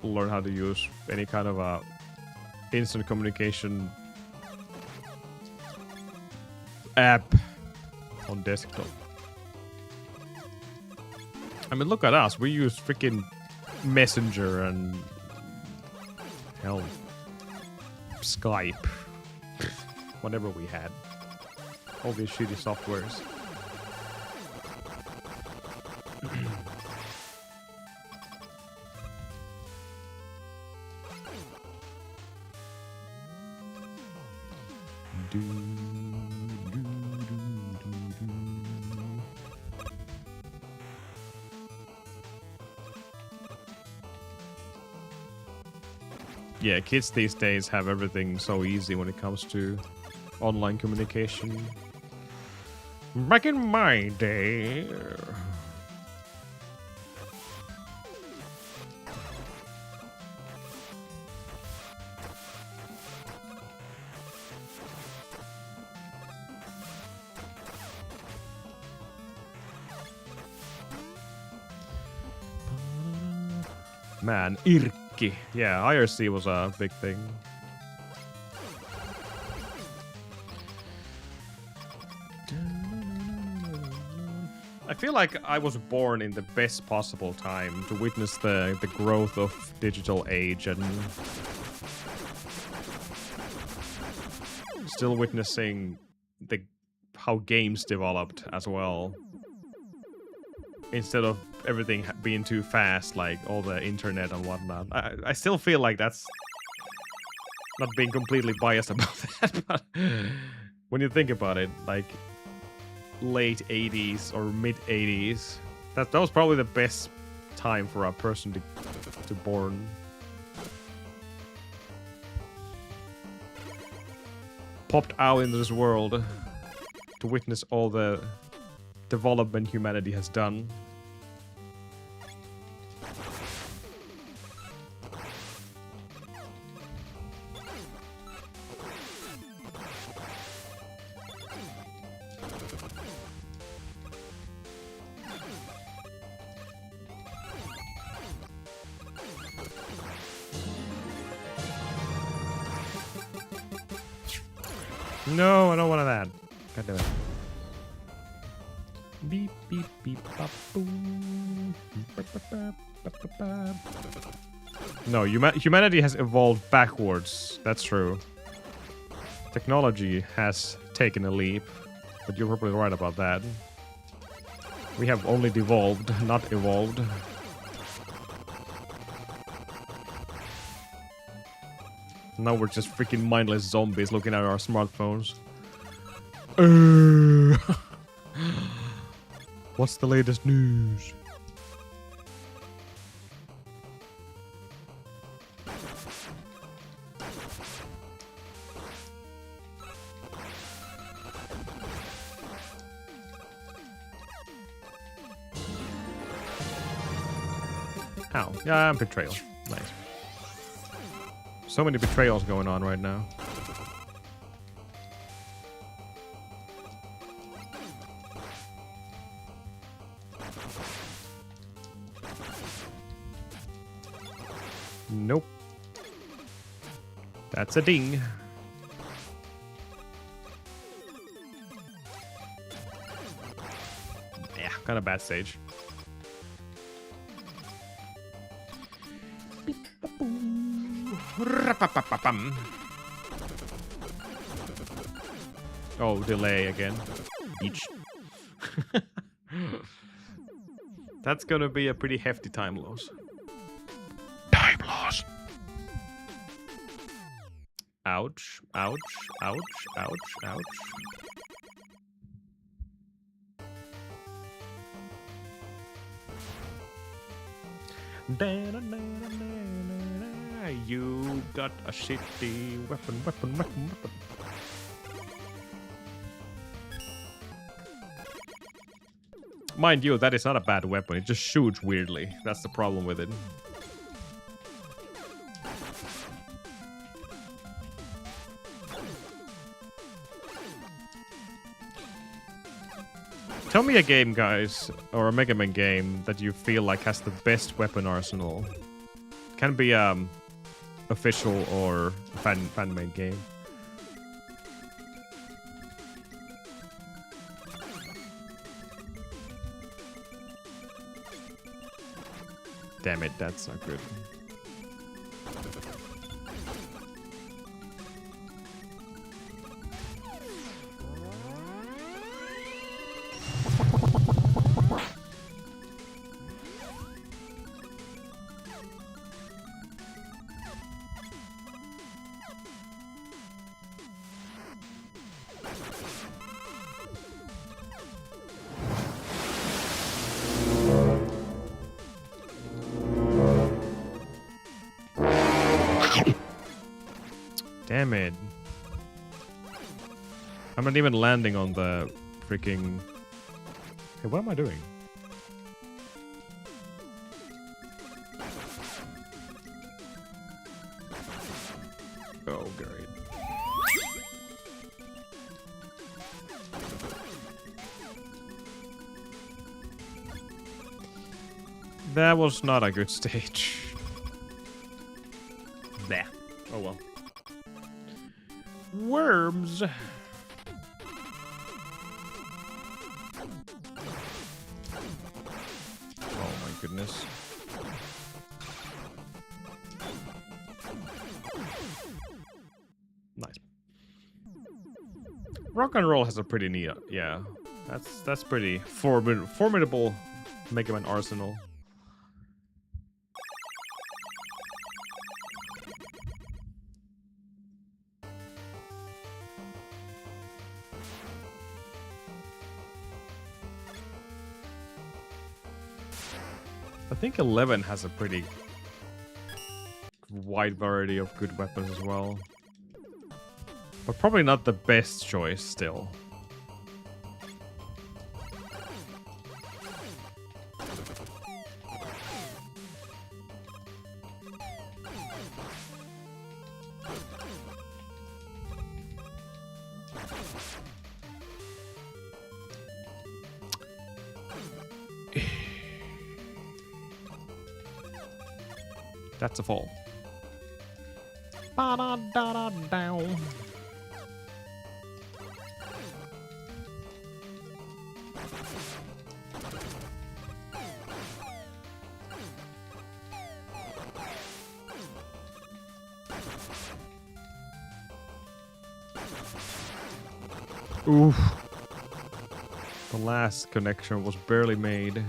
learn how to use any kind of a instant communication app on desktop. I mean, look at us. We use freaking Messenger and hell, Skype, whatever we had. All these shitty softwares. Yeah, kids these days have everything so easy when it comes to online communication. Back in my day. Man, Irkki. Yeah, IRC was a big thing. I feel like I was born in the best possible time to witness the growth of digital age and still witnessing how games developed as well. Instead of everything being too fast, like all the internet and whatnot. I still feel like that's not being completely biased about that, but when you think about it, like late 80s or mid 80s, that was probably the best time for a person to born. Popped out into this world to witness all the development humanity has done. No, I don't want that. God damn it. Beep, beep, beep, bop, boom. No, humanity has evolved backwards. That's true. Technology has taken a leap, but you're probably right about that. We have only devolved, not evolved. Now we're just freaking mindless zombies looking at our smartphones. What's the latest news? Ow. Yeah, betrayal. Nice. So many betrayals going on right now. Nope. That's a ding. Yeah, kind of bad stage. Oh, delay again. Beach. That's gonna be a pretty hefty time loss. Time loss. Ouch, ouch, ouch, ouch, ouch. You got a shitty weapon. Mind you, that is not a bad weapon. It just shoots weirdly. That's the problem with it. Tell me a game, guys, or a Mega Man game that you feel like has the best weapon arsenal. Can be official or fan-made game. Damn it, that's not good. Damn it. I'm not even landing on the freaking... Hey, what am I doing? Oh, great. That was not a good stage. There. Oh well. Worms. Oh my goodness. Nice. Rock and roll has a pretty neat, yeah. That's pretty formidable Mega Man arsenal. I think 11 has a pretty wide variety of good weapons as well. But probably not the best choice still. That's a fall. Ba-da-da-da-down. Oof. The last connection was barely made.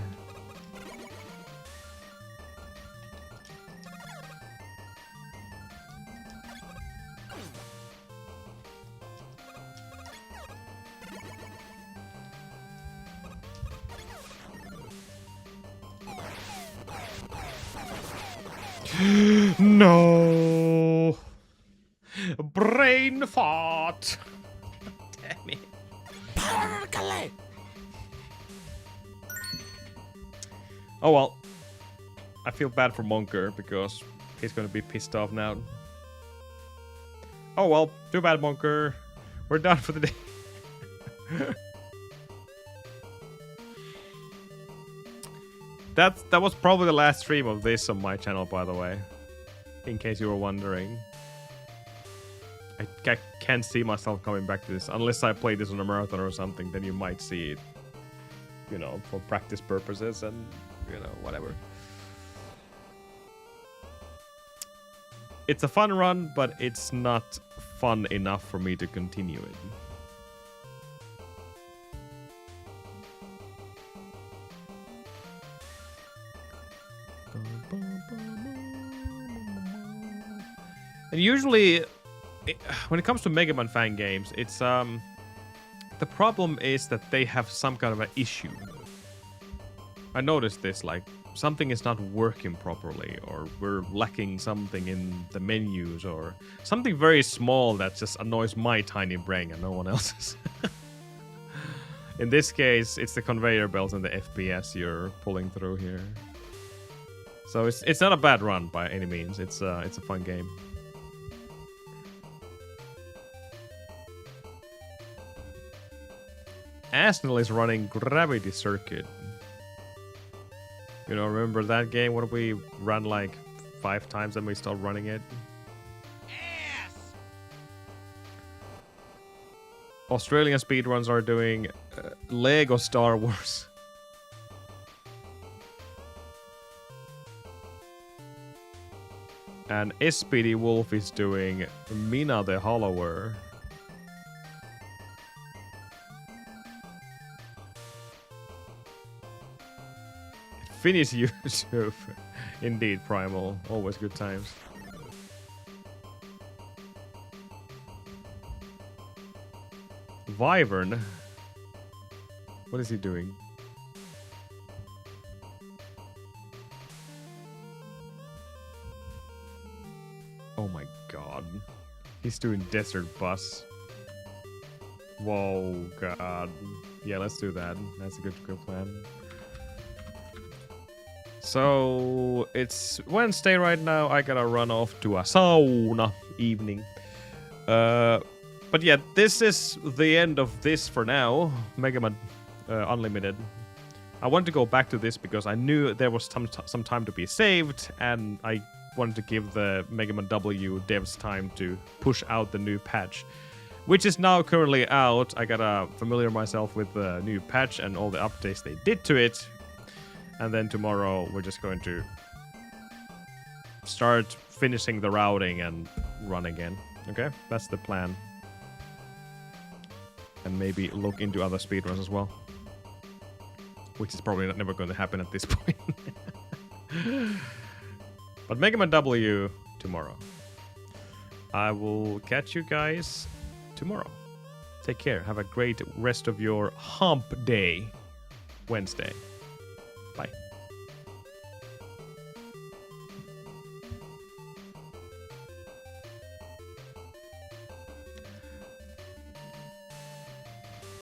No! Brain fart! Damn it. Oh well. I feel bad for Monker because he's gonna be pissed off now. Oh well, too bad, Monker. We're done for the day. That was probably the last stream of this on my channel, by the way. In case you were wondering. I can't see myself coming back to this. Unless I play this on a marathon or something, then you might see it. You know, for practice purposes and, you know, whatever. It's a fun run, but it's not fun enough for me to continue it. And usually, when it comes to Mega Man fan games, it's the problem is that they have some kind of an issue. I noticed this, like something is not working properly, or we're lacking something in the menus, or something very small that just annoys my tiny brain and no one else's. In this case, it's the conveyor belt and the FPS you're pulling through here. So it's not a bad run by any means. It's a fun game. Arsenal is running Gravity Circuit. You know, remember that game? What we ran like 5 times and we stopped running it? Yes! Australian speedruns are doing Lego Star Wars. And SPD Wolf is doing Mina the Hollower. Finnish YouTube. Indeed, Primal. Always good times. Wyvern. What is he doing? Oh my god. He's doing Desert Bus. Whoa, god. Yeah, let's do that. That's a good plan. So, it's Wednesday right now. I gotta run off to a sauna evening. But yeah, this is the end of this for now. Megaman Unlimited. I wanted to go back to this because I knew there was some time to be saved, and I wanted to give the Megaman W devs time to push out the new patch, which is now currently out. I gotta familiar myself with the new patch and all the updates they did to it. And then tomorrow we're just going to start finishing the routing and run again. Okay, that's the plan. And maybe look into other speedruns as well. Which is probably never going to happen at this point. But Megaman W tomorrow. I will catch you guys tomorrow. Take care. Have a great rest of your hump day, Wednesday.